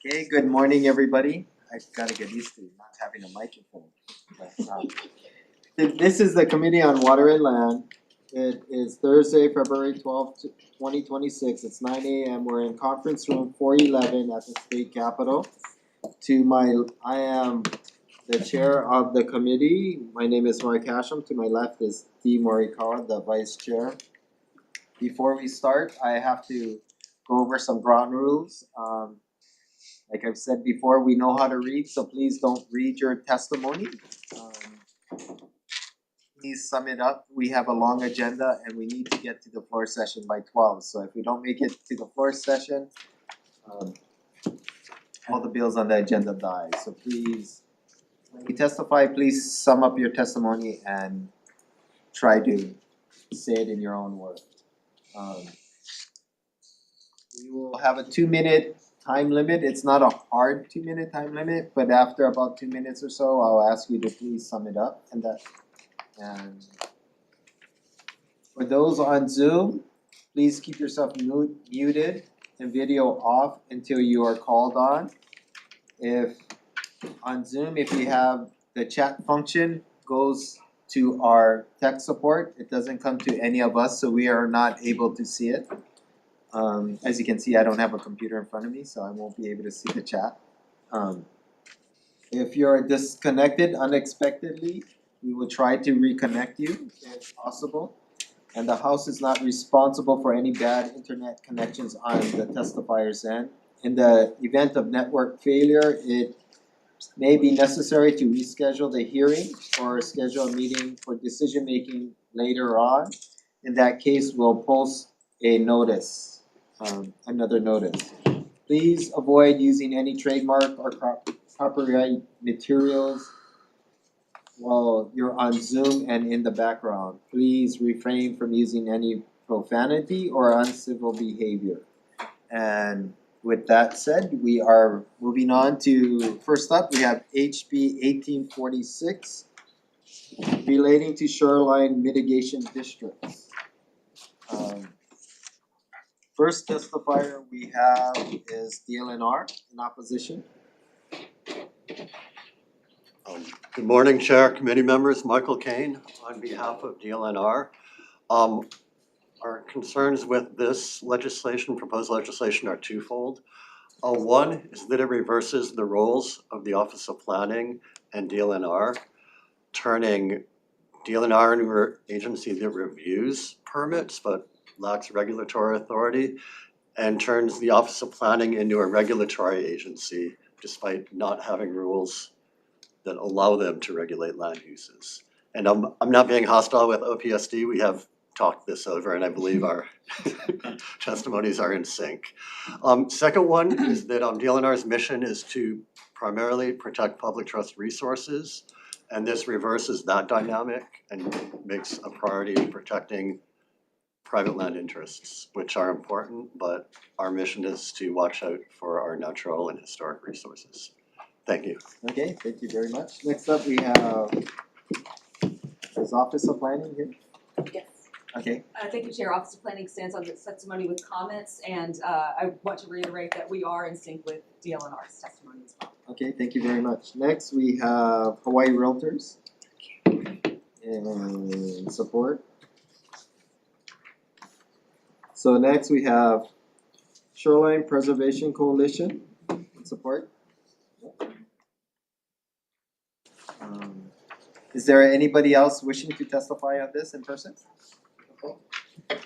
Okay, good morning, everybody. I've got to get used to not having a microphone. This is the Committee on Water and Land. It is Thursday, February 12th, 2026. It's 9 a.m. We're in conference room 411 at the state capitol. I am the chair of the committee. My name is Mark Hasham. To my left is T. Morikawa, the vice chair. Before we start, I have to go over some ground rules. Like I've said before, we know how to read, so please don't read your testimony. Please sum it up. We have a long agenda and we need to get to the floor session by 12. So if we don't make it to the floor session, all the bills on the agenda die. So please, when you testify, please sum up your testimony and try to say it in your own words. We will have a 2-minute time limit. It's not a hard 2-minute time limit, but after about 2 minutes or so, I'll ask you to please sum it up. And for those on Zoom, please keep yourself muted and video off until you are called on. If on Zoom, if you have the chat function goes to our tech support, it doesn't come to any of us, so we are not able to see it. As you can see, I don't have a computer in front of me, so I won't be able to see the chat. If you're disconnected unexpectedly, we will try to reconnect you if possible. And the House is not responsible for any bad internet connections on the testifier's end. In the event of network failure, it may be necessary to reschedule the hearing or schedule a meeting for decision making later on. In that case, we'll post a notice, another notice. Please avoid using any trademark or copyright materials while you're on Zoom and in the background. Please refrain from using any profanity or uncivil behavior. And with that said, we are moving on to, first up, we have HB 1846 relating to shoreline mitigation districts. First testifier we have is DLNR in opposition. Good morning, Chair, committee members. Michael Kane on behalf of DLNR. Our concerns with this legislation, proposed legislation, are twofold. One is that it reverses the roles of the Office of Planning and DLNR, turning DLNR into an agency that reviews permits but lacks regulatory authority, and turns the Office of Planning into a regulatory agency despite not having rules that allow them to regulate land uses. And I'm not being hostile with OPSD. We have talked this over, and I believe our testimonies are in sync. Second one is that DLNR's mission is to primarily protect public trust resources, and this reverses that dynamic and makes a priority in protecting private land interests, which are important, but our mission is to watch out for our natural and historic resources. Thank you. Okay, thank you very much. Next up, we have, is Office of Planning here? Yes. Okay. Thank you, Chair. Office of Planning stands on this testimony with comments, and I want to reiterate that we are in sync with DLNR's testimony as well. Okay, thank you very much. Next, we have Hawaii Realtors in support. So next we have Shoreline Preservation Coalition in support. Is there anybody else wishing to testify on this in person? Okay.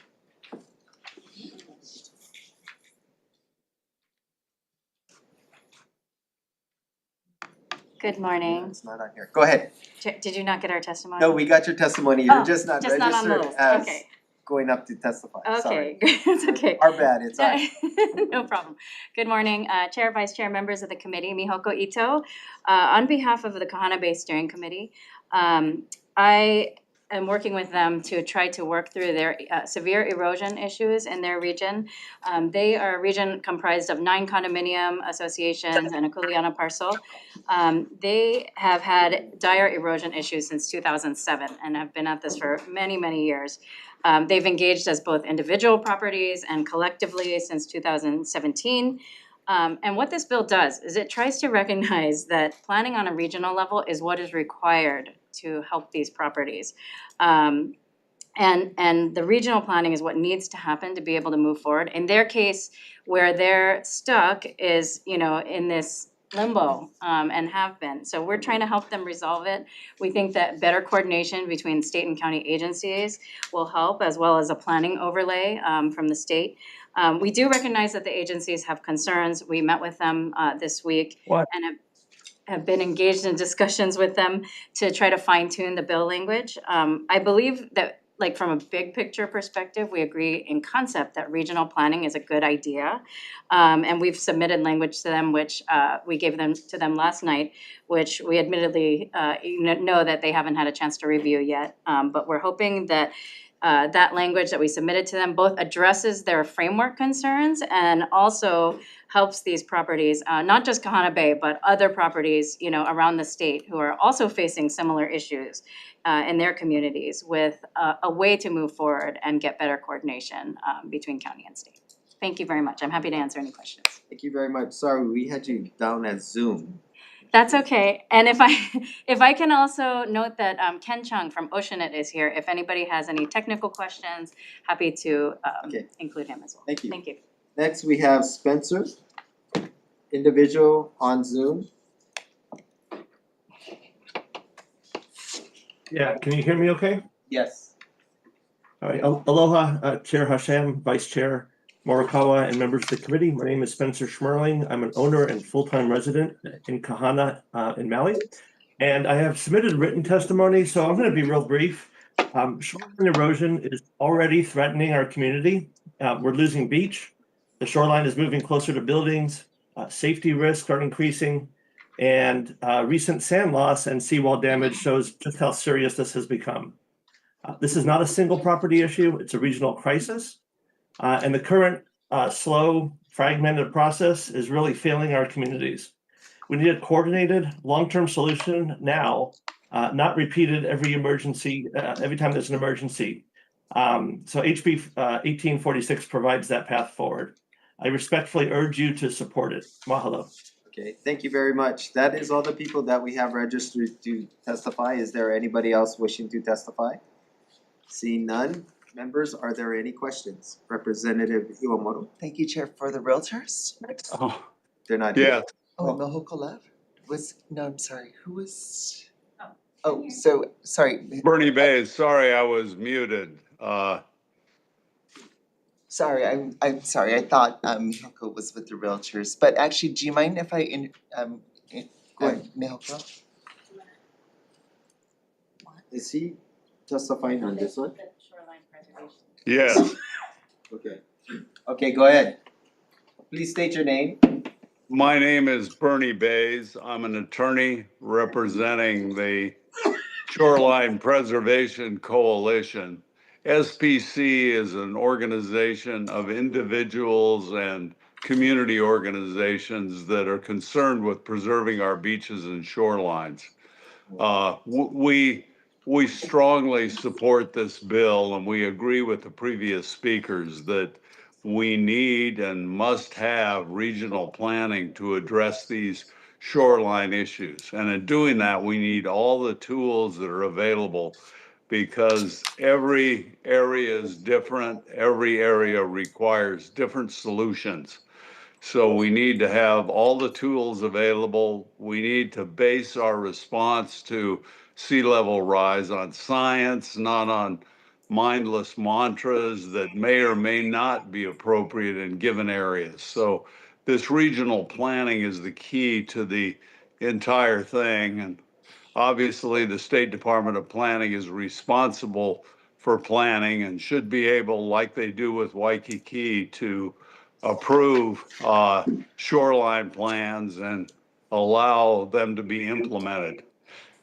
Good morning. It's not on here. Go ahead. Did you not get our testimony? No, we got your testimony. You're Oh, just not just not on the registered list. as Okay. going up to testify. Okay, Sorry. it's okay. Our bad, it's all right. No problem. Good morning, Chair, Vice Chair, members of the committee, Mihoko Ito. On behalf of the Kahana Bay Steering Committee, I am working with them to try to work through their severe erosion issues in their region. They are a region comprised of 9 condominium associations and a Kuleana parcel. They have had dire erosion issues since 2007 and have been at this for many, many years. They've engaged as both individual properties and collectively since 2017. And what this bill does is it tries to recognize that planning on a regional level is what is required to help these properties. And the regional planning is what needs to happen to be able to move forward. In their case, where they're stuck is, in this limbo, and have been. So we're trying to help them resolve it. We think that better coordination between state and county agencies will help, as well as a planning overlay, from the state. We do recognize that the agencies have concerns. We met with them, this week. What? And have been engaged in discussions with them to try to fine tune the bill language. I believe that, like, from a big picture perspective, we agree in concept that regional planning is a good idea. And we've submitted language to them, which we gave them to them last night, which we admittedly know that they haven't had a chance to review yet. But we're hoping that that language that we submitted to them both addresses their framework concerns and also helps these properties, not just Kahana Bay, but other properties, around the state who are also facing similar issues in their communities, with a way to move forward and get better coordination between county and state. Thank you very much. I'm happy to answer any questions. Thank you very much. Sorry, we had you down as Zoom. That's okay. And if I can also note that Ken Chung from Oceanit is here. If anybody has any technical questions, happy to Okay. include him as well. Thank you. Thank you. Next, we have Spencer, individual on Zoom. Yeah, can you hear me okay? Yes. All right, aloha, Chair Hashem, Vice Chair Morikawa, and members of the committee. My name is Spencer Schmerling. I'm an owner and full-time resident in Kahana, in Maui. And I have submitted written testimony, so I'm gonna be real brief. Shoreline erosion is already threatening our community. We're losing beach. The shoreline is moving closer to buildings. Safety risks are increasing. And recent sand loss and seawall damage shows just how serious this has become. This is not a single property issue, it's a regional crisis. And the current slow, fragmented process is really failing our communities. We need a coordinated, long-term solution now, not repeated every emergency, every time there's an emergency. So HB 1846 provides that path forward. I respectfully urge you to support it. Mahalo. Okay, thank you very much. That is all the people that we have registered to testify. Is there anybody else wishing to testify? Seeing none, members, are there any questions? Representative Iwamoto, Thank you, Chair. For the realtors, Oh, they're not here. yeah, oh, Mihoko left. I'm sorry, who was? Oh, so, sorry, Bernie Bays, sorry I was muted. sorry, I'm sorry, I thought Mihoko was with the realtors, but actually, do you mind if I Go ahead. Mihoko? Is he testifying on this one? Shoreline preservation. Yes, Okay. Okay, go ahead. Please state your name. my name is Bernie Bays. I'm an attorney representing the Shoreline Preservation Coalition. SPC is an organization of individuals and community organizations that are concerned with preserving our beaches and shorelines. We strongly support this bill, and we agree with the previous speakers that we need and must have regional planning to address these shoreline issues. And in doing that, we need all the tools that are available, because every area is different, every area requires different solutions. So we need to have all the tools available. We need to base our response to sea level rise on science, not on mindless mantras that may or may not be appropriate in given areas. So this regional planning is the key to the entire thing. And obviously the State Department of Planning is responsible for planning and should be able, like they do with Waikiki, to approve shoreline plans and allow them to be implemented.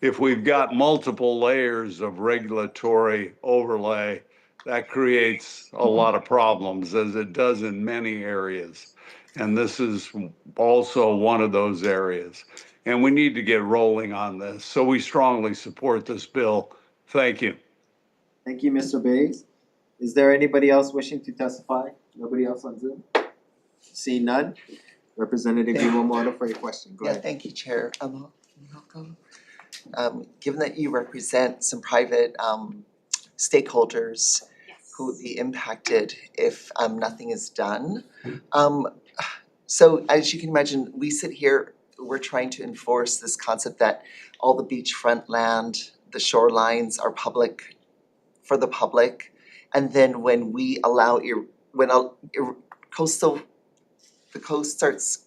If we've got multiple layers of regulatory overlay, that creates a lot of problems, as it does in many areas. And this is also one of those areas. And we need to get rolling on this. So we strongly support this bill. Thank you. Thank you, Mr. Bays. Is there anybody else wishing to testify? Nobody else on Zoom? Seeing none, Representative Iwamoto for your question, go Yeah, ahead. thank you, Chair. Mihoko, given that you represent some private stakeholders who would be impacted if nothing is done. So as you can imagine, we sit here, we're trying to enforce this concept that all the beachfront land, the shorelines are public, for the public. And then when we allow, coastal, the coast starts,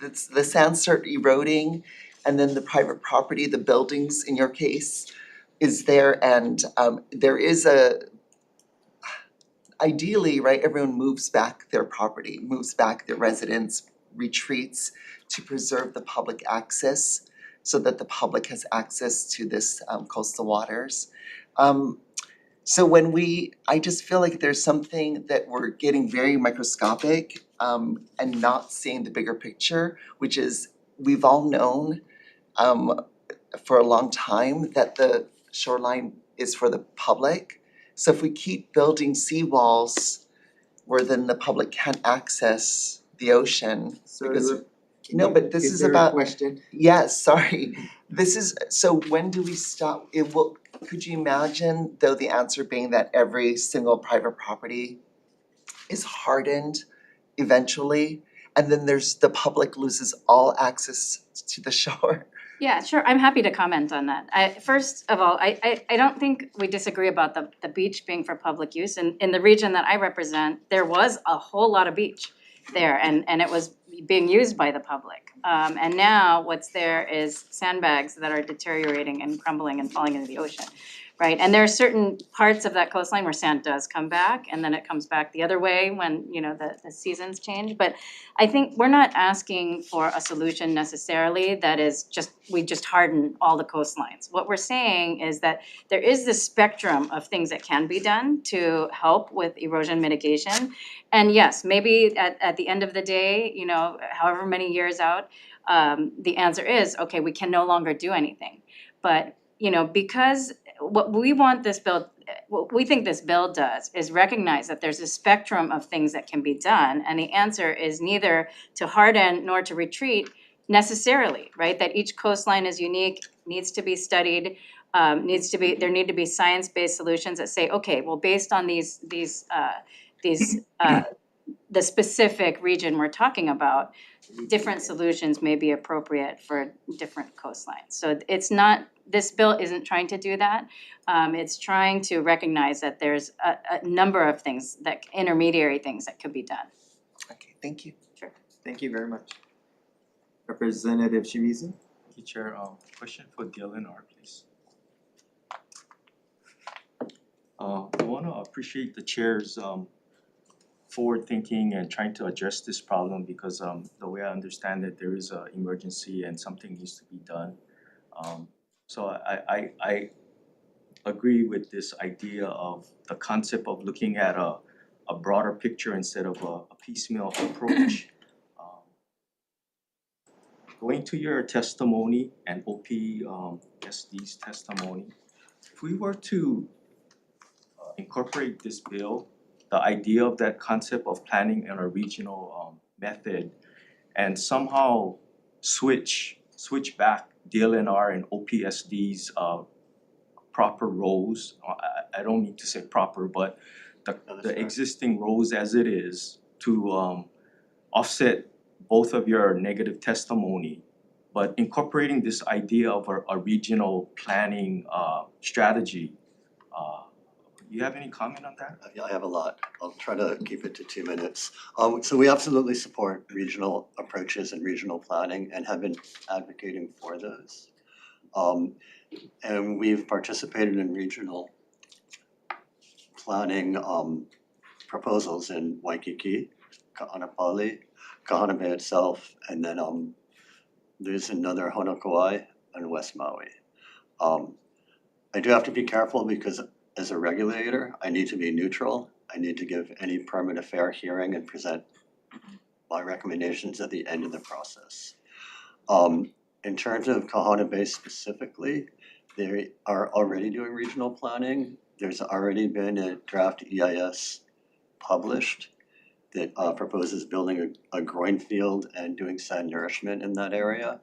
the sands start eroding, and then the private property, the buildings in your case, is there, and there is ideally, right, everyone moves back their property, moves back their residence, retreats to preserve the public access so that the public has access to this coastal waters. So I just feel like there's something that we're getting very microscopic and not seeing the bigger picture, which is we've all known for a long time that the shoreline is for the public. So if we keep building seawalls where then the public can't access the ocean, because no, but this is about- Question? yes, sorry. This is, so when do we stop? Could you imagine though the answer being that every single private property is hardened eventually? And then the public loses all access to the shore? Yeah, sure, I'm happy to comment on that. First of all, I don't think we disagree about the beach being for public use. In the region that I represent, there was a whole lot of beach there and it was being used by the public. And now what's there is sandbags that are deteriorating and crumbling and falling into the ocean, right? And there are certain parts of that coastline where sand does come back and then it comes back the other way when, the seasons change. But I think we're not asking for a solution necessarily that is we just harden all the coastlines. What we're saying is that there is this spectrum of things that can be done to help with erosion mitigation. And yes, maybe at the end of the day, however many years out, the answer is, okay, we can no longer do anything. But, because what we think this bill does is recognize that there's a spectrum of things that can be done, and the answer is neither to harden nor to retreat necessarily, right? That each coastline is unique, needs to be studied, there need to be science-based solutions that say, okay, well, based on the specific region we're talking about, different solutions may be appropriate for different coastlines. So this bill isn't trying to do that. It's trying to recognize that there's a number of things intermediary things that could be done. Okay, thank you. Sure. Thank you very much. Representative Shimizu? Thank you, Chair. Question for DLNR, please. I wanna appreciate the Chair's forward thinking and trying to address this problem because the way I understand it, there is an emergency and something needs to be done. So I agree with this idea of the concept of looking at a broader picture instead of a piecemeal approach. Going to your testimony and OPSD's testimony, if we were to incorporate this bill, the idea of that concept of planning in a regional method and somehow switch back DLNR and OPSD's proper roles. I don't mean to say proper, but the existing roles as it is to offset both of your negative testimony, but incorporating this idea of a regional planning strategy. Do you have any comment on that? Yeah, I have a lot. I'll try to keep it to 2 minutes. So we absolutely support regional approaches and regional planning and have been advocating for those. And we've participated in regional planning proposals in Waikiki, Ka'anapali, Kahana Bay itself, and then there's another Honokauai and West Maui. I do have to be careful because as a regulator, I need to be neutral. I need to give any permit a fair hearing and present my recommendations at the end of the process. In terms of Kahana Bay specifically, they are already doing regional planning. There's already been a draft EIS published. that proposes building a groin field and doing sand nourishment in that area.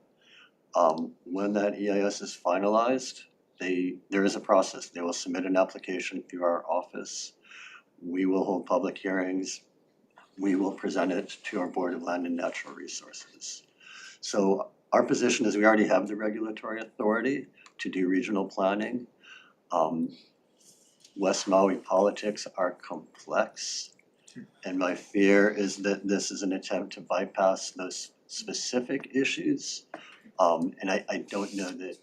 When that EIS is finalized, there is a process. They will submit an application through our office. We will hold public hearings. We will present it to our Board of Land and Natural Resources. So our position is we already have the regulatory authority to do regional planning. West Maui politics are complex, and my fear is that this is an attempt to bypass those specific issues. And I don't know that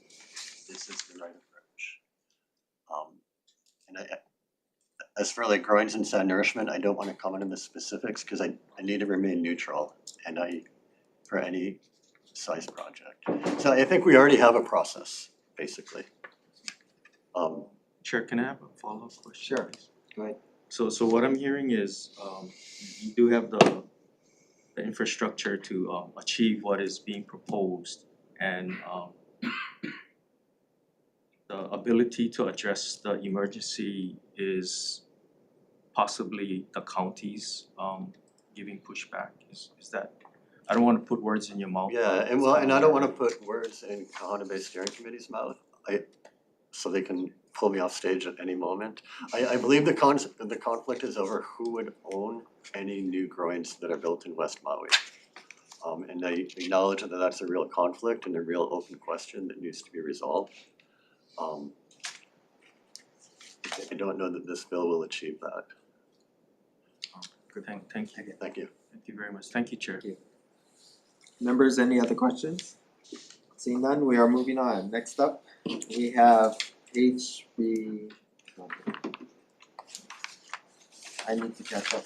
this is the right approach. And as for like groins and sand nourishment, I don't want to comment on the specifics because I need to remain neutral and for any size project. So I think we already have a process, basically. Chair, can I have a follow-up question? Sure. please? Go ahead. So what I'm hearing is, you do have the infrastructure to achieve what is being proposed, and the ability to address the emergency is possibly the county's giving pushback, is that, I don't wanna put words in your mouth. Yeah, and well, and I don't wanna put words in Kahana Bay Steering Committee's mouth, so they can pull me off stage at any moment. I believe the conflict is over who would own any new groins that are built in West Maui. And I acknowledge that that's a real conflict and a real open question that needs to be resolved. I don't know that this bill will achieve that. Good, thank you, Thank you. thank you very much, thank you, Chair. Thank you. Members, any other questions? Seeing none, we are moving on. Next up, we have HB. I need to catch up.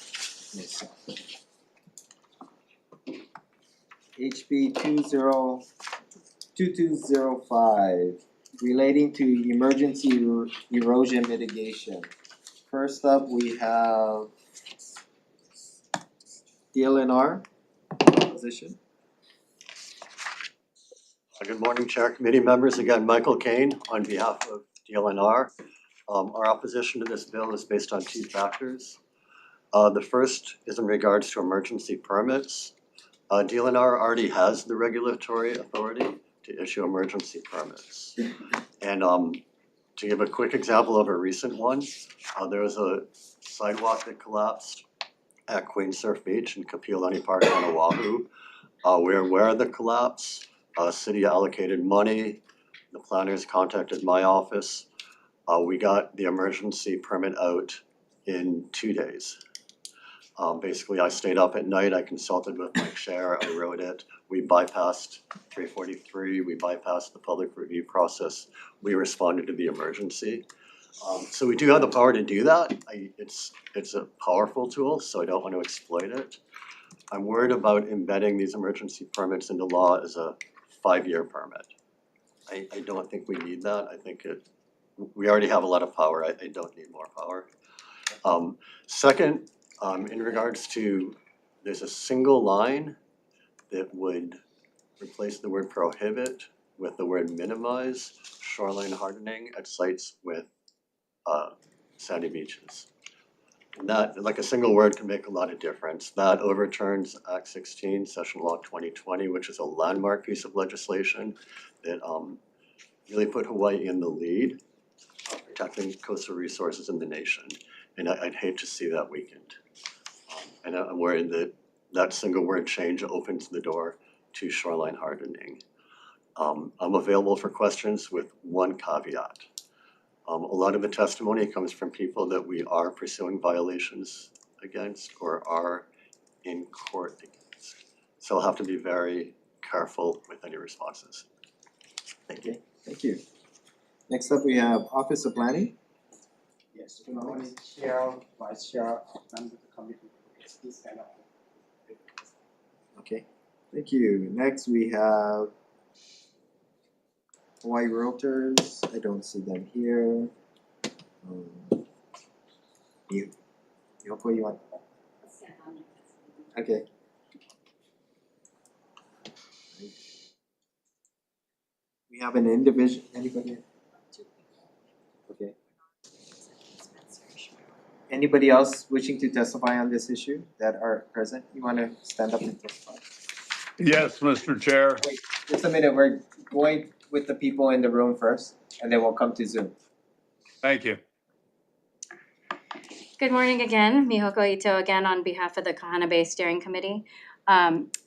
HB 2205, relating to emergency erosion mitigation. First up, we have DLNR opposition. Good morning, Chair, committee members. Again, Michael Kane on behalf of DLNR. Our opposition to this bill is based on two factors. The first is in regards to emergency permits. DLNR already has the regulatory authority to issue emergency permits. And to give a quick example of a recent one, there was a sidewalk that collapsed at Queen Surf Beach in Kapiolani Park on Oahu. We're aware of the collapse. City allocated money. The planners contacted my office. We got the emergency permit out in 2 days. Basically, I stayed up at night, I consulted with my chair, I wrote it. We bypassed 343, we bypassed the public review process. We responded to the emergency. So we do have the power to do that. It's a powerful tool, so I don't want to exploit it. I'm worried about embedding these emergency permits into law as a 5-year permit. I don't think we need that. I think we already have a lot of power. I don't need more power. Second, in regards to, there's a single line that would replace the word prohibit with the word minimize shoreline hardening at sites with sandy beaches. And that, like a single word can make a lot of difference. That overturns Act 16, Session Law 2020, which is a landmark piece of legislation that really put Hawaii in the lead of protecting coastal resources in the nation. And I'd hate to see that weakened. And I'm worried that that single word change opens the door to shoreline hardening. I'm available for questions with one caveat. A lot of the testimony comes from people that we are pursuing violations against or are in court against. So I'll have to be very careful with any responses. Thank you. Okay, thank you. Next up, we have Office of Planning. Yes, good morning, Chair, Vice Chair, members of the committee. This kind of. Okay, thank you. Next, we have Hawaii Realtors. I don't see them here. Yoko, you want? Okay. We have an individual, anybody? Okay. Anybody else wishing to testify on this issue that are present? You wanna stand up and testify? Yes, Mr. Chair. Wait, just a minute, we're going with the people in the room first, and then we'll come to Zoom. Thank you. Good morning again, Mihoko Ito again on behalf of the Kahana Bay Steering Committee.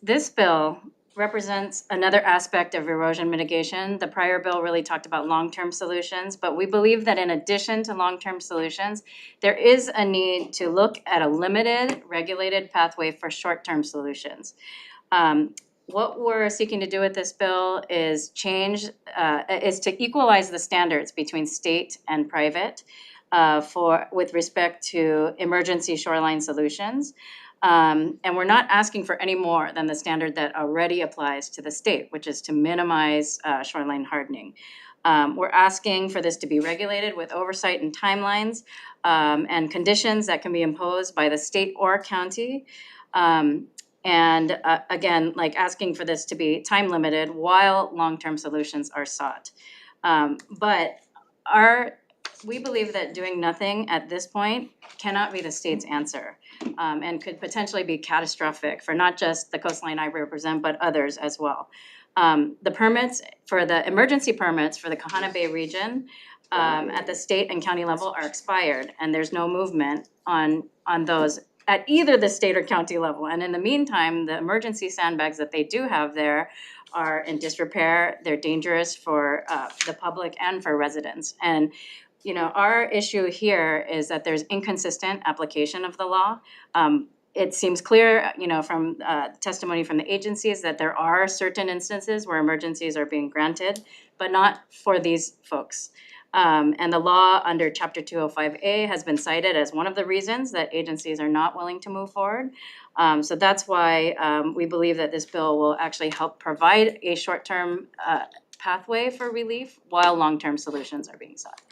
This bill represents another aspect of erosion mitigation. The prior bill really talked about long-term solutions, but we believe that in addition to long-term solutions, there is a need to look at a limited, regulated pathway for short-term solutions. What we're seeking to do with this bill is to equalize the standards between state and private with respect to emergency shoreline solutions. And we're not asking for any more than the standard that already applies to the state, which is to minimize shoreline hardening. We're asking for this to be regulated with oversight and timelines and conditions that can be imposed by the state or county. And again, like asking for this to be time limited while long-term solutions are sought. But we believe that doing nothing at this point cannot be the state's answer, and could potentially be catastrophic for not just the coastline I represent, but others as well. The permits for the emergency permits for the Kahana Bay region at the state and county level are expired, and there's no movement on those at either the state or county level. And in the meantime, the emergency sandbags that they do have there are in disrepair. They're dangerous for the public and for residents. And you know, our issue here is that there's inconsistent application of the law. It seems clear, you know, from testimony from the agencies that there are certain instances where emergencies are being granted, but not for these folks. And the law under Chapter 205A has been cited as one of the reasons that agencies are not willing to move forward. So that's why we believe that this bill will actually help provide a short-term pathway for relief while long-term solutions are being sought.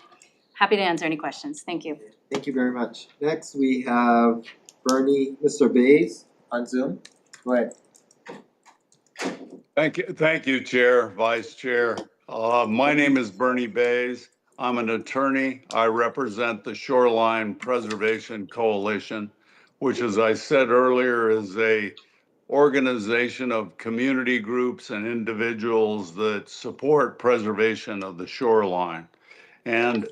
Happy to answer any questions. Thank you. Thank you very much. Next, we have Mr. Bays on Zoom. Go ahead. Thank you, Chair, Vice Chair. My name is Bernie Bays. I'm an attorney. I represent the Shoreline Preservation Coalition, which, as I said earlier, is a organization of community groups and individuals that support preservation of the shoreline. And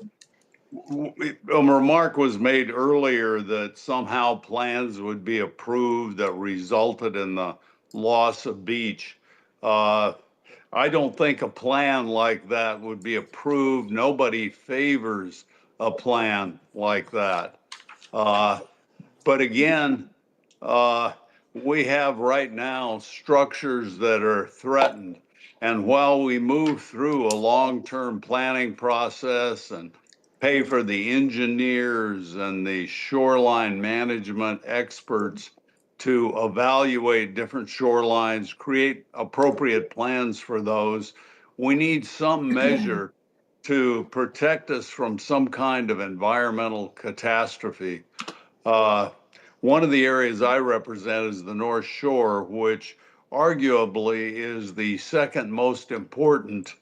a remark was made earlier that somehow plans would be approved that resulted in the loss of beach. I don't think a plan like that would be approved. Nobody favors a plan like that. But again, we have right now structures that are threatened. And while we move through a long-term planning process and pay for the engineers and the shoreline management experts to evaluate different shorelines, create appropriate plans for those, we need some measure to protect us from some kind of environmental catastrophe. One of the areas I represent is the North Shore, which arguably is the second most important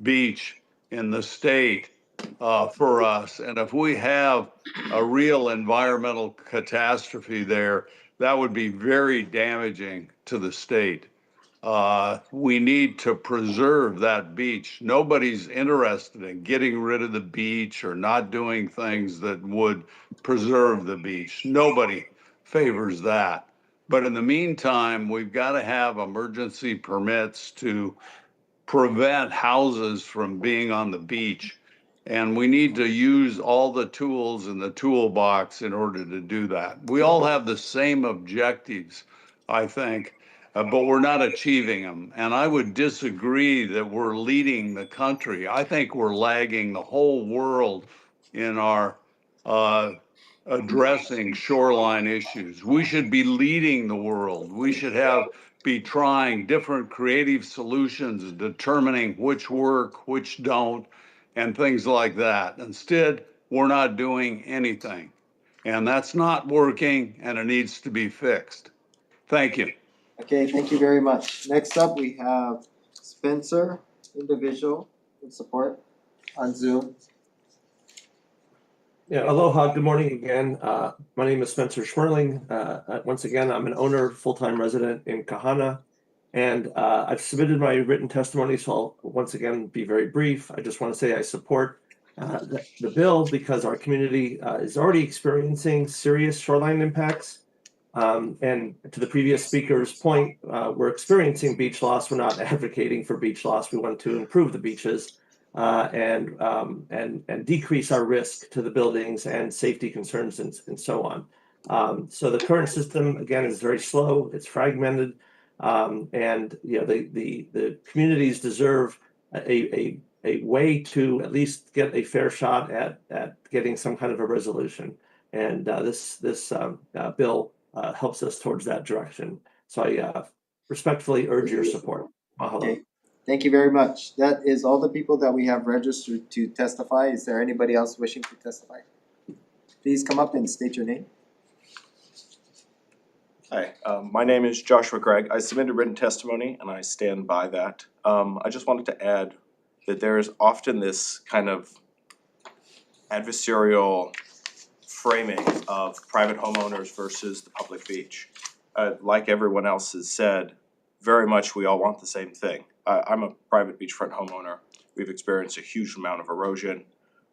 beach in the state for us. And if we have a real environmental catastrophe there, that would be very damaging to the state. We need to preserve that beach. Nobody's interested in getting rid of the beach or not doing things that would preserve the beach. Nobody favors that. But in the meantime, we've got to have emergency permits to prevent houses from being on the beach. And we need to use all the tools in the toolbox in order to do that. We all have the same objectives, I think, but we're not achieving them. And I would disagree that we're leading the country. I think we're lagging the whole world in our addressing shoreline issues. We should be leading the world. We should be trying different creative solutions, determining which work, which don't, and things like that. Instead, we're not doing anything. And that's not working, and it needs to be fixed. Thank you. Okay, thank you very much. Next up, we have Spencer, individual with support on Zoom. Yeah, aloha, good morning again. My name is Spencer Schmerling. Once again, I'm an owner, full-time resident in Kahana. And I've submitted my written testimony, so I'll once again be very brief. I just want to say I support the bill because our community is already experiencing serious shoreline impacts. And to the previous speaker's point, we're experiencing beach loss. We're not advocating for beach loss. We want to improve the beaches and decrease our risk to the buildings and safety concerns and so on. So the current system, again, is very slow. It's fragmented. And you know, the communities deserve a way to at least get a fair shot at getting some kind of a resolution. And this bill helps us towards that direction. So I respectfully urge your support. Mahalo. Okay, thank you very much. That is all the people that we have registered to testify. Is there anybody else wishing to testify? Please come up and state your name. Hi, my name is Joshua Gregg. I submitted written testimony and I stand by that. I just wanted to add that there is often this kind of adversarial framing of private homeowners versus the public beach. Like everyone else has said, very much we all want the same thing. I'm a private beachfront homeowner. We've experienced a huge amount of erosion.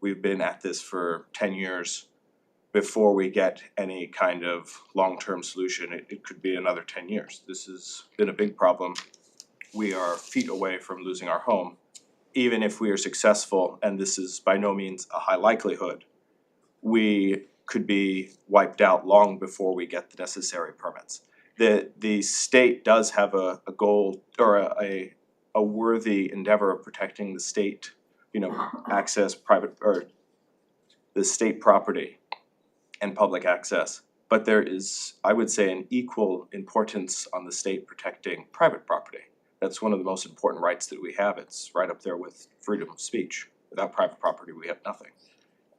We've been at this for 10 years. Before we get any kind of long-term solution, it could be another 10 years. This has been a big problem. We are feet away from losing our home. Even if we are successful, and this is by no means a high likelihood, we could be wiped out long before we get the necessary permits. The state does have a goal or a worthy endeavor of protecting the state, access private or the state property and public access. But there is, I would say, an equal importance on the state protecting private property. That's one of the most important rights that we have. It's right up there with freedom of speech. Without private property, we have nothing.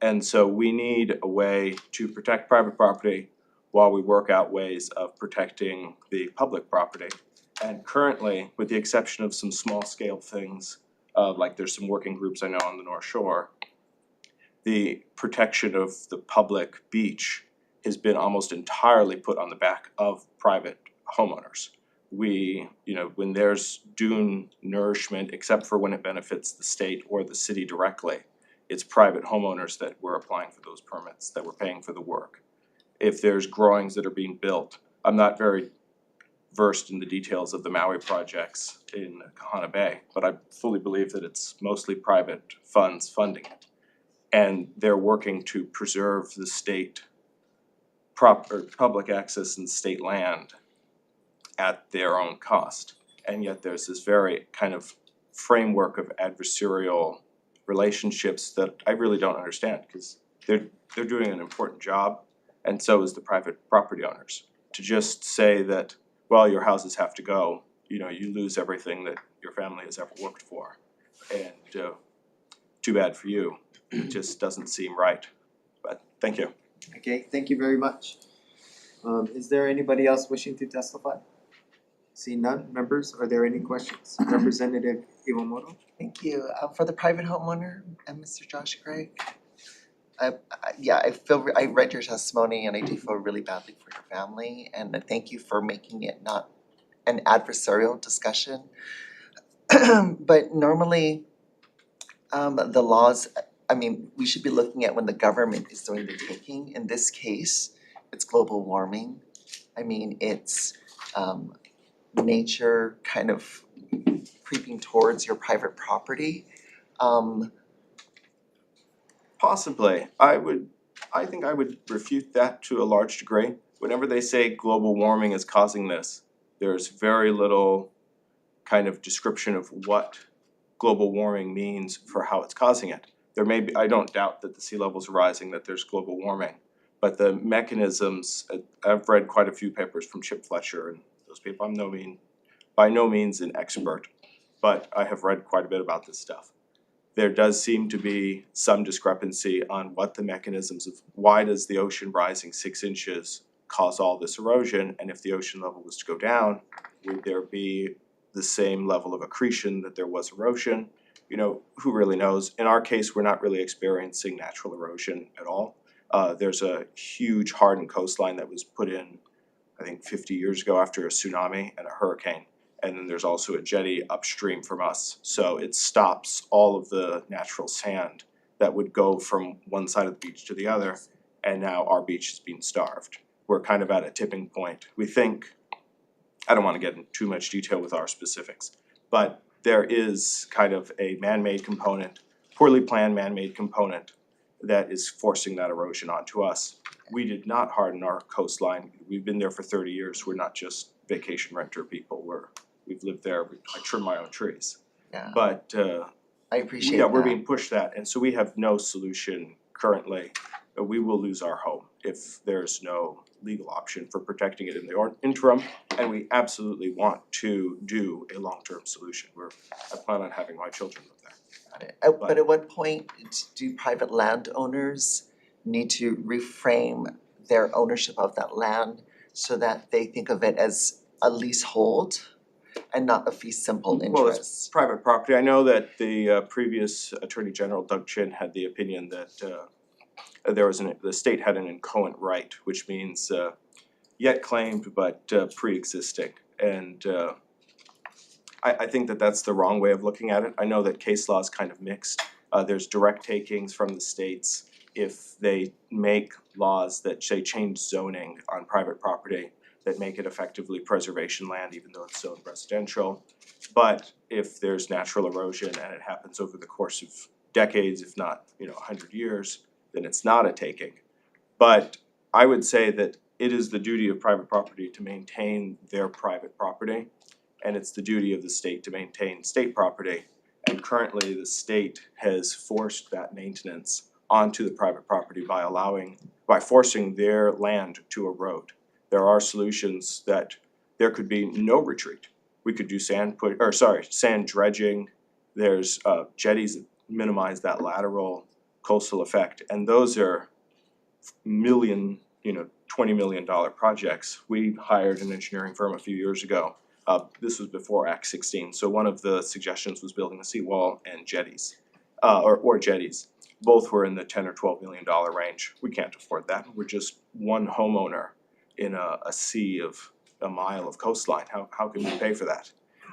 And so we need a way to protect private property while we work out ways of protecting the public property. And currently, with the exception of some small scale things, like there's some working groups I know on the North Shore, the protection of the public beach has been almost entirely put on the back of private homeowners. We, when there's dune nourishment, except for when it benefits the state or the city directly, it's private homeowners that we're applying for those permits, that we're paying for the work. If there's growings that are being built, I'm not very versed in the details of the Maui projects in Kahana Bay, but I fully believe that it's mostly private funds funding it. And they're working to preserve the state public access and state land at their own cost. And yet there's this very kind of framework of adversarial relationships that I really don't understand, because they're doing an important job, and so is the private property owners. To just say that, well, your houses have to go, you lose everything that your family has ever worked for, and too bad for you. It just doesn't seem right. But thank you. Okay, thank you very much. Is there anybody else wishing to testify? See none, members, are there any questions? Representative Iwamoto? Thank you. For the private homeowner and Mr. Josh Gregg, I read your testimony and I do feel really badly for your family, and thank you for making it not an adversarial discussion. But normally, the laws, we should be looking at when the government is doing the taking. In this case, it's global warming. It's nature kind of creeping towards your private property. Possibly. I think I would refute that to a large degree. Whenever they say global warming is causing this, there's very little kind of description of what global warming means for how it's causing it. There may be, I don't doubt that the sea levels are rising, that there's global warming, but the mechanisms, I've read quite a few papers from Chip Fletcher and those people. I'm by no means an expert, but I have read quite a bit about this stuff. There does seem to be some discrepancy on what the mechanisms of why does the ocean rising 6 inches cause all this erosion, and if the ocean level was to go down, would there be the same level of accretion that there was erosion? Who really knows? In our case, we're not really experiencing natural erosion at all. There's a huge hardened coastline that was put in, I think 50 years ago after a tsunami and a hurricane. And then there's also a jetty upstream from us, so it stops all of the natural sand that would go from one side of the beach to the other, and now our beach is being starved. We're kind of at a tipping point. We think, I don't wanna get into too much detail with our specifics, but there is kind of a man-made component, poorly planned man-made component that is forcing that erosion onto us. We did not harden our coastline. We've been there for 30 years. We're not just vacation renter people. We've lived there. I trim my own trees. Yeah, But I appreciate yeah, that. we're being pushed that, and so we have no solution currently. We will lose our home if there's no legal option for protecting it in the interim, and we absolutely want to do a long-term solution. I plan on having my children live there. Got it. But at what point do private landowners need to reframe their ownership of that land so that they think of it as a leasehold and not a fee simple Well, it's interest? private property. I know that the previous Attorney General, Doug Chin, had the opinion that the state had an inchoate right, which means yet claimed but pre-existing. And I think that that's the wrong way of looking at it. I know that case law is kind of mixed. There's direct takings from the states if they make laws that say change zoning on private property that make it effectively preservation land, even though it's zoned residential. But if there's natural erosion and it happens over the course of decades, if not, 100 years, then it's not a taking. But I would say that it is the duty of private property to maintain their private property, and it's the duty of the state to maintain state property. And currently, the state has forced that maintenance onto the private property by forcing their land to erode. There are solutions that there could be no retreat. We could do sand dredging. There's jetties that minimize that lateral coastal effect, and those are $20 million projects. We hired an engineering firm a few years ago. This was before Act 16, so one of the suggestions was building a seawall and jetties, or jetties. Both were in the $10 or $12 million range. We can't afford that. We're just one homeowner in a sea of a mile of coastline. How can we pay for that?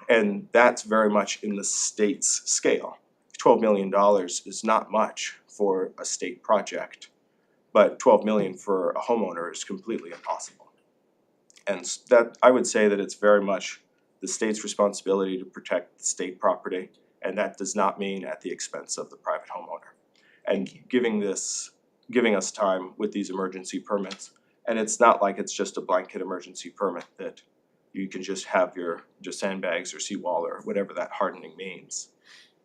And that's very much in the state's scale. $12 million is not much for a state project, but $12 million for a homeowner is completely impossible. And that, I would say that it's very much the state's responsibility to protect the state property, and that does not mean at the expense of the private homeowner. And giving us time with these emergency permits, and it's not like it's just a blanket emergency permit that you can just have your sandbags or seawall or whatever that hardening means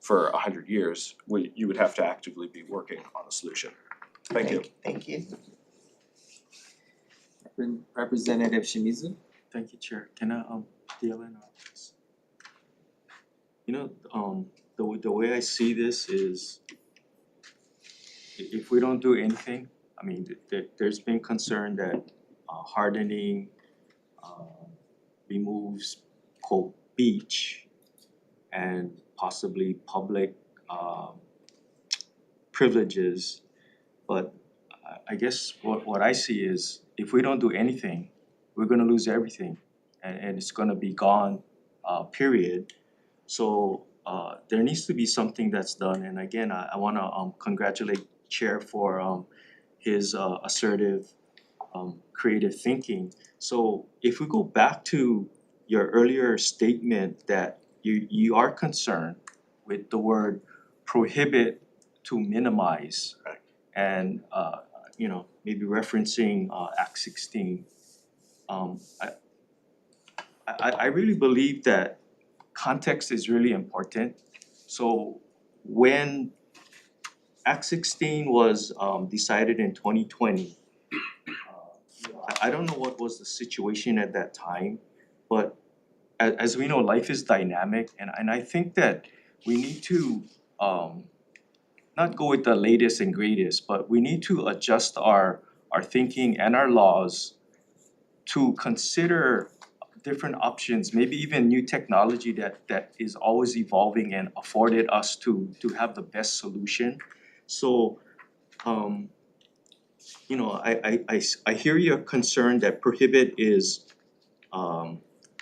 for 100 years. You would have to actively be working on a solution. Thank you. Thank you. Representative Shimizu? Thank you, Chair. Can I deal in on this? The way I see this is if we don't do anything, I mean, there's been concern that hardening removes quote beach and possibly public privileges. But I guess what I see is if we don't do anything, we're gonna lose everything and it's gonna be gone, period. So there needs to be something that's done, and again, I wanna congratulate Chair for his assertive creative thinking. So if we go back to your earlier statement that you are concerned with the word prohibit to minimize. Right. And maybe referencing Act 16. I really believe that context is really important. So when Act 16 was decided in 2020, I don't know what was the situation at that time, but as we know, life is dynamic, and I think that we need to not go with the latest and greatest, but we need to adjust our thinking and our laws to consider different options, maybe even new technology that is always evolving and afforded us to have the best solution. So you know, I hear your concern that prohibit is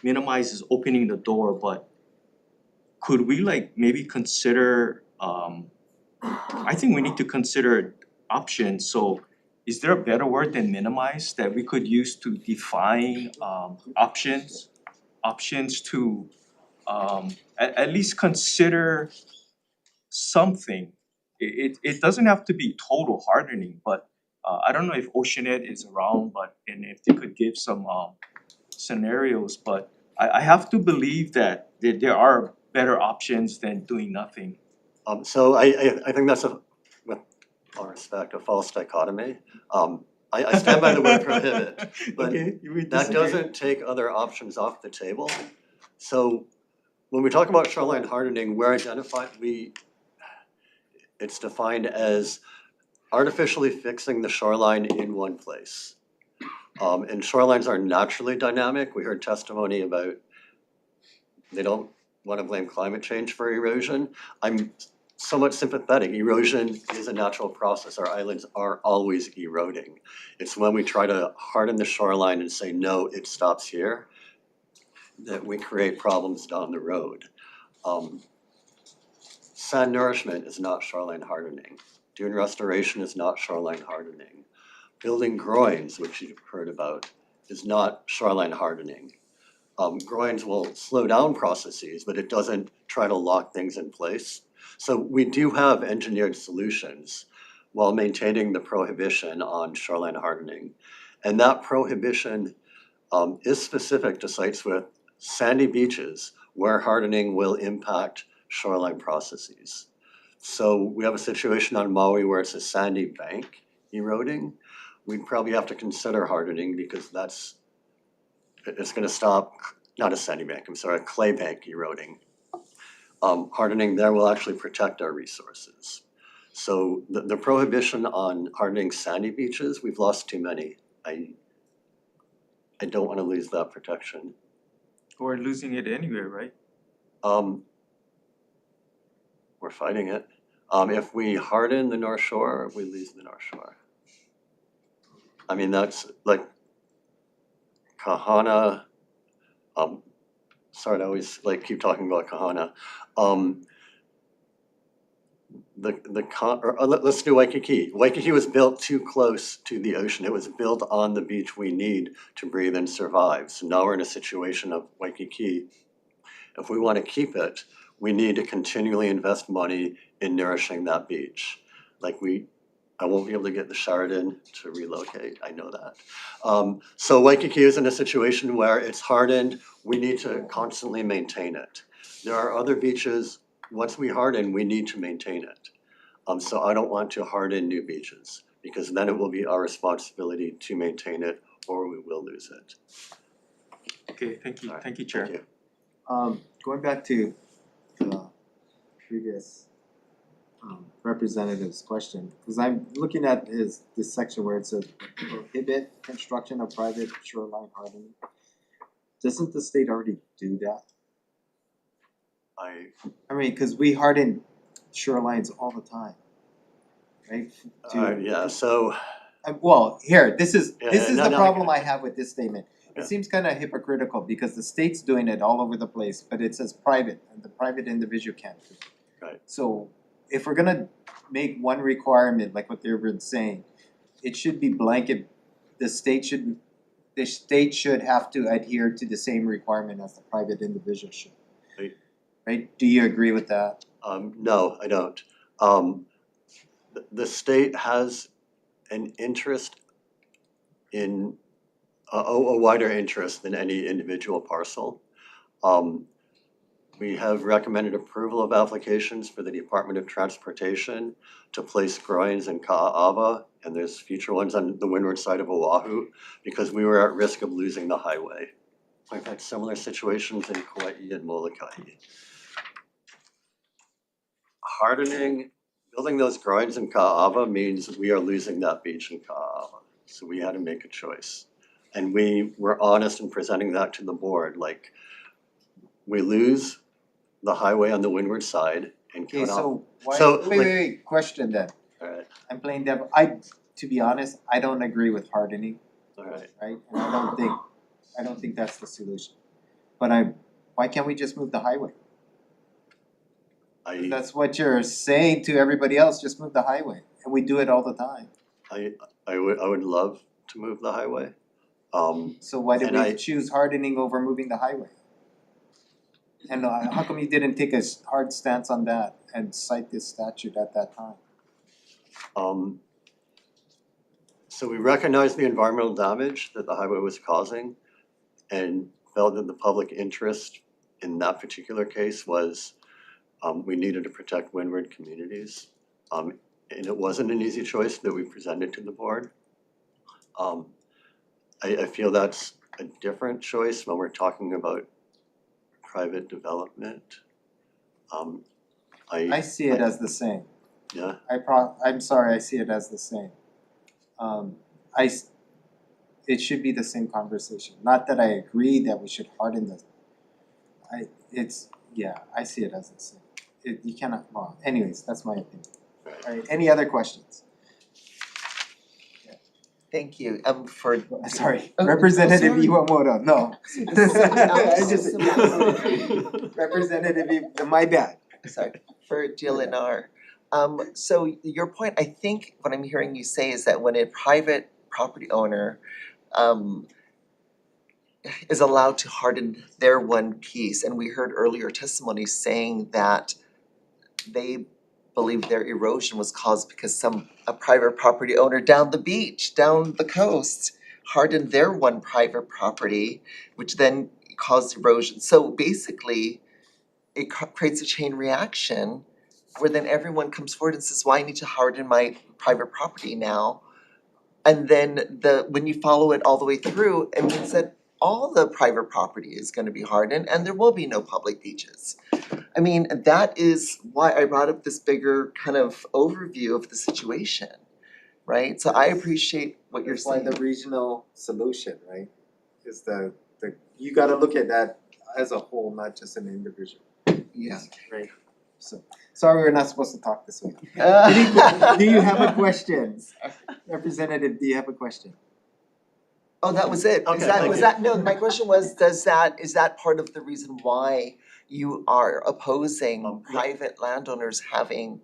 minimizes opening the door, but could we like maybe consider I think we need to consider options, so is there a better word than minimize that we could use to define options? Options to at least consider something. It doesn't have to be total hardening, but I don't know if Oceanit is around, but and if they could give some scenarios, but I have to believe that there are better options than doing nothing. So I think that's with all respect, a false dichotomy. I stand by the word prohibit, but Okay, we that disagree. doesn't take other options off the table. So when we talk about shoreline hardening, it's defined as artificially fixing the shoreline in one place. And shorelines are naturally dynamic. We heard testimony about they don't wanna blame climate change for erosion. I'm somewhat sympathetic. Erosion is a natural process. Our islands are always eroding. It's when we try to harden the shoreline and say, no, it stops here, that we create problems down the road. Sand nourishment is not shoreline hardening. Dune restoration is not shoreline hardening. Building groins, which you've heard about, is not shoreline hardening. Groins will slow down processes, but it doesn't try to lock things in place. So we do have engineered solutions while maintaining the prohibition on shoreline hardening. And that prohibition is specific to sites with sandy beaches where hardening will impact shoreline processes. So we have a situation on Maui where it's a sandy bank eroding. We'd probably have to consider hardening because it's gonna stop, not a sandy bank, I'm sorry, a clay bank eroding. Hardening there will actually protect our resources. So the prohibition on hardening sandy beaches, we've lost too many. I don't wanna lose that protection. We're losing it anyway, right? We're fighting it. If we harden the North Shore, we lose the North Shore. I mean, that's like Kahana, sorry, I always like keep talking about Kahana. Let's do Waikiki. Waikiki was built too close to the ocean. It was built on the beach we need to breathe and survive. So now we're in a situation of Waikiki. If we want to keep it, we need to continually invest money in nourishing that beach. I won't be able to get the Sheridan to relocate, I know that. So Waikiki is in a situation where it's hardened, we need to constantly maintain it. There are other beaches, once we harden, we need to maintain it. So I don't want to harden new beaches, because then it will be our responsibility to maintain it, or we will lose it. Okay, thank you, Alright, thank you, Chair. Thank you. Going back to the previous representative's question, because I'm looking at this section where it says prohibit construction of private shoreline hardening. Doesn't the state already do that? I mean, cause we harden shorelines all the time, right? Yeah, so, Well, here, this is Yeah, the no, problem I have with this statement. Yeah. It seems kinda hypocritical because the state's doing it all over the place, but it says private, and the private individual can't do it. Right. So if we're gonna make one requirement, like what they've been saying, it should be blanket, the state should have to adhere to the same requirement as the private individual should. Right. Right, do you agree with that? no, I don't. The state has an interest in, a wider interest than any individual parcel. We have recommended approval of applications for the Department of Transportation to place groins in Ka'ava, and there's future ones on the windward side of Oahu, because we were at risk of losing the highway. We've had similar situations in Kauai and Molokai. Building those groins in Ka'ava means we are losing that beach in Ka'ava, so we had to make a choice. And we were honest in presenting that to the board, like, we lose the highway on the windward side and Okay, so why, So, wait, like- question then, Alright, I'm playing to be honest, I don't agree with hardening, Alright, right? And I don't think that's the solution. But why can't we just move the highway? I That's what you're saying to everybody else, just move the highway, and we do it all the time. I would love to move the highway. So why did And we I- choose hardening over moving the highway? And how come you didn't take a hard stance on that and cite this statute at that time? So we recognized the environmental damage that the highway was causing and felt that the public interest in that particular case was we needed to protect windward communities. And it wasn't an easy choice that we presented to the board. I feel that's a different choice when we're talking about private development. I see it as the same. Yeah, I'm sorry, I see it as the same. It should be the same conversation, not that I agree that we should harden the, I see it as the same. You cannot, well, anyways, that's my opinion. right. Alright, any other questions? Thank you, for. Sorry, Oh, Representative sorry. Iwamoto, no. I just, Representative, my bad. Sorry, for DLNR. So your point, I think what I'm hearing you say is that when a private property owner is allowed to harden their one piece, and we heard earlier testimony saying that they believe their erosion was caused because a private property owner down the beach, down the coast, hardened their one private property, which then caused erosion. So basically, it creates a chain reaction where then everyone comes forward and says, well, I need to harden my private property now. And then when you follow it all the way through, it means that all the private property is gonna be hardened and there will be no public beaches. I mean, that is why I brought up this bigger kind of overview of the situation, right? So I appreciate what you're That's why saying. the regional solution, right, is you gotta look at that as a whole, not just an individual. Yeah. Right. So, sorry, we're not supposed to talk this way. Uh, Do you have a question? Representative, do you have a question? Oh, that was it. Okay, Was thank that, no, my question was, is that part of the reason why you are opposing private landowners having?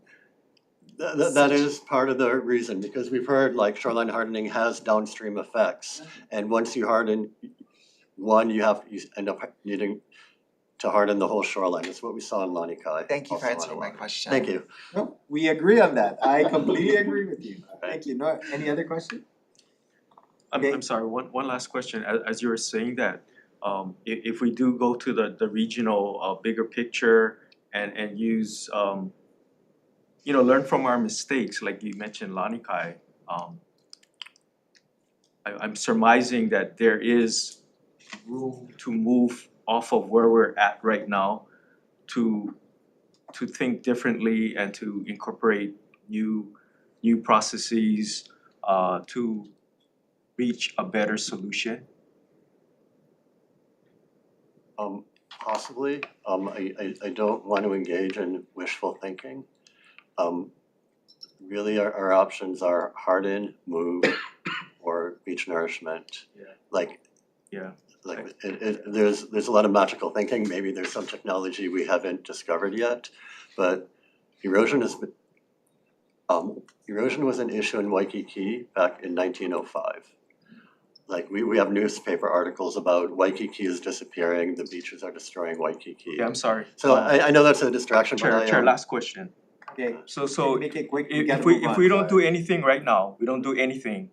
That is part of the reason, because we've heard like shoreline hardening has downstream effects. And once you harden one, you end up needing to harden the whole shoreline. That's what we saw in Lanikai. Thank you for also answering my underwater. question. Thank you. No, we agree on that. I completely agree with you. Thank you. No, any other question? Okay. I'm sorry, one last question, as you were saying that, if we do go to the regional, bigger picture and use, learn from our mistakes, like you mentioned Lanikai, I'm surmising that there is room to move off of where we're at right now to think differently and to incorporate new processes, to reach a better solution. Possibly, I don't want to engage in wishful thinking. Really our options are harden, move, or beach nourishment. Yeah. Like Yeah. there's a lot of magical thinking, maybe there's some technology we haven't discovered yet, but erosion was an issue in Waikiki back in 1905. Like we have newspaper articles about Waikiki is disappearing, the beaches are destroying Waikiki. Yeah, I'm sorry. So I know that's a distraction, but Chair, last question. Okay. So Make it quick. We gotta if we move on. if we don't do anything right now, we don't do anything,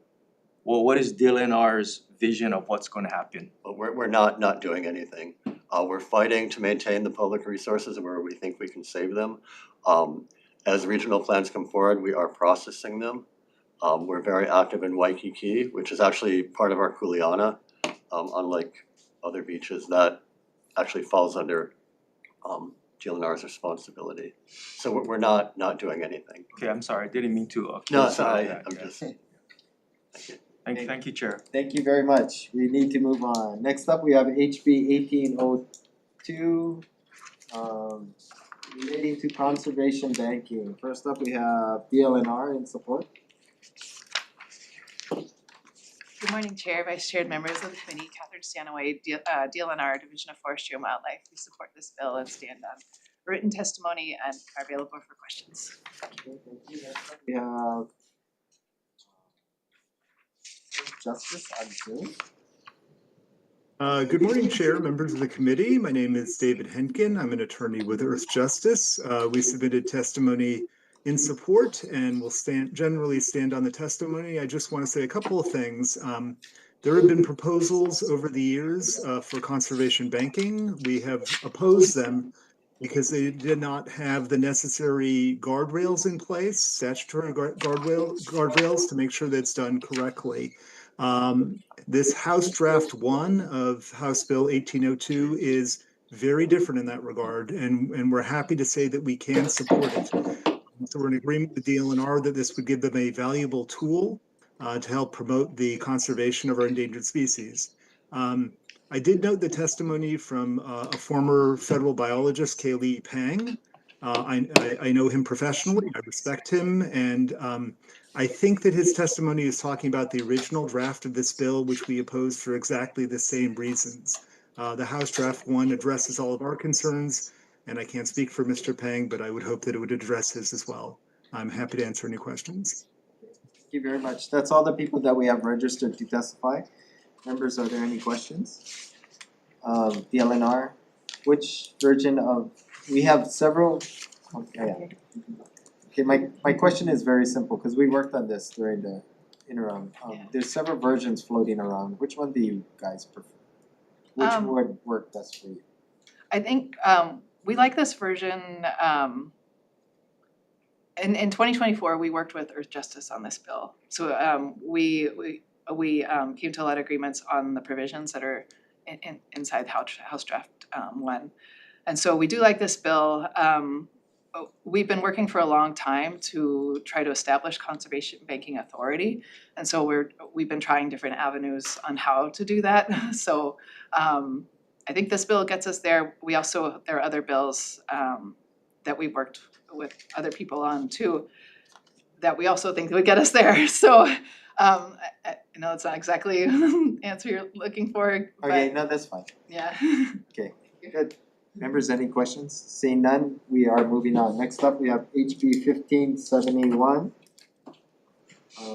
well, what is DLNR's vision of what's gonna happen? But we're not doing anything. We're fighting to maintain the public resources where we think we can save them. As regional plans come forward, we are processing them. We're very active in Waikiki, which is actually part of our Kuleana, unlike other beaches that actually falls under DLNR's responsibility. So we're not doing anything. Okay, I'm sorry, I didn't mean to No, accuse you of sorry, that. I'm Yeah. just, thank you. Thank you, Chair. Thank you very much. We need to move on. Next up, we have HB 1802, relating to conservation banking. First up, we have DLNR in support. Good morning, Chair, Vice Chair, and members of the committee. Catherine Stanaway, DLNR, Division of Forestry and Wildlife. We support this bill and stand on written testimony and are available for questions. Okay, thank you. Next up, we have Justice on Zoom. Good morning, Chair, members of the committee. My name is David Henkin. I'm an attorney with Earth Justice. We submitted testimony in support and will generally stand on the testimony. I just want to say a couple of things. There have been proposals over the years for conservation banking. We have opposed them because they did not have the necessary guardrails in place, statutory guardrails to make sure that it's done correctly. This House Draft 1 of House Bill 1802 is very different in that regard, and we're happy to say that we can support it. So we're in agreement with DLNR that this would give them a valuable tool to help promote the conservation of our endangered species. I did note the testimony from a former federal biologist, Kaylee Pang. I know him professionally, I respect him, and I think that his testimony is talking about the original draft of this bill, which we opposed for exactly the same reasons. The House Draft 1 addresses all of our concerns, and I can't speak for Mr. Pang, but I would hope that it would address his as well. I'm happy to answer any questions. Thank you very much. That's all the people that we have registered to testify. Members, are there any questions? DLNR, which version of, we have several, okay, okay, my question is very simple, because we worked on this during the interim. There's several versions floating around. Which one do you guys prefer? Which would work best for you? I think we like this version. In 2024, we worked with Earth Justice on this bill. So we came to a lot of agreements on the provisions that are inside House Draft 1. And so we do like this bill. We've been working for a long time to try to establish conservation banking authority. And so we've been trying different avenues on how to do that. So I think this bill gets us there. There are other bills that we've worked with other people on too, that we also think would get us there. So I know it's not exactly the answer you're looking for, but Okay, no, that's fine. yeah. Okay, good. Members, any questions? Seeing none, we are moving on. Next up, we have HB 1571.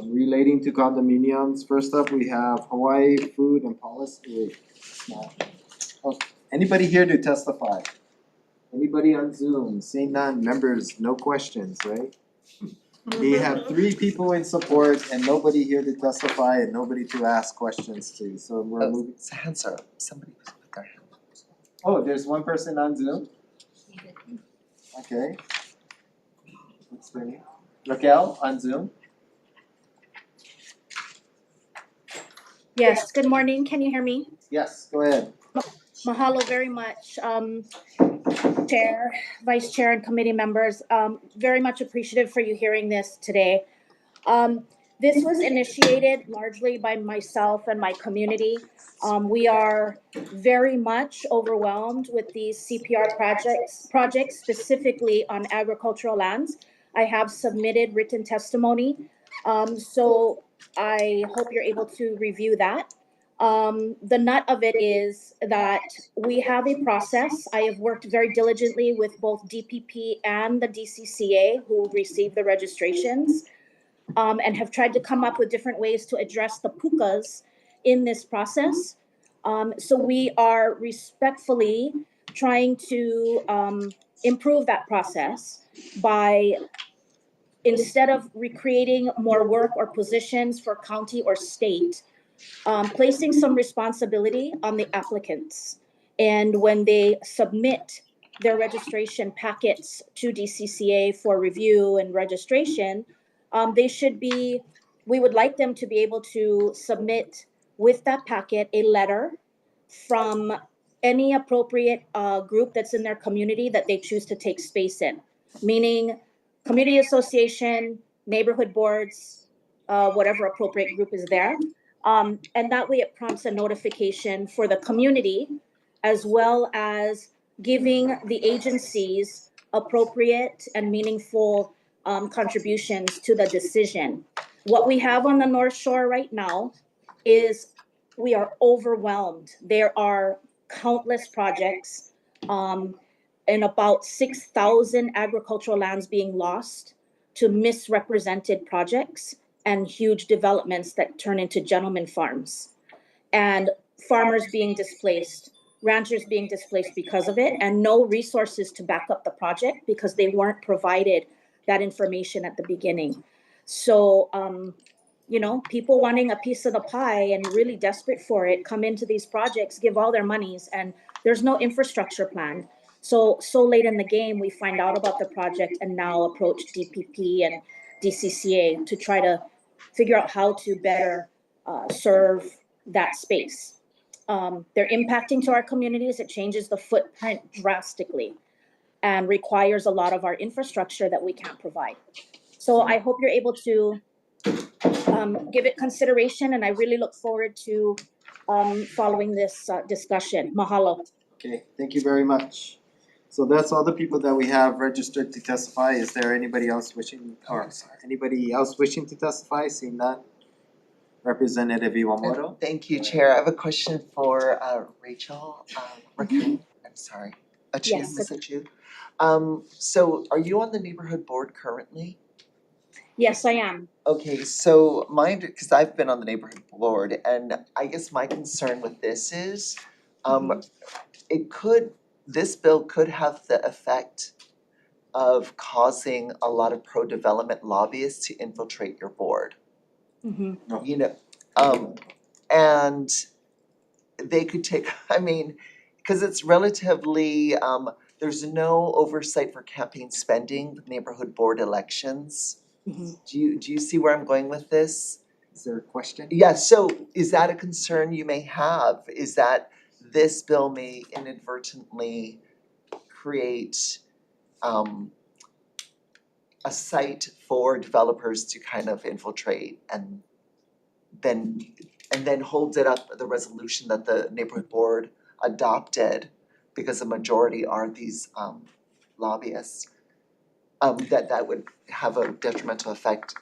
Relating to condominiums. First up, we have Hawaii Food and Policy. Anybody here to testify? Anybody on Zoom? Seeing none, members, no questions, right? We have 3 people in support and nobody here to testify and nobody to ask questions to, so we're moving. Hands are up. Somebody put their hand up. Oh, there's one person on Zoom? Okay. What's their name? Raquel on Zoom? Yes, good morning. Can you hear me? Yes, go ahead. Mahalo very much, Chair, Vice Chair, and committee members. Very much appreciative for you hearing this today. This was initiated largely by myself and my community. We are very much overwhelmed with these CPR projects specifically on agricultural lands. I have submitted written testimony, so I hope you're able to review that. The nut of it is that we have a process. I have worked very diligently with both DPP and the DCCA who received the registrations, and have tried to come up with different ways to address the pukas in this process. So we are respectfully trying to improve that process by, instead of recreating more work or positions for county or state, placing some responsibility on the applicants. And when they submit their registration packets to DCCA for review and registration, we would like them to be able to submit with that packet a letter from any appropriate group that's in their community that they choose to take space in, meaning community association, neighborhood boards, whatever appropriate group is there. And that way it prompts a notification for the community, as well as giving the agencies appropriate and meaningful contributions to the decision. What we have on the North Shore right now is we are overwhelmed. There are countless projects, and about 6,000 agricultural lands being lost to misrepresented projects and huge developments that turn into gentleman farms. And farmers being displaced, ranchers being displaced because of it, and no resources to back up the project because they weren't provided that information at the beginning. So, you know, people wanting a piece of the pie and really desperate for it come into these projects, give all their monies, and there's no infrastructure plan. So late in the game, we find out about the project and now approach DPP and DCCA to try to figure out how to better serve that space. They're impacting to our communities. It changes the footprint drastically and requires a lot of our infrastructure that we can't provide. So I hope you're able to give it consideration, and I really look forward to following this discussion. Mahalo. Okay, thank you very much. So that's all the people that we have registered to testify. Is there anybody else wishing, or anybody else wishing to testify? Seeing none. Representative Iwamoto. Thank you, Chair. I have a question for Rachel, Raccoon, I'm sorry, Achu, Yes. Ms. Achu. So are you on the neighborhood board currently? Yes, I am. Okay, so mine, because I've been on the neighborhood board, and I guess my concern with this is, this bill could have the effect of causing a lot of pro-development lobbyists to infiltrate your board. You know, and they could take, I mean, because it's relatively, there's no oversight for campaign spending with neighborhood board elections. Do you see where I'm going with this? Is there a question? Yeah, so is that a concern you may have? Is that this bill may inadvertently create a site for developers to kind of infiltrate and then holds it up, the resolution that the neighborhood board adopted, because the majority are these lobbyists, that would have a detrimental effect.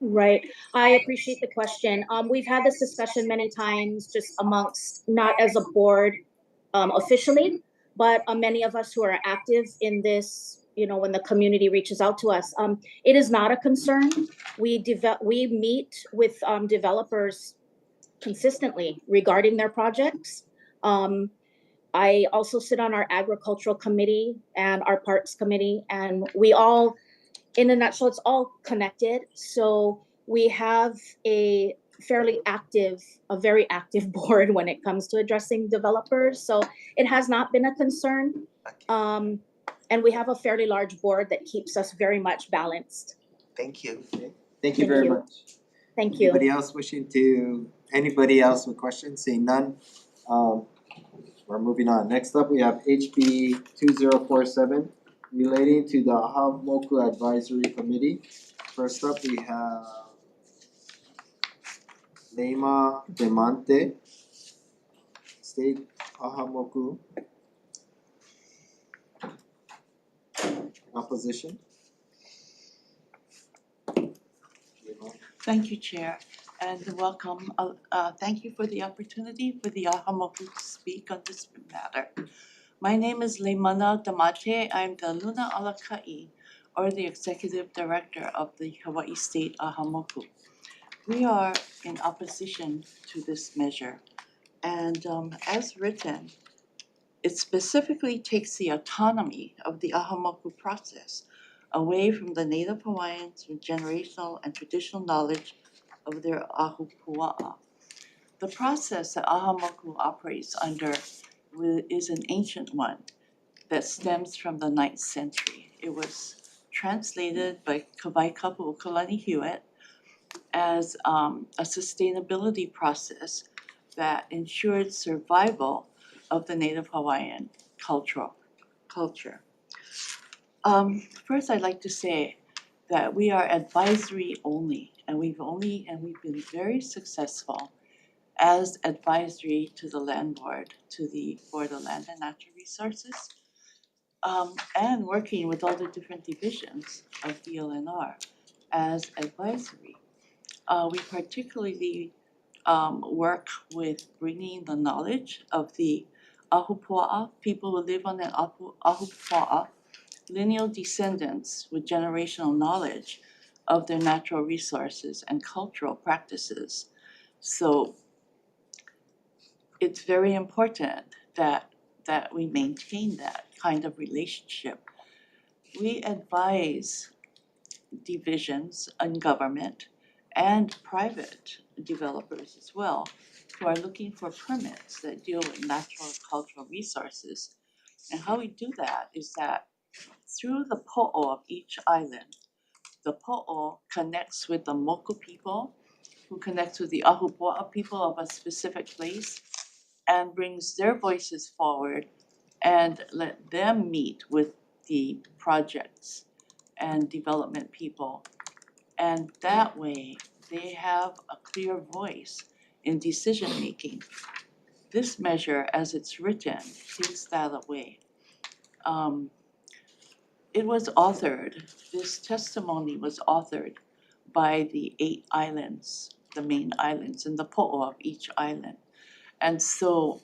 Right. I appreciate the question. We've had this discussion many times, just amongst, not as a board officially, but many of us who are active in this, you know, when the community reaches out to us. It is not a concern. We meet with developers consistently regarding their projects. I also sit on our agricultural committee and our parks committee, and we all, in a nutshell, it's all connected. So we have a very active board when it comes to addressing developers. So it has not been a concern. And we have a fairly large board that keeps us very much balanced. Thank you. Okay. Thank you very much. Thank you. Anybody else with questions? Seeing none, we're moving on. Next up, we have HB 2047 relating to the Ahamoku Advisory Committee. First up, we have Lema Demante, State Ahamoku. Opposition. Thank you, Chair, and welcome. Thank you for the opportunity for the Ahamoku to speak on this matter. My name is Leimana Damate. I'm the Luna Alakai, or the Executive Director of the Hawaii State Ahamoku. We are in opposition to this measure, and as written, it specifically takes the autonomy of the Ahamoku process away from the Native Hawaiians with generational and traditional knowledge of their ahupua'a. The process that Ahamoku operates under is an ancient one that stems from the 9th century. It was translated by Kawaikapu Ukalani Hewitt as a sustainability process that ensured survival of the Native Hawaiian culture. First, I'd like to say that we are advisory only, and we've been very successful as advisory to the Land Board, to the Board of Land and Natural Resources, and working with all the different divisions of DLNR as advisory. We particularly work with bringing the knowledge of the Ahupua'a, people who live on the Ahupua'a, lineal descendants with generational knowledge of their natural resources and cultural practices. So it's very important that we maintain that kind of relationship. We advise divisions in government and private developers as well who are looking for permits that deal with natural and cultural resources. And how we do that is that through the po'o of each island, the po'o connects with the Moku people, who connects with the Ahupua'a people of a specific place, and brings their voices forward and let them meet with the projects and development people. And that way, they have a clear voice in decision making. This measure, as it's written, takes that away. It was authored, this testimony was authored by the 8 islands, the main islands, and the po'o of each island. And so,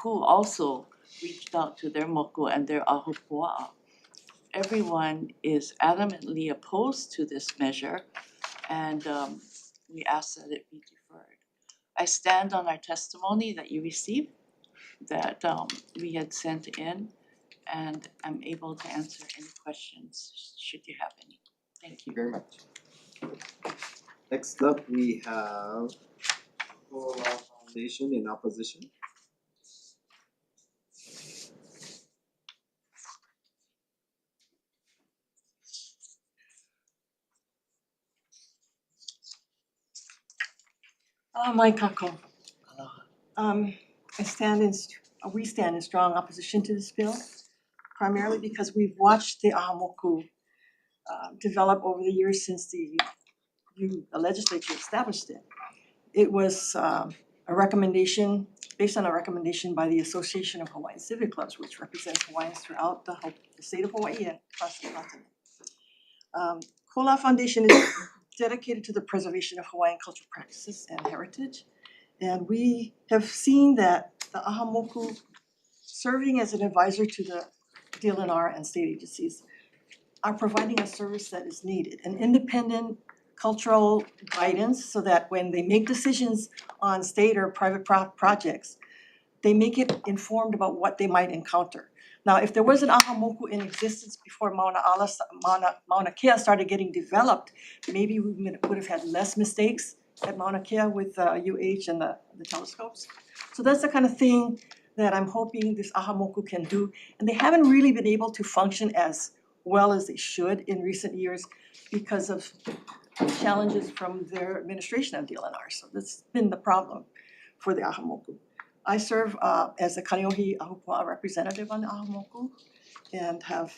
who also reached out to their moku and their ahupua'a. Everyone is adamantly opposed to this measure, and we ask that it be deferred. I stand on our testimony that you received, that we had sent in, and I'm able to answer any questions, should you have any. Thank you. Very much. Next up, we have WAL Foundation in opposition. Mai kako. We stand in strong opposition to this bill, primarily because we've watched the ahamoku develop over the years since the legislature established it. It was a recommendation, based on a recommendation by the Association of Hawaiian Civic Clubs, which represents Hawaiians throughout the state of Hawaii and across the continent. WAL Foundation is dedicated to the preservation of Hawaiian cultural practices and heritage. And we have seen that the ahamoku, serving as an advisor to the DLNR and state agencies, are providing a service that is needed, an independent cultural guidance, so that when they make decisions on state or private projects, they make it informed about what they might encounter. Now, if there was an ahamoku in existence before Mauna Kea started getting developed, maybe we would have had less mistakes at Mauna Kea with UH and the telescopes. So that's the kind of thing that I'm hoping this ahamoku can do. And they haven't really been able to function as well as they should in recent years because of challenges from their administration of DLNR. So that's been the problem for the ahamoku. I serve as the Kaneohe Ahupua'a representative on the ahamoku and have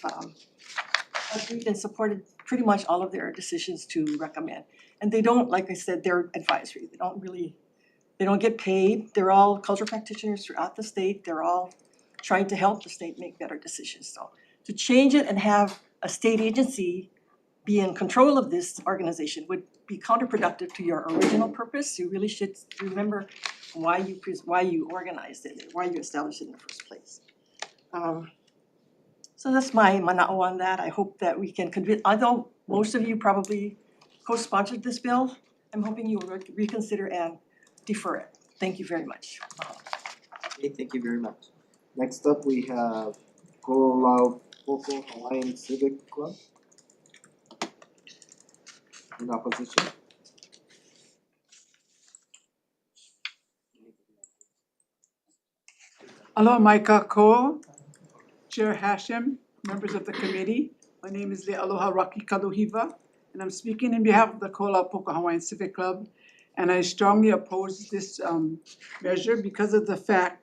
agreed and supported pretty much all of their decisions to recommend. And they don't, like I said, they're advisory. They don't get paid. They're all cultural practitioners throughout the state. They're all trying to help the state make better decisions. So to change it and have a state agency be in control of this organization would be counterproductive to your original purpose. You really should remember why you organized it, why you established it in the first place. So that's my mana'o on that. I hope that we can convince, although most of you probably co-sponsored this bill, I'm hoping you will reconsider and defer it. Thank you very much. Okay, thank you very much. Next up, we have Ko'olau Poko Hawaiian Civic Club in opposition. Aloha mai kako, Chair Hashem, members of the committee. My name is Le'aloha Raki Kaluhiva, and I'm speaking in behalf of the Ko'olau Poko Hawaiian Civic Club. And I strongly oppose this measure because of the fact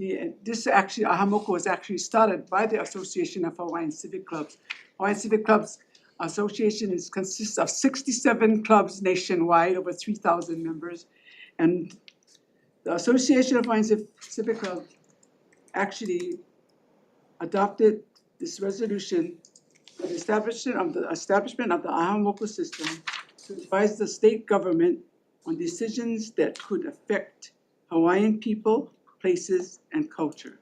ahamoku was actually started by the Association of Hawaiian Civic Clubs. Hawaiian Civic Clubs Association consists of 67 clubs nationwide, over 3,000 members. And the Association of Hawaiian Civic Clubs actually adopted this resolution for the establishment of the ahamoku system to advise the state government on decisions that could affect Hawaiian people, places, and culture.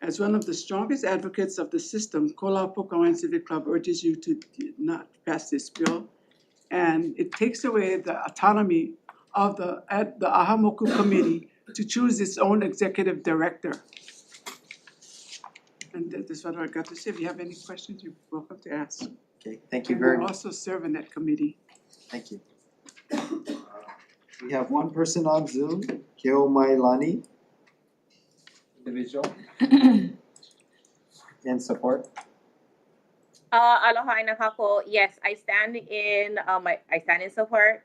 As one of the strongest advocates of the system, Ko Lāpō Hawaiian Civic Club urges you to not pass this bill. And it takes away the autonomy of the Ahamoku Committee to choose its own executive director. And that's what I got to say. If you have any questions, you're welcome to ask. Okay, thank you And very I much. also serve in that committee. Thank you. We have one person on Zoom, Keo Mailani. Individual. In support. Aloha aina kako. Yes, I stand in support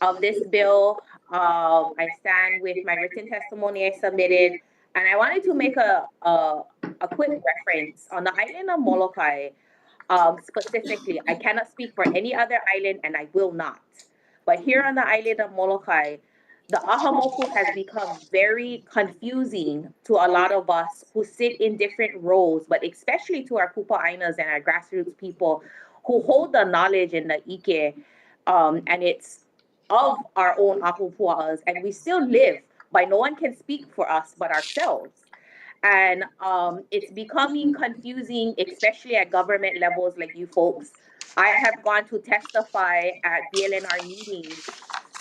of this bill. I stand with my written testimony I submitted, and I wanted to make a quick reference on the island of Molokai. Specifically, I cannot speak for any other island, and I will not. But here on the island of Molokai, the Ahamoku has become very confusing to a lot of us who sit in different roles, but especially to our kupa'ainas and our grassroots people who hold the knowledge in the ike, and it's of our own ahupua'as, and we still live by no one can speak for us but ourselves. And it's becoming confusing, especially at government levels like you folks. I have gone to testify at BLNR meetings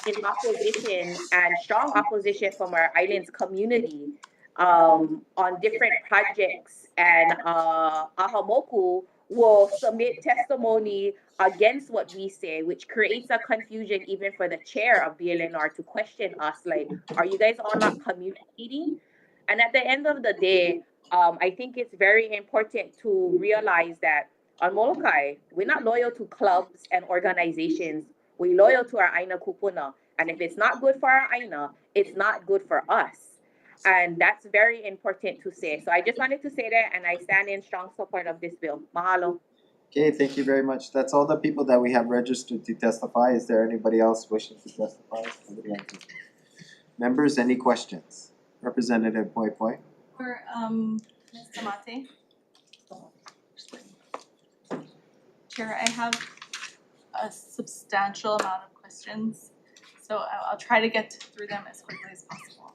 in opposition and strong opposition from our island's community on different projects, and Ahamoku will submit testimony against what we say, which creates a confusion even for the chair of BLNR to question us, like, are you guys all not communicating? And at the end of the day, I think it's very important to realize that on Molokai, we're not loyal to clubs and organizations. We're loyal to our Aina Kupuna. And if it's not good for our Aina, it's not good for us. And that's very important to say. So I just wanted to say that, and I stand in strong support of this bill. Mahalo. Okay, thank you very much. That's all the people that we have registered to testify. Is there anybody else wishing to testify? Members, any questions? Representative Poi Poi. For Ms. Tamate. Chair, I have a substantial amount of questions, so I'll try to get through them as quickly as possible.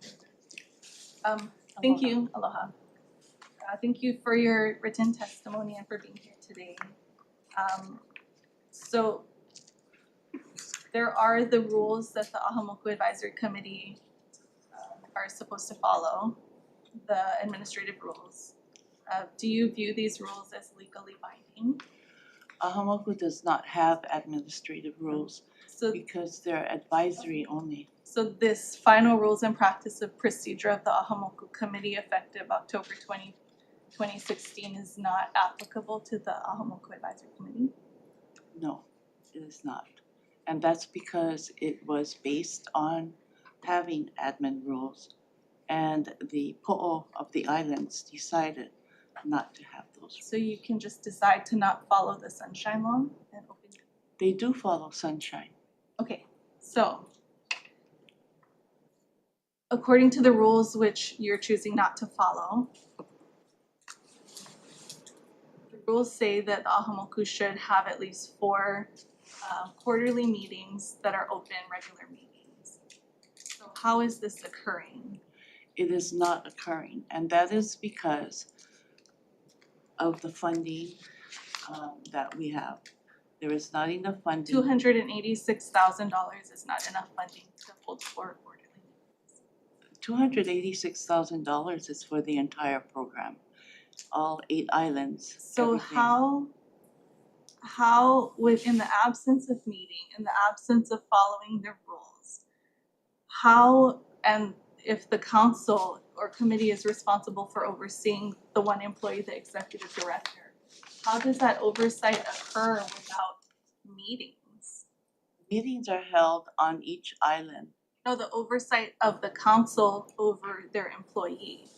Thank you, aloha. Thank you for your written testimony and for being here today. So there are the rules that the Ahamoku Advisory Committee are supposed to follow, the administrative rules. Do you view these rules as legally binding? Ahamoku does not have administrative rules because they're advisory only. So this final rules and practice of procedure of the Ahamoku Committee effective October 2016 is not applicable to the Ahamoku Advisory Committee? No, it is not. And that's because it was based on having admin rules, and the po'o of the islands decided not to have those. So you can just decide to not follow the sunshine law and open? They do follow sunshine. Okay, so according to the rules which you're choosing not to follow, the rules say that the Ahamoku should have at least 4 quarterly meetings that are open, regular meetings. So how is this occurring? It is not occurring, and that is because of the funding that we have. There is not enough funding. $286,000 is not enough funding to hold 4 quarterly meetings. $286,000 is for the entire program, all 8 islands. So everything. how within the absence of meeting, in the absence of following the rules, how, and if the council or committee is responsible for overseeing the one employee, the executive director, how does that oversight occur without meetings? Meetings are held on each island. No, the oversight of the council over their employee.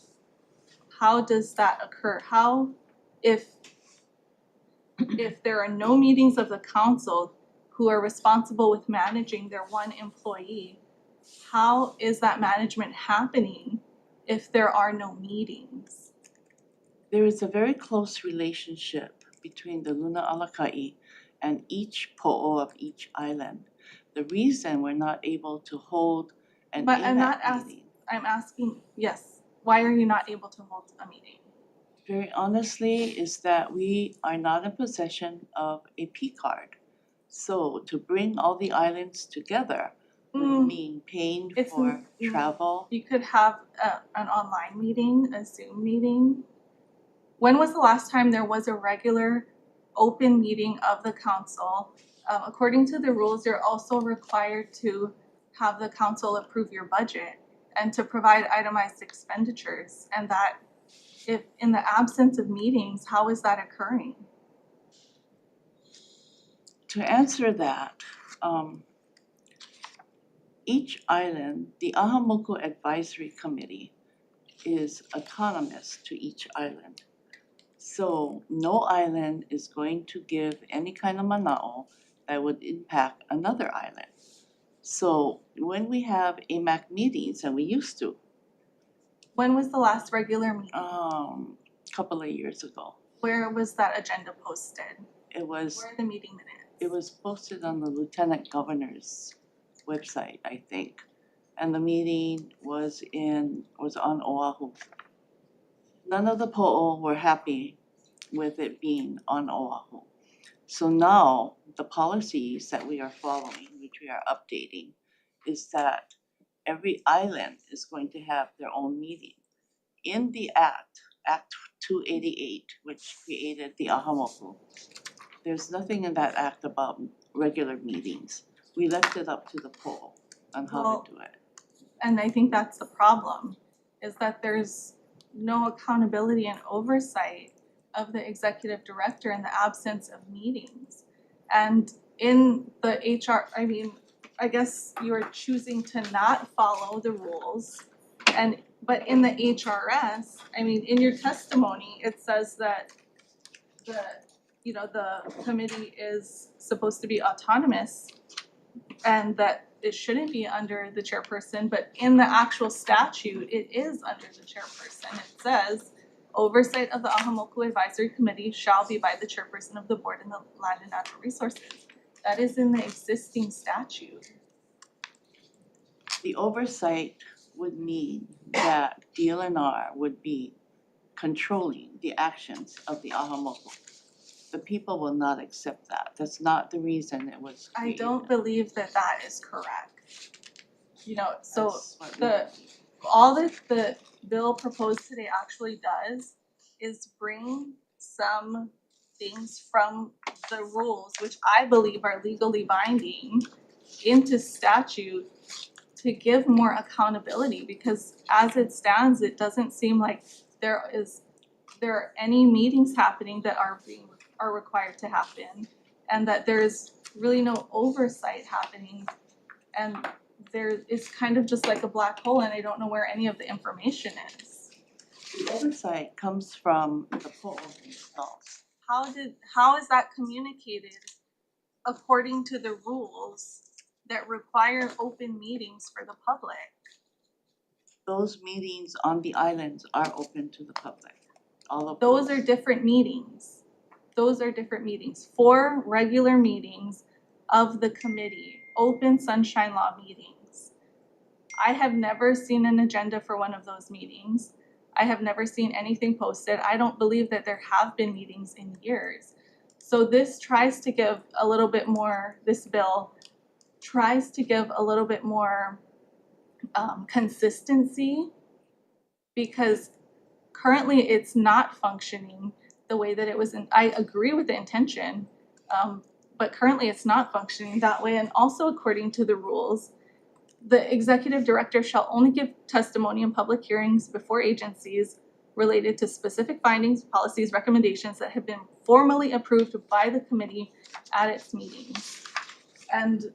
How does that occur? How, if there are no meetings of the council who are responsible with managing their one employee, how is that management happening if there are no meetings? There is a very close relationship between the Luna Alakai and each po'o of each island, The reason we're not able to hold an But I'm not AMAC meeting, I'm asking, yes, why are you not able to hold a meeting? very honestly, is that we are not in possession of a P card. So to bring all the islands together would mean paying It's for travel. You could have an online meeting, a Zoom meeting. When was the last time there was a regular open meeting of the council? According to the rules, you're also required to have the council approve your budget and to provide itemized expenditures. And that, if in the absence of meetings, how is that occurring? To answer that, each island, the Ahamoku Advisory Committee is autonomous to each island. So no island is going to give any kind of mana'o that would impact another island. So when we have AMAC meetings, and we used to, When was the last regular meeting? couple of years ago, Where was that agenda posted? it was Where are the meeting minutes? it was posted on the Lieutenant Governor's website, I think. And the meeting was on Oahu. None of the po'o were happy with it being on Oahu. So now the policies that we are following, which we are updating, is that every island is going to have their own meeting. In the Act 288, which created the Ahamoku, there's nothing in that act about regular meetings. We left it up to the po'o on how to do it. And I think that's the problem, is that there's no accountability and oversight of the executive director in the absence of meetings. And in the HR, I guess you are choosing to not follow the rules. But in the HRS, in your testimony, it says that the committee is supposed to be autonomous and that it shouldn't be under the chairperson, but in the actual statute, it is under the chairperson. It says, oversight of the Ahamoku Advisory Committee shall be by the chairperson of the board in the Land and Natural Resources. That is in the existing statute. The oversight would mean that DLNR would be controlling the actions of the Ahamoku. The people will not accept that. That's not the reason it was created. I don't believe that that is correct. So all that the bill proposed today actually does is bring some things from the rules, which I believe are legally binding, into statute to give more accountability, because as it stands, it doesn't seem like there are any meetings happening that are required to happen, and that there's really no oversight happening, and it's kind of just like a black hole, and I don't know where any of the information is. The oversight comes from the po'o themselves. How is that communicated according to the rules that require open meetings for the public? Those meetings on the islands are open to the public. All of Those are different meetings. Those are different meetings. 4 regular meetings of the committee, open sunshine law meetings. I have never seen an agenda for one of those meetings. I have never seen anything posted. I don't believe that there have been meetings in years. So this tries to give a little bit more, this bill tries to give a little bit more consistency, because currently it's not functioning the way that it was. I agree with the intention, but currently it's not functioning that way. And also, according to the rules, the executive director shall only give testimony in public hearings before agencies related to specific findings, policies, recommendations that have been formally approved by the committee at its meetings. And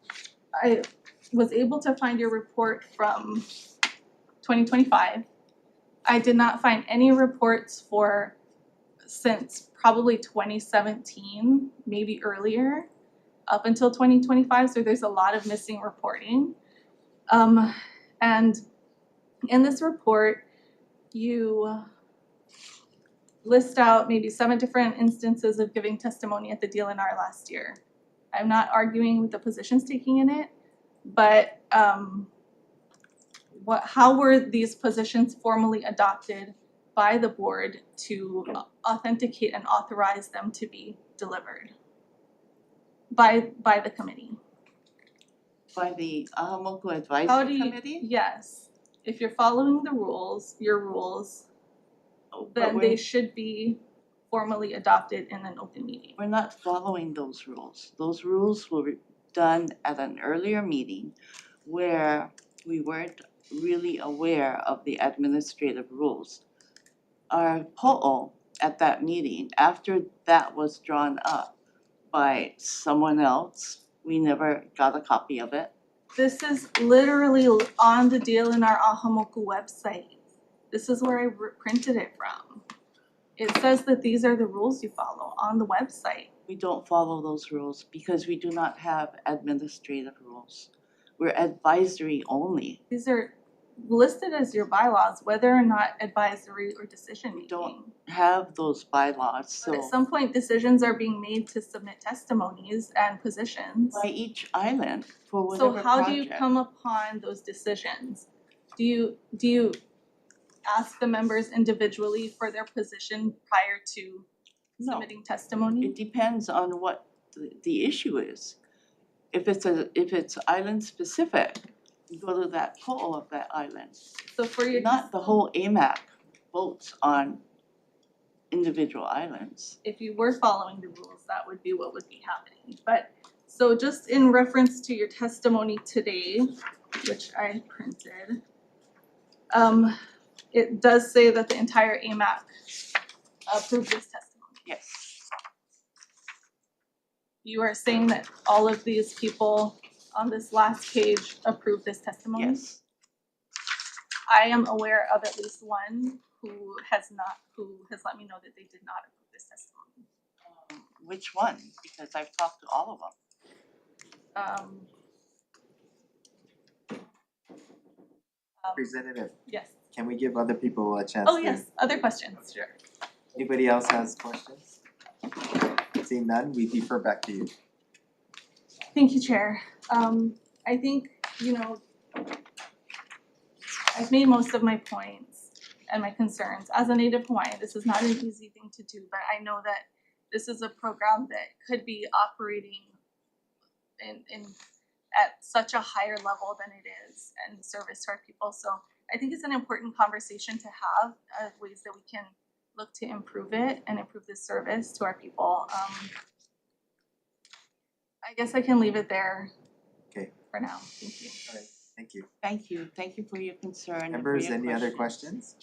I was able to find your report from 2025. I did not find any reports since probably 2017, maybe earlier, up until 2025. So there's a lot of missing reporting. And in this report, you list out maybe 7 different instances of giving testimony at the DLNR last year. I'm not arguing with the positions taken in it. but how were these positions formally adopted by the board to authenticate and authorize them to be delivered by the committee? By the Ahamoku How Advisory do you, Committee? yes, if you're following the rules, your rules, But then they should be formally adopted in an open meeting. we're not following those rules. Those rules were done at an earlier meeting where we weren't really aware of the administrative rules. Our po'o at that meeting, after that was drawn up by someone else, we never got a copy of it. This is literally on the DLNR Ahamoku website. This is where I printed it from. It says that these are the rules you follow on the website. We don't follow those rules because we do not have administrative rules. We're advisory only. These are listed as your bylaws, whether or not advisory or decision making. We don't have those bylaws, so. But at some point, decisions are being made to submit testimonies and positions. By each island for So whatever project. how do you come upon those decisions? Do you ask the members individually for their position prior to submitting testimony? It depends on what the issue is. If it's island specific, you go to that po'o of that island. So for your Not the whole AMAC votes on individual islands. if you were following the rules, that would be what would be happening. But so just in reference to your testimony today, which I printed, it does say that the entire AMAC approved this testimony. Yes. You are saying that all of these people on this last page approved this testimony? Yes. I am aware of at least one who has let me know that they did not approve this testimony. Which one? Because I've talked to all of them. Representative, Yes. can we give other people a chance? Oh, yes, other questions, sure. Anybody else has questions? Seeing none, we defer back to you. Thank you, Chair. I think, I've made most of my points and my concerns. As a Native Hawaiian, this is not an easy thing to do, but I know that this is a program that could be operating at such a higher level than it is and service to our people. So I think it's an important conversation to have, ways that we can look to improve it and improve the service to our people. I guess I can leave it there. Okay. For now. Thank you. All right, thank you. Thank you. Thank you for your concern and for Members, your any other questions?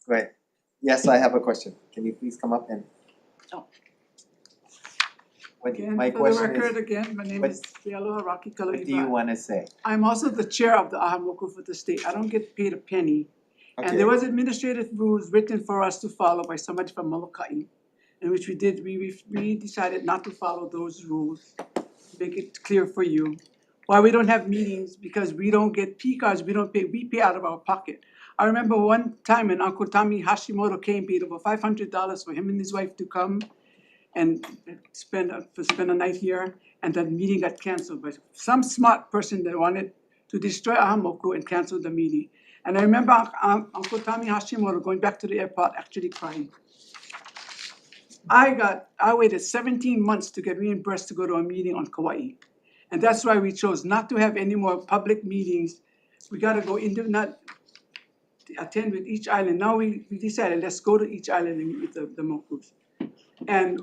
Go ahead. Yes, I have a question. Can you please come up and? Oh. What, For my the question record, is, again, my name what- is Lealoha Rocky what do you Kalohiva. wanna say? I'm also the chair of the Ahamoku for the state. I don't get paid a penny. Okay. And there was administrative rules written for us to follow by somebody from Molokai, in which we did, we decided not to follow those rules. Make it clear for you. Why we don't have meetings, because we don't get P cards, we pay out of our pocket. I remember one time when Uncle Tommy Hashimoto came, paid over $500 for him and his wife to come and spend a night here, and that meeting got canceled by some smart person that wanted to destroy Ahamoku and cancel the meeting. And I remember Uncle Tommy Hashimoto going back to the airport actually crying. I waited 17 months to get reimbursed to go to a meeting on Kauai. And that's why we chose not to have any more public meetings. We gotta go not attend with each island. Now we decided, let's go to each island and meet with the Mokus. And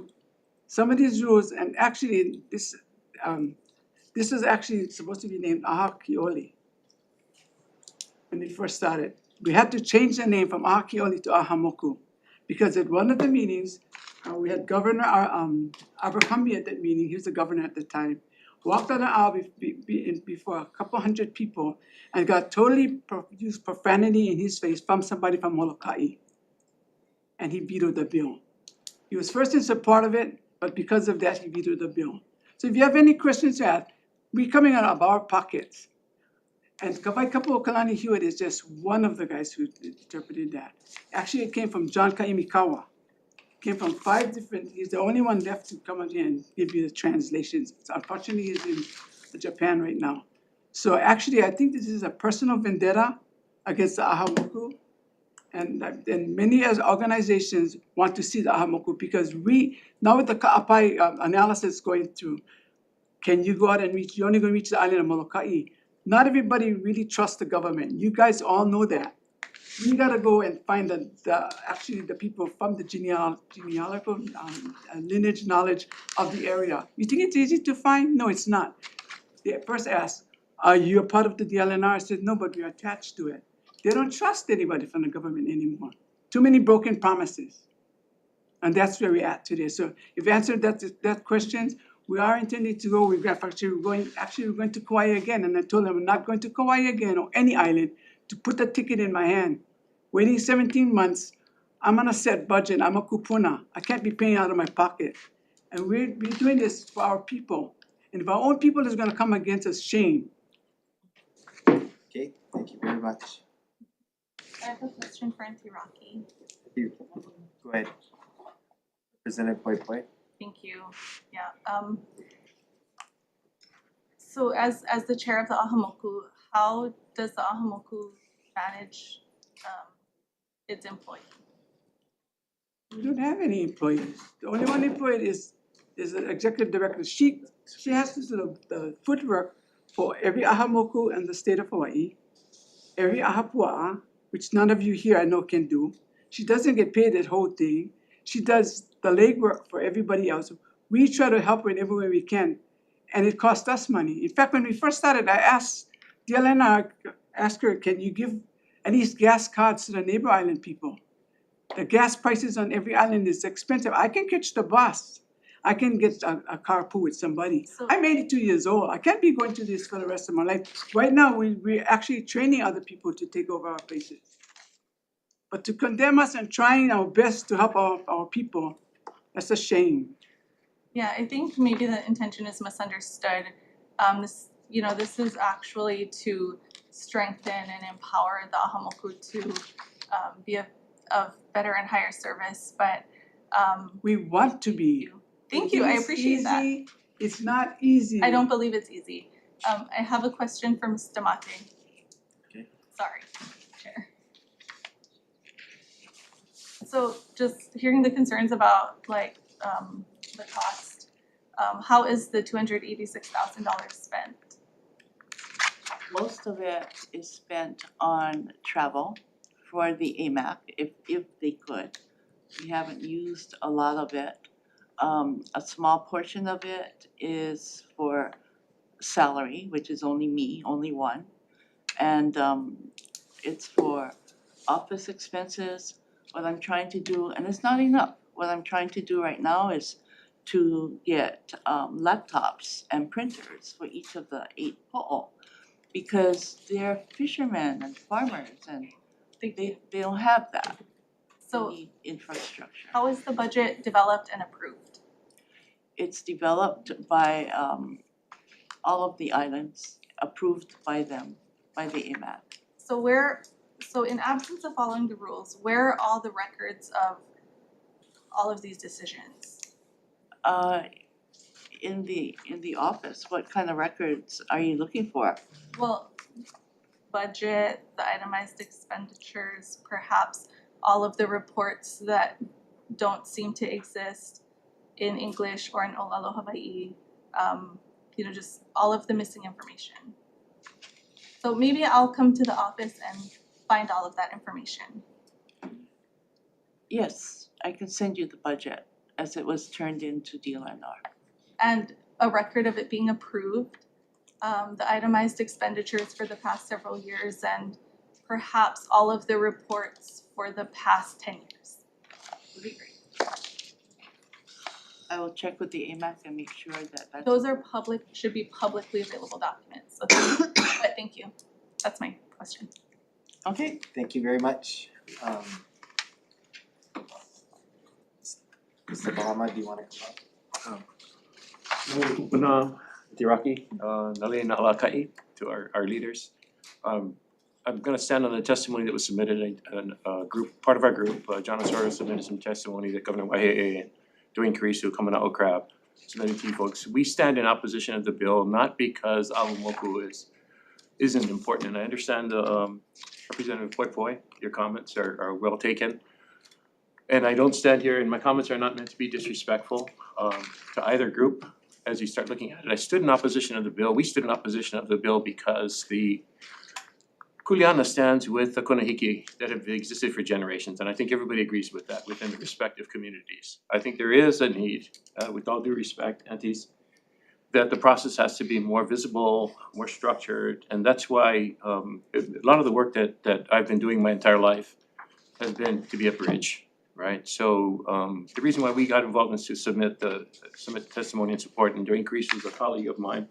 some of these rules, and actually this is actually supposed to be named Ahakioli. When it first started, we had to change the name from Ahakioli to Ahamoku, because at one of the meetings, we had Governor Abercrombie at that meeting. He was the governor at the time. Walked on the aisle before a couple hundred people and got totally used profanity in his face from somebody from Molokai, and he vetoed the bill. He was first in support of it, but because of that, he vetoed the bill. So if you have any questions to ask, we're coming out of our pockets. And Kawai Kapo Kalani Hewitt is just one of the guys who interpreted that. Actually, it came from John Kaimikawa. came from 5 different, he's the only one left to come in here and give you the translations. Unfortunately, he's in Japan right now. So actually, I think this is a personal vendetta against the Ahamoku. And many as organizations want to see the Ahamoku because now with the Ka'apai analysis going through, can you go out and reach, you're only gonna reach the island of Molokai. Not everybody really trusts the government. You guys all know that. We gotta go and find the people from the genealogical lineage knowledge of the area. You think it's easy to find? No, it's not. They first ask, are you a part of the DLNR? I said, no, but we're attached to it. They don't trust anybody from the government anymore. Too many broken promises. And that's where we're at today. So if you answered that question, we are intending to go. We're going to Kauai again. And I told them I'm not going to Kauai again or any island to put a ticket in my hand. Waiting 17 months, I'm on a set budget. I'm a kupuna. I can't be paying out of my pocket. And we're doing this for our people. And if our own people is gonna come against us, shame. Okay, thank you very much. I have a question for Auntie Rocky. Go ahead. Representative Poi Poi. Thank you. Yeah. So as the chair of the Ahamoku, how does the Ahamoku manage its employees? We don't have any employees. The only one employed is the executive director. She has to do the footwork for every Ahamoku in the state of Hawaii, every Ahapua'a, which none of you here I know can do. She doesn't get paid that whole thing. She does the legwork for everybody else. We try to help her in every way we can, and it costs us money. In fact, when we first started, I asked DLNR, asked her, can you give at least gas cards to the neighbor island people? The gas prices on every island is expensive. I can catch the bus. I can get a carpool with somebody. I'm 82 years old. I can't be going through this for the rest of my life. Right now, we're actually training other people to take over our places. But to condemn us and trying our best to help our people, that's a shame. Yeah, I think maybe the intention is misunderstood. This is actually to strengthen and empower the Ahamoku to be of better and higher service, but we want to be. Thank you, I appreciate that. It's not easy. I don't believe it's easy. I have a question for Ms. Damate. Okay. Sorry, Chair. So just hearing the concerns about the cost, how is the $286,000 spent? Most of it is spent on travel for the AMAC, if they could. We haven't used a lot of it. A small portion of it is for salary, which is only me, only one. And it's for office expenses. What I'm trying to do, and it's not enough, what I'm trying to do right now is to get laptops and printers for each of the 8 po'o, because they're fishermen and farmers and they don't have that. So they need infrastructure. How is the budget developed and approved? It's developed by all of the islands, approved by them, by the AMAC. So in absence of following the rules, where are all the records of all of these decisions? In the office, what kind of records are you looking for? Well, budget, the itemized expenditures, perhaps all of the reports that don't seem to exist in English or in Olelo Hawaii, just all of the missing information. So maybe I'll come to the office and find all of that information. Yes, I can send you the budget as it was turned into DLNR. And a record of it being approved, the itemized expenditures for the past several years, and perhaps all of the reports for the past 10 years. Would be great. I will check with the AMAC and make sure that that's. Those are should be publicly available documents. So but thank you. That's my question. Okay, thank you very much. Mr. Bahama, do you wanna come up? Una, Tiraki, Nalena Alakai, to our leaders. I'm gonna stand on the testimony that was submitted, part of our group, John Osorio submitted some testimony that Governor Waihee and Dwayne Carisu, Kamana'o Crab submitted to you folks. We stand in opposition of the bill, not because Awamoku isn't important, and I understand Representative Poipoi, your comments are well taken. And I don't stand here, and my comments are not meant to be disrespectful to either group as you start looking at it. I stood in opposition of the bill, we stood in opposition of the bill because the Kuleana stands with the Konahiki that have existed for generations, and I think everybody agrees with that within the respective communities. I think there is a need, with all due respect, aunties, that the process has to be more visible, more structured, and that's why a lot of the work that I've been doing my entire life has been to be a bridge, right? So the reason why we got involved is to submit testimony and support, and Dwayne Crease was a colleague of mine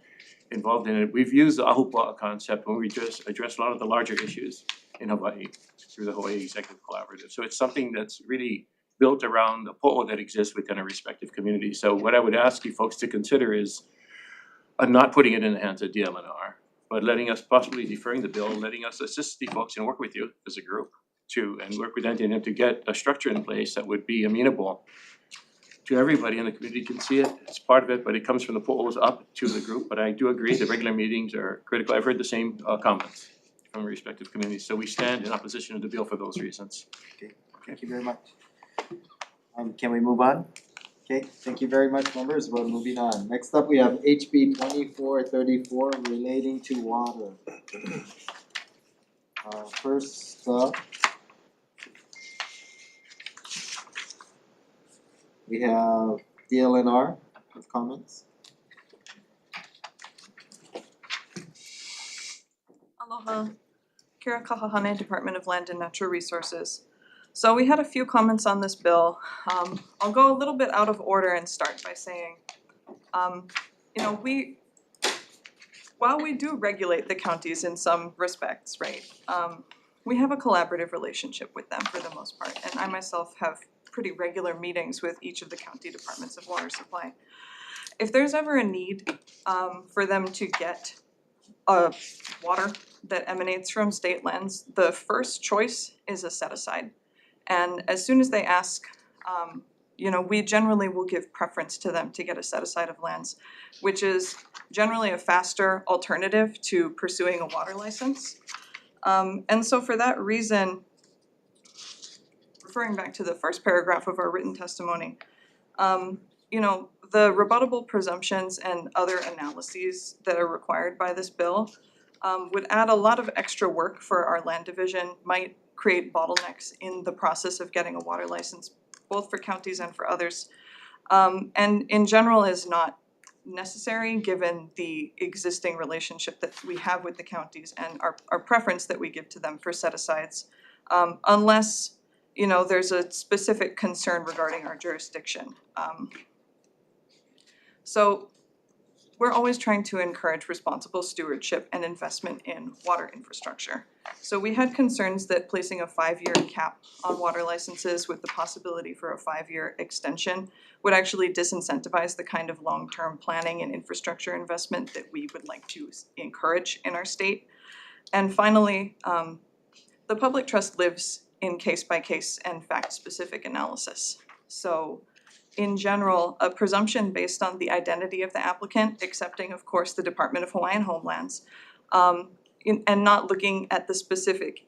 involved in it. We've used the Ahupua'a concept when we just address a lot of the larger issues in Hawaii through the Hawaii Executive Collaborative. So it's something that's really built around the po'o that exists within our respective communities. So what I would ask you folks to consider is not putting it in the hands of DLNR, but letting us possibly deferring the bill, letting us assist the folks and work with you as a group and work with NTNM to get a structure in place that would be amenable to everybody in the community can see it, it's part of it, but it comes from the po'os up to the group. But I do agree that regular meetings are critical. I've heard the same comments from respective communities, so we stand in opposition to the bill for those reasons. Okay, thank you very much. Can we move on? Okay, thank you very much, members. We're moving on. Next up, we have HB 2434 relating to water. First up, we have DLNR with comments. Aloha, Kira Kahahane, Department of Land and Natural Resources. So we had a few comments on this bill. I'll go a little bit out of order and start by saying, while we do regulate the counties in some respects, right? We have a collaborative relationship with them for the most part, and I myself have pretty regular meetings with each of the county departments of water supply. If there's ever a need for them to get water that emanates from state lands, the first choice is a set aside. And as soon as they ask, we generally will give preference to them to get a set aside of lands, which is generally a faster alternative to pursuing a water license. And so for that reason, referring back to the first paragraph of our written testimony, the rebuttable presumptions and other analyses that are required by this bill would add a lot of extra work for our land division, might create bottlenecks in the process of getting a water license, both for counties and for others. And in general is not necessary given the existing relationship that we have with the counties and our preference that we give to them for set-asides, unless there's a specific concern regarding our jurisdiction. So we're always trying to encourage responsible stewardship and investment in water infrastructure. So we had concerns that placing a 5-year cap on water licenses with the possibility for a 5-year extension would actually disincentivize the kind of long-term planning and infrastructure investment that we would like to encourage in our state. And finally, the public trust lives in case-by-case and fact-specific analysis. So in general, a presumption based on the identity of the applicant, excepting of course the Department of Hawaiian Homelands, and not looking at the specific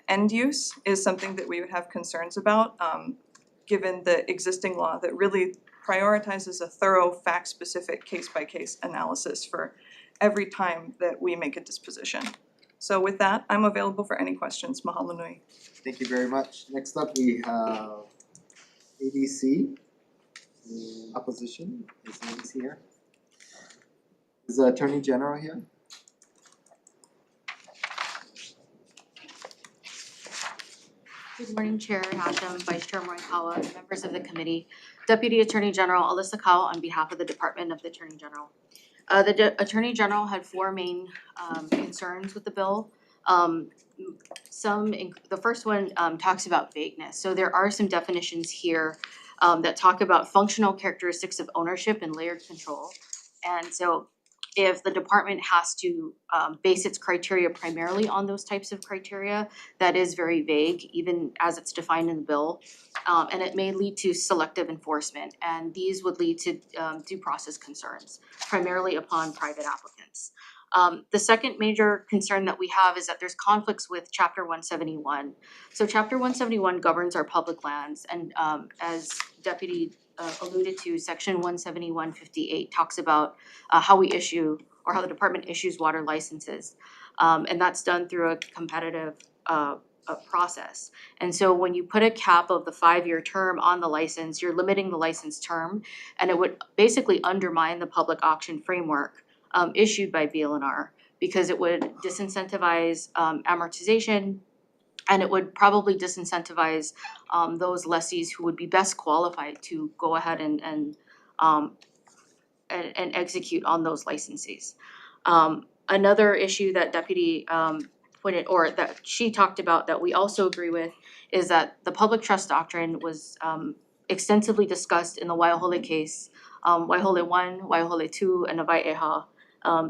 end use is something that we would have concerns about, given the existing law that really prioritizes a thorough fact-specific case-by-case analysis for every time that we make a disposition. So with that, I'm available for any questions. Mahalo nui. Thank you very much. Next up, we have ADC. Opposition, is ADC here? Is the Attorney General here? Good morning, Chair Hashem, Vice Chair Morikawa, members of the committee. Deputy Attorney General Alyssa Kao on behalf of the Department of the Attorney General. The Attorney General had 4 main concerns with the bill. The first one talks about vagueness. So there are some definitions here that talk about functional characteristics of ownership and layered control. And so if the department has to base its criteria primarily on those types of criteria, that is very vague, even as it's defined in the bill. And it may lead to selective enforcement, and these would lead to due process concerns, primarily upon private applicants. The second major concern that we have is that there's conflicts with Chapter 171. So Chapter 171 governs our public lands, and as Deputy alluded to, Section 17158 talks about how we issue, or how the department issues water licenses. And that's done through a competitive process. And so when you put a cap of the 5-year term on the license, you're limiting the license term, and it would basically undermine the public auction framework issued by BLNR, because it would disincentivize amortization, and it would probably disincentivize those lessees who would be best qualified to go ahead and execute on those licenses. Another issue that Deputy pointed, or that she talked about, that we also agree with, is that the public trust doctrine was extensively discussed in the Waiahole case, Waiahole 1, Waiahole 2, and Navai'eha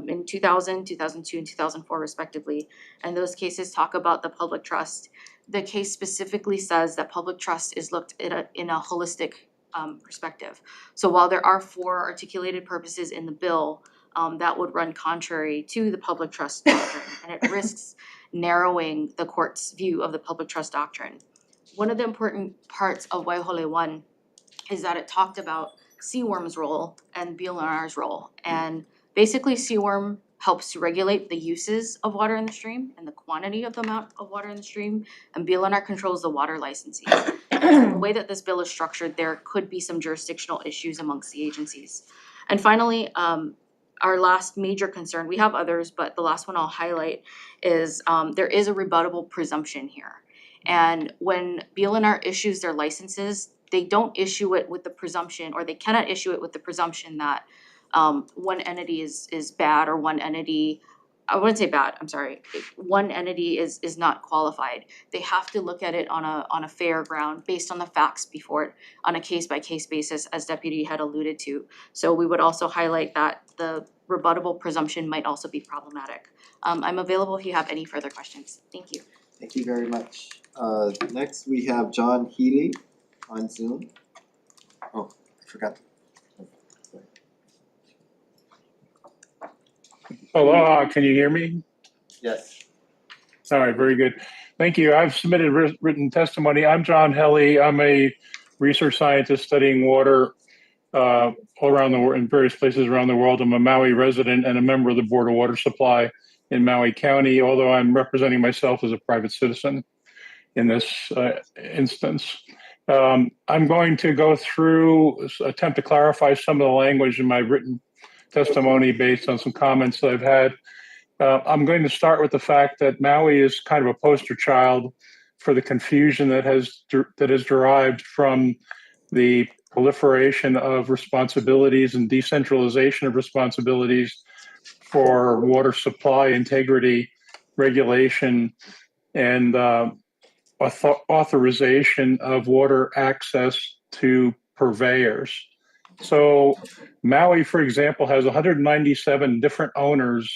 in 2000, 2002, and 2004 respectively. And those cases talk about the public trust. The case specifically says that public trust is looked at in a holistic perspective. So while there are 4 articulated purposes in the bill, that would run contrary to the public trust doctrine, and it risks narrowing the court's view of the public trust doctrine. One of the important parts of Waiahole 1 is that it talked about seaworm's role and BLNR's role. And basically, seaworm helps to regulate the uses of water in the stream and the quantity of the amount of water in the stream, and BLNR controls the water licensing. The way that this bill is structured, there could be some jurisdictional issues amongst the agencies. And finally, our last major concern, we have others, but the last one I'll highlight is there is a rebuttable presumption here. And when BLNR issues their licenses, they don't issue it with the presumption, or they cannot issue it with the presumption that one entity is bad, or one entity, I wouldn't say bad, I'm sorry, one entity is not qualified. They have to look at it on a fair ground based on the facts before it, on a case-by-case basis, as Deputy had alluded to. So we would also highlight that the rebuttable presumption might also be problematic. I'm available if you have any further questions. Thank you. Thank you very much. Next we have John Healy on Zoom. Oh, I forgot. Hello, can you hear me? Yes. All right, very good. Thank you. I've submitted written testimony. I'm John Helly. I'm a research scientist studying water all around the world, in various places around the world. I'm a Maui resident and a member of the Board of Water Supply in Maui County, although I'm representing myself as a private citizen in this instance. I'm going to go through, attempt to clarify some of the language in my written testimony based on some comments that I've had. I'm going to start with the fact that Maui is kind of a poster child for the confusion that is derived from the proliferation of responsibilities and decentralization of responsibilities for water supply integrity, regulation, and authorization of water access to purveyors. So Maui, for example, has 197 different owners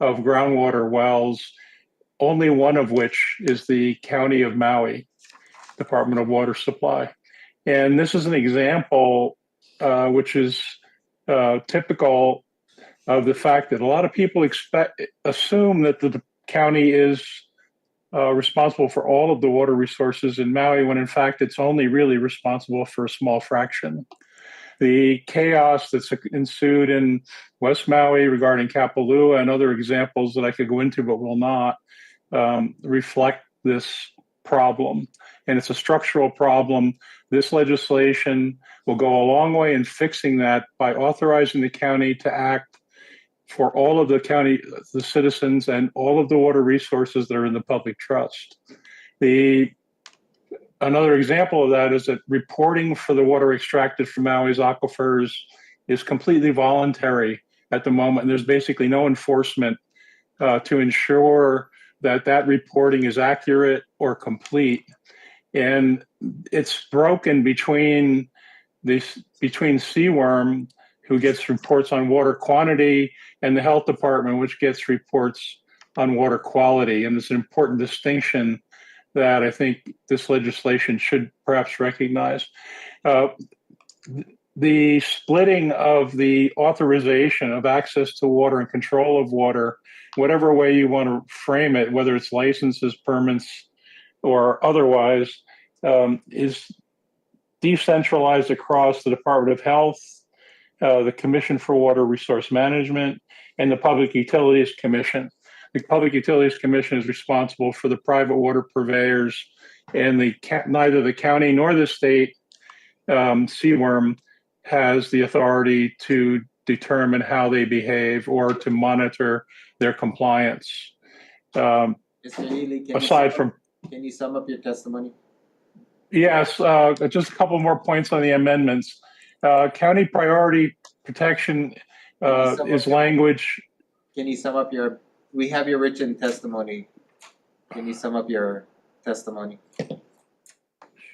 of groundwater wells, only one of which is the County of Maui Department of Water Supply. And this is an example which is typical of the fact that a lot of people assume that the county is responsible for all of the water resources in Maui, when in fact it's only really responsible for a small fraction. The chaos that's ensued in West Maui regarding Kapalua and other examples that I could go into but will not reflect this problem. And it's a structural problem. This legislation will go a long way in fixing that by authorizing the county to act for all of the citizens and all of the water resources that are in the public trust. Another example of that is that reporting for the water extracted from Maui's aquifers is completely voluntary at the moment. And there's basically no enforcement to ensure that that reporting is accurate or complete. And it's broken between Seaworm, who gets reports on water quantity, and the health department, which gets reports on water quality. And it's an important distinction that I think this legislation should perhaps recognize. The splitting of the authorization of access to water and control of water, whatever way you want to frame it, whether it's licenses, permits, or otherwise, is decentralized across the Department of Health, the Commission for Water Resource Management, and the Public Utilities Commission. The Public Utilities Commission is responsible for the private water purveyors, and neither the county nor the state, CWRM, has the authority to determine how they behave or to monitor their compliance. Mr. Healy, can you sum up your testimony? Yes, just a couple more points on the amendments. County priority protection is language. Can you sum up we have your written testimony. Can you sum up your testimony?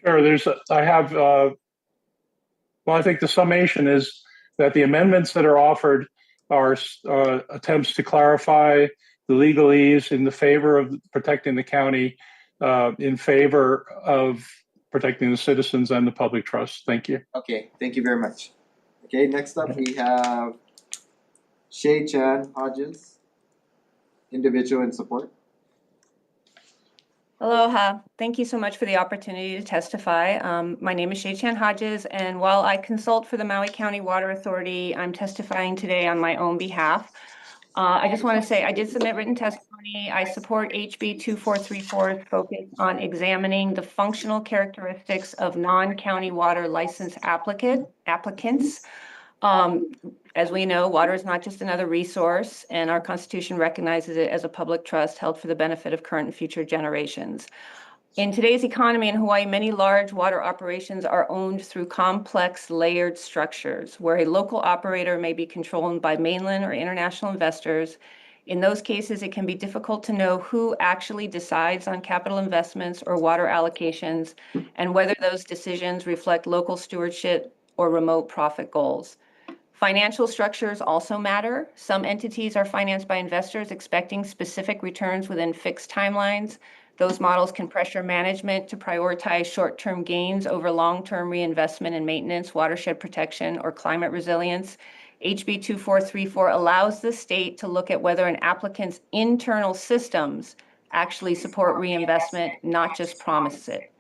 Sure, I think the summation is that the amendments that are offered are attempts to clarify the legalese in the favor of protecting the county, in favor of protecting the citizens and the public trust. Thank you. Okay, thank you very much. Okay, next up we have Shay Chan Hodges, individual in support. Aloha. Thank you so much for the opportunity to testify. My name is Shay Chan Hodges, and while I consult for the Maui County Water Authority, I'm testifying today on my own behalf. I just want to say I did submit written testimony. I support HB 2434's focus on examining the functional characteristics of non-county water license applicants. As we know, water is not just another resource, and our Constitution recognizes it as a public trust held for the benefit of current and future generations. In today's economy in Hawaii, many large water operations are owned through complex layered structures where a local operator may be controlled by mainland or international investors. In those cases, it can be difficult to know who actually decides on capital investments or water allocations and whether those decisions reflect local stewardship or remote profit goals. Financial structures also matter. Some entities are financed by investors expecting specific returns within fixed timelines. Those models can pressure management to prioritize short-term gains over long-term reinvestment in maintenance, watershed protection, or climate resilience. HB 2434 allows the state to look at whether an applicant's internal systems actually support reinvestment, not just promise it.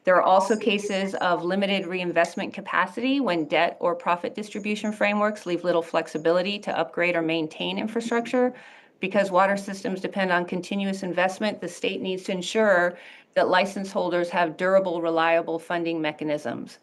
There are also cases of limited reinvestment capacity when debt or profit distribution frameworks leave little flexibility to upgrade or maintain infrastructure. Because water systems depend on continuous investment, the state needs to ensure that license holders have durable, reliable funding mechanisms.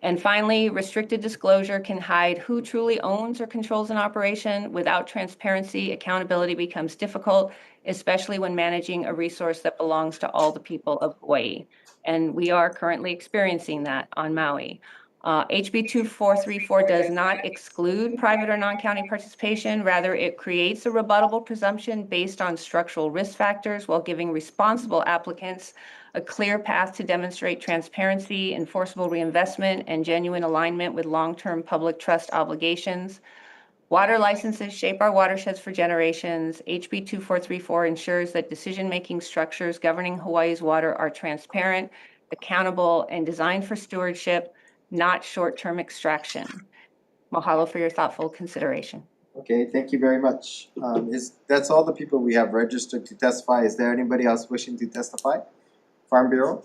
And finally, restricted disclosure can hide who truly owns or controls an operation. Without transparency, accountability becomes difficult, especially when managing a resource that belongs to all the people of Hawaii. And we are currently experiencing that on Maui. HB 2434 does not exclude private or non-county participation. Rather, it creates a rebuttable presumption based on structural risk factors while giving responsible applicants a clear path to demonstrate transparency, enforceable reinvestment, and genuine alignment with long-term public trust obligations. Water licenses shape our watersheds for generations. HB 2434 ensures that decision-making structures governing Hawaii's water are transparent, accountable, and designed for stewardship, not short-term extraction. Mahalo for your thoughtful consideration. Okay, thank you very much. That's all the people we have registered to testify. Is there anybody else wishing to testify? Farm Bureau?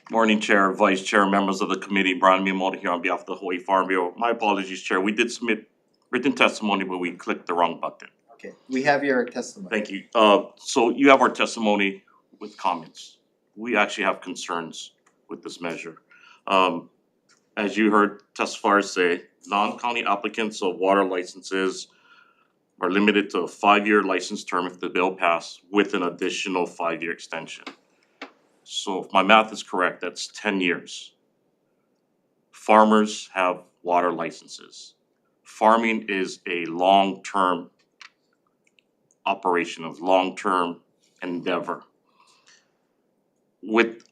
Morning, Chair, Vice Chair, members of the committee. Brian Miyamoto here on behalf of the Hawaii Farm Bureau. My apologies, Chair. We did submit written testimony, but we clicked the wrong button. Okay, we have your testimony. Thank you. So you have our testimony with comments. We actually have concerns with this measure. As you heard testifiers say, non-county applicants of water licenses are limited to a 5-year license term if the bill passed with an additional 5-year extension. So if my math is correct, that's 10 years. Farmers have water licenses. Farming is a long-term operation, of long-term endeavor. With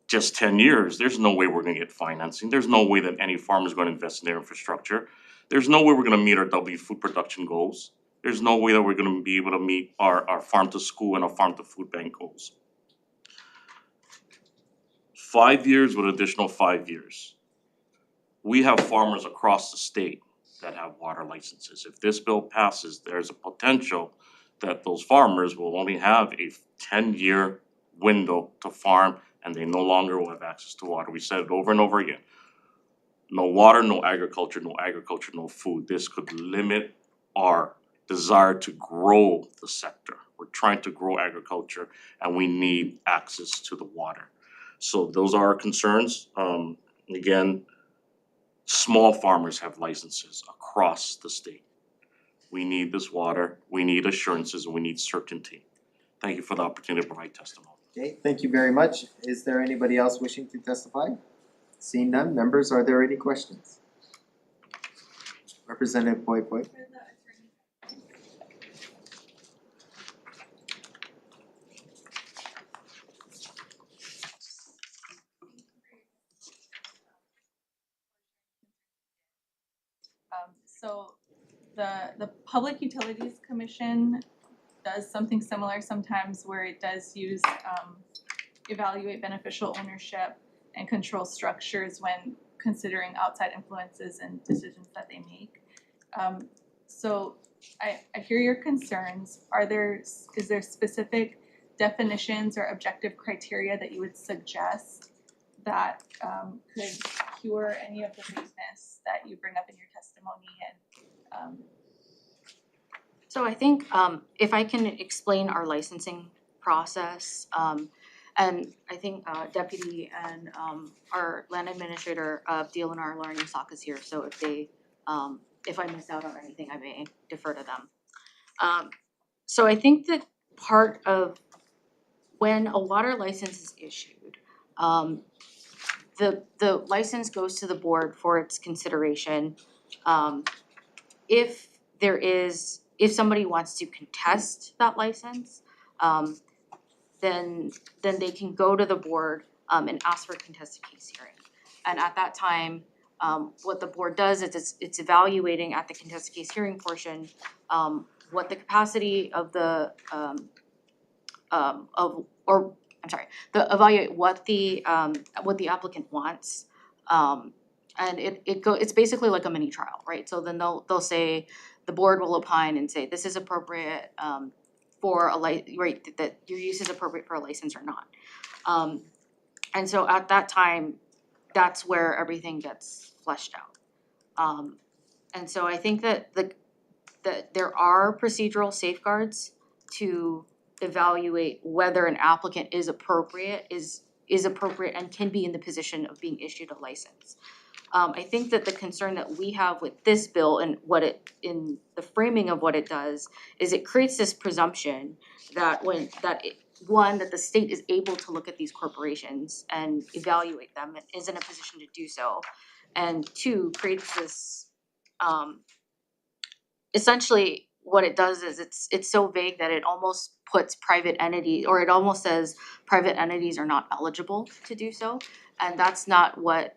just 10 years, there's no way we're gonna get financing. There's no way that any farmer is gonna invest in their infrastructure. There's no way we're gonna meet our food production goals. There's no way that we're gonna be able to meet our farm to school and our farm to food bank goals. 5 years with additional 5 years. We have farmers across the state that have water licenses. If this bill passes, there's a potential that those farmers will only have a 10-year window to farm and they no longer will have access to water. We said it over and over again. No water, no agriculture, no agriculture, no food. This could limit our desire to grow the sector. We're trying to grow agriculture and we need access to the water. So those are our concerns. Again, small farmers have licenses across the state. We need this water, we need assurances, and we need certainty. Thank you for the opportunity to provide testimony. Okay, thank you very much. Is there anybody else wishing to testify? Seeing none, members, are there any questions? Representative Poi Poi. So the Public Utilities Commission does something similar sometimes where it does use evaluate beneficial ownership and control structures when considering outside influences and decisions that they make. So I hear your concerns. Is there specific definitions or objective criteria that you would suggest that could cure any of the weakness that you bring up in your testimony? And So I think if I can explain our licensing process, and I think Deputy and our land administrator of DLNR Learning Sock is here, so if I miss out on anything, I may defer to them. So I think that part of when a water license is issued, the license goes to the board for its consideration. If somebody wants to contest that license, then they can go to the board and ask for a contested case hearing. And at that time, what the board does is it's evaluating at the contested case hearing portion what the capacity of the evaluate what the applicant wants. And it's basically like a mini trial, right? So then they'll say, the board will opine and say, this is appropriate for a right, that your use is appropriate for a license or not. And so at that time, that's where everything gets fleshed out. And so I think that there are procedural safeguards to evaluate whether an applicant is appropriate and can be in the position of being issued a license. I think that the concern that we have with this bill and in the framing of what it does is it creates this presumption that that the state is able to look at these corporations and evaluate them and is in a position to do so. And two, creates this essentially what it does is it's so vague that it almost puts private entities, or it almost says private entities are not eligible to do so. And that's not what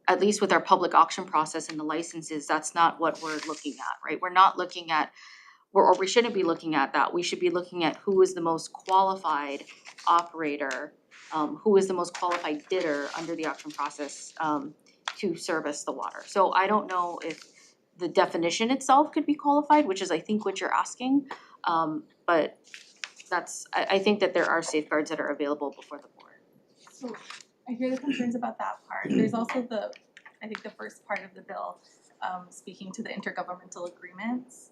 at least with our public auction process and the licenses, that's not what we're looking at, right? We're not looking at, or we shouldn't be looking at that. We should be looking at who is the most qualified operator, who is the most qualified bidder under the auction process to service the water. So I don't know if the definition itself could be qualified, which is I think what you're asking. But I think that there are safeguards that are available before the board. so I hear the concerns about that part. There's also I think the first part of the bill, speaking to the intergovernmental agreements.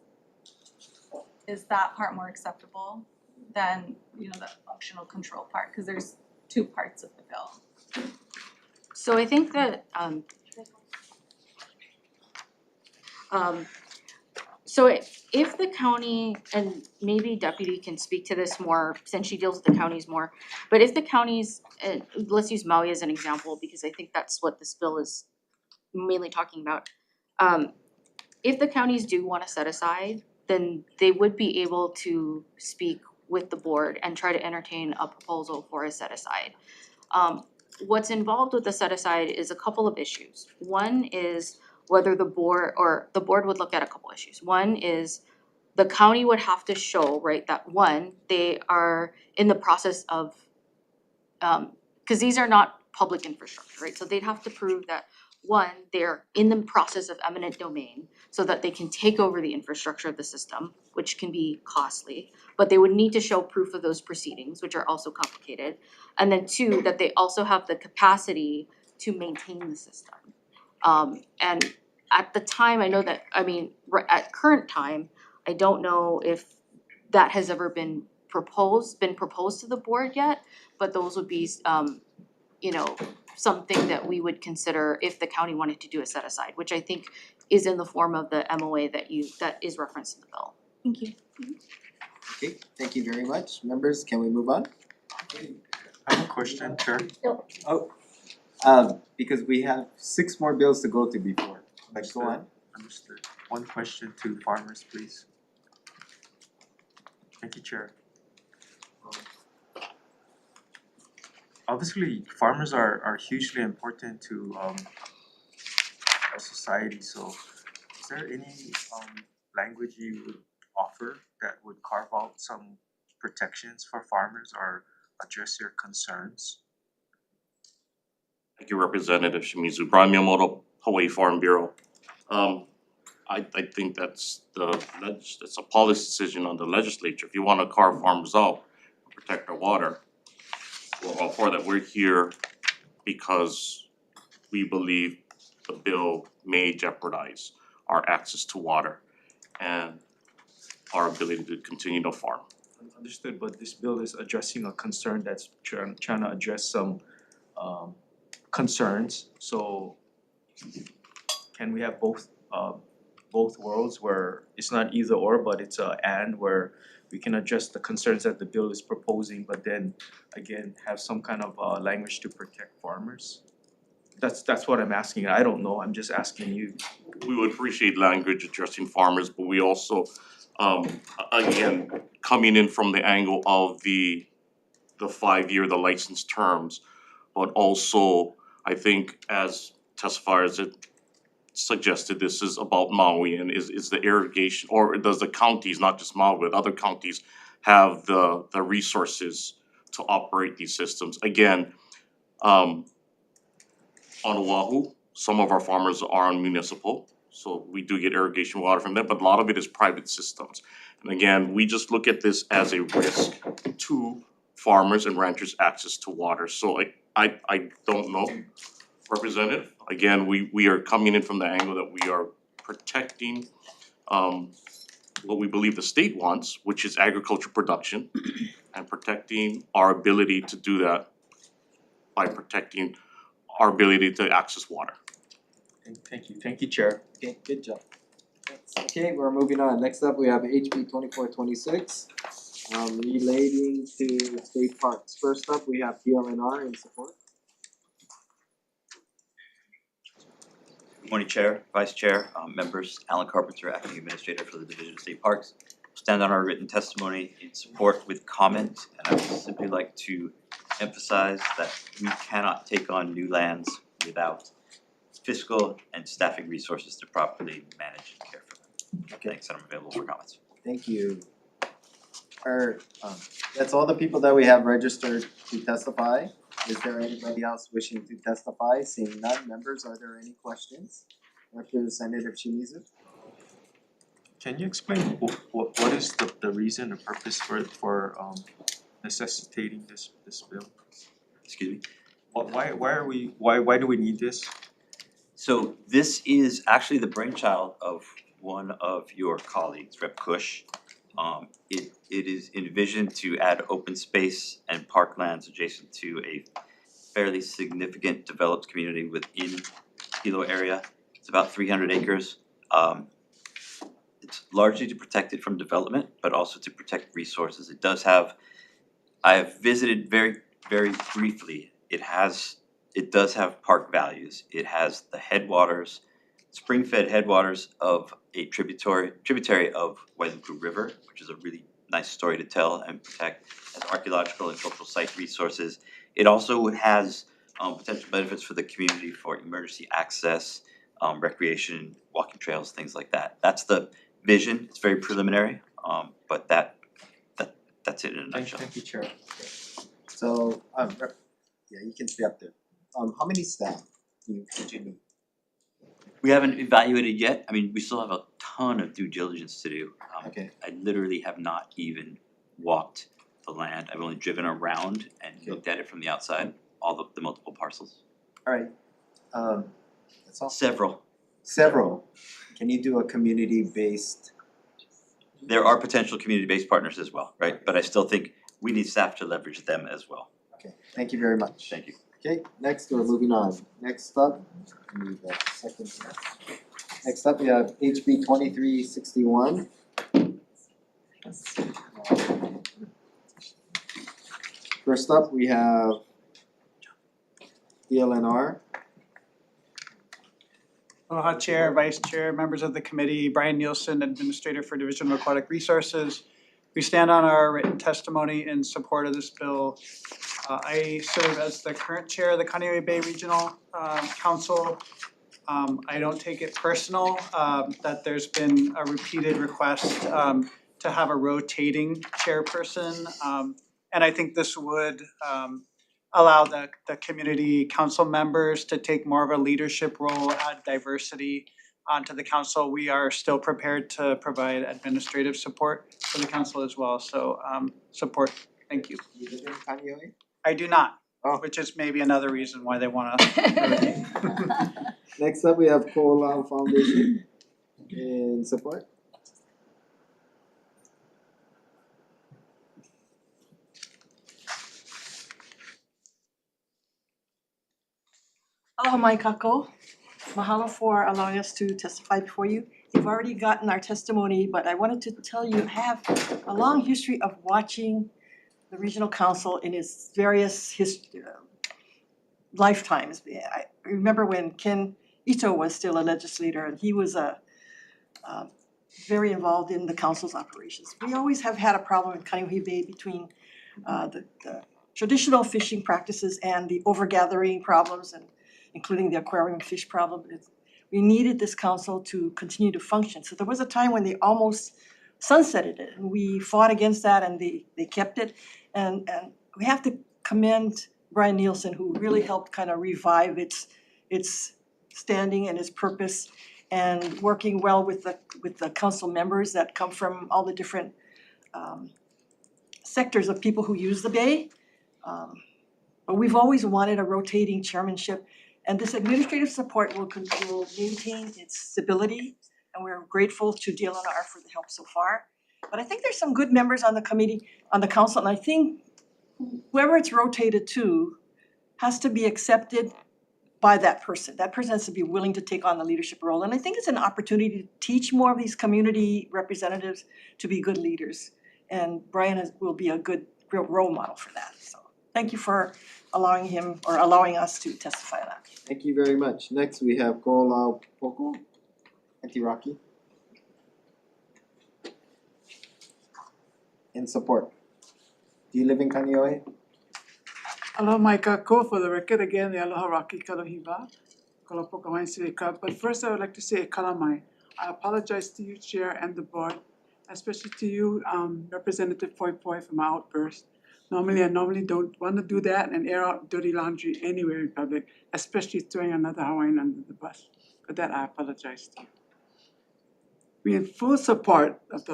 Is that part more acceptable than, the functional control part? Because there's two parts of the bill. So I think that so if the county, and maybe Deputy can speak to this more since she deals with the counties more, but if the counties, let's use Maui as an example because I think that's what this bill is mainly talking about. If the counties do want to set aside, then they would be able to speak with the board and try to entertain a proposal for a set aside. What's involved with the set aside is a couple of issues. One is whether the board would look at a couple issues. One is the county would have to show, right, that one, they are in the process of, cause these are not public infrastructure, right? So they'd have to prove that, one, they're in the process of eminent domain so that they can take over the infrastructure of the system, which can be costly. But they would need to show proof of those proceedings, which are also complicated. And then two, that they also have the capacity to maintain the system. And at the time, I know that, I mean, at current time, I don't know if that has ever been proposed to the board yet, but those would be, something that we would consider if the county wanted to do a set aside, which I think is in the form of the MOA that is referenced in the bill. Thank you. Okay, thank you very much. Members, can we move on? I have a question, Chair. Because we have 6 more bills to go to before. Go on. Understood. One question to farmers, please. Thank you, Chair. Obviously, farmers are hugely important to our society, so is there any language you would offer that would carve out some protections for farmers or address your concerns? Thank you, Representative Shimizu. Brian Miyamoto, Hawaii Farm Bureau. I think that's a policy decision on the legislature. If you wanna carve farmers out, protect their water, we're all for that. We're here because we believe the bill may jeopardize our access to water and our ability to continue to farm. Understood, but this bill is addressing a concern that's trying to address some concerns, so can we have both worlds where it's not either or, but it's a and, where we can address the concerns that the bill is proposing, but then again have some kind of language to protect farmers? That's what I'm asking. I don't know, I'm just asking you. We would appreciate language addressing farmers, but we also again, coming in from the angle of the 5-year, the license terms, but also I think as testifiers it suggested, this is about Maui and is the irrigation, or does the counties, not just Maui, but other counties have the resources to operate these systems? Again, on Oahu, some of our farmers are on municipal, so we do get irrigation water from them, but a lot of it is private systems. And again, we just look at this as a risk to farmers and ranchers' access to water. So I don't know, Representative. Again, we are coming in from the angle that we are protecting what we believe the state wants, which is agriculture production, and protecting our ability to do that by protecting our ability to access water. Thank you, Chair. Okay, good job. Okay, we're moving on. Next up, we have HB 2426, relating to state parks. First up, we have DLNR in support. Good morning, Chair, Vice Chair, members. Alan Carpenter, Acting Administrator for the Division of State Parks. Stand on our written testimony in support with comment, and I would simply like to emphasize that we cannot take on new lands without fiscal and staffing resources to properly manage and care for them. Thanks, and I'm available for comments. Thank you. That's all the people that we have registered to testify. Is there anybody else wishing to testify? Seeing none, members, are there any questions? Representative Shimizu? Can you explain what is the reason or purpose for necessitating this bill? Excuse me? Why do we need this? So this is actually the brainchild of one of your colleagues, Rep. Cush. It is envisioned to add open space and parklands adjacent to a fairly significant developed community within Hilo area. It's about 300 acres. It's largely to protect it from development, but also to protect resources. It does have, I have visited very briefly. It does have park values. It has the headwaters, spring-fed headwaters of a tributary of Wailuku River, which is a really nice story to tell and protect as archaeological and cultural site resources. It also has potential benefits for the community for emergency access, recreation, walking trails, things like that. That's the vision. It's very preliminary, but that's it in a nutshell. Thank you, Chair. So, yeah, you can stay up there. How many staff would you need? We haven't evaluated yet. I mean, we still have a ton of due diligence to do. Okay. I literally have not even walked the land. I've only driven around and looked at it from the outside, all the multiple parcels. All right, that's all. Several. Several. Can you do a community-based? There are potential community-based partners as well, right? But I still think we need staff to leverage them as well. Okay, thank you very much. Thank you. Okay, next we're moving on. Next up, I need a second. Next up, we have HB 2361. First up, we have DLNR. Aloha Chair, Vice Chair, members of the committee, Brian Nielsen, Administrator for Division of Aquatic Resources. We stand on our written testimony in support of this bill. I serve as the current chair of the Kaneohe Bay Regional Council. I don't take it personal that there's been a repeated request to have a rotating chairperson. And I think this would allow the community council members to take more of a leadership role, add diversity onto the council. We are still prepared to provide administrative support for the council as well, so support, thank you. You live in Kaneohe? I do not, which is maybe another reason why they wanna rotate. Next up, we have Ko'olau Foundation in support. Aloha mai kako. Mahalo for allowing us to testify before you. You've already gotten our testimony, but I wanted to tell you, I have a long history of watching the regional council in its various lifetimes. I remember when Ken Ito was still a legislator and he was very involved in the council's operations. We always have had a problem in Kaneohe Bay between the traditional fishing practices and the overgathering problems, and including the aquarium fish problem. We needed this council to continue to function. So there was a time when they almost sunsetted it, and we fought against that, and they kept it. And we have to commend Brian Nielsen, who really helped kind of revive its standing and its purpose, and working well with the council members that come from all the different sectors of people who use the bay. But we've always wanted a rotating chairmanship, and this administrative support will maintain its stability, and we're grateful to DLNR for the help so far. But I think there's some good members on the committee, on the council, and I think whoever it's rotated to has to be accepted by that person. That person has to be willing to take on the leadership role, and I think it's an opportunity to teach more of these community representatives to be good leaders. And Brian will be a good real role model for that. So thank you for allowing us to testify on that. Thank you very much. Next, we have Ko'olau Poko, Antiraki. In support. Do you live in Kaneohe? Aloha mai kako, for the record again, the Aloha Rocky Kalohiva, Kalapoka Hawaiian City Club. But first I would like to say e kalamai. I apologize to you, Chair, and the board, especially to you, Representative Poi Poi, for my outburst. I normally don't want to do that and air out dirty laundry anywhere in public, especially throwing another Hawaiian under the bus. For that, I apologize to you. We're in full support of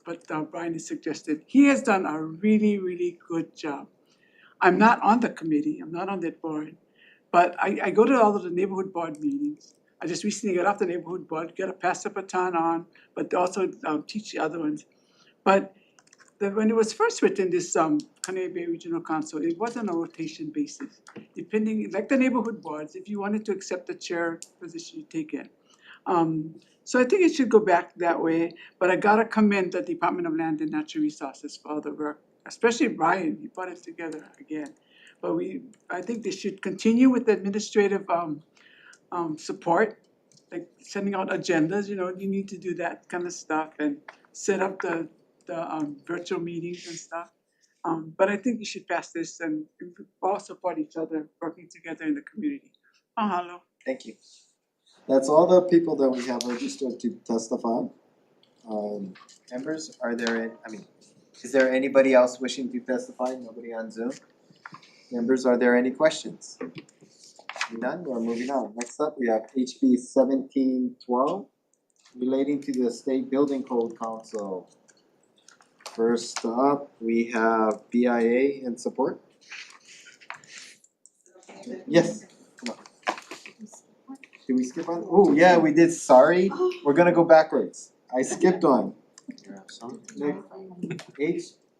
what Brian has suggested. He has done a really, really good job. I'm not on the committee, I'm not on that board, but I go to all of the neighborhood board meetings. I just recently got off the neighborhood board, got to pass the baton on, but also teach the other ones. But when it was first written, this Kaneohe Bay Regional Council, it wasn't a rotation basis. Depending, like the neighborhood boards, if you wanted to accept the chair position, you take it. So I think it should go back that way, but I gotta commend the Department of Land and Natural Resources for all the work, especially Brian, he put it together again. But I think they should continue with the administrative support, like sending out agendas, you need to do that kind of stuff and set up the virtual meetings and stuff. But I think you should pass this and all support each other, working together in the community. Mahalo. Thank you. That's all the people that we have registered to testify. Members, are there, is there anybody else wishing to testify? Nobody on Zoom? Members, are there any questions? None, we're moving on. Next up, we have HB 1712 relating to the State Building Code Council. First up, we have BIA in support. Yes, come on. Did we skip on? Oh, yeah, we did, sorry. We're gonna go backwards. I skipped one.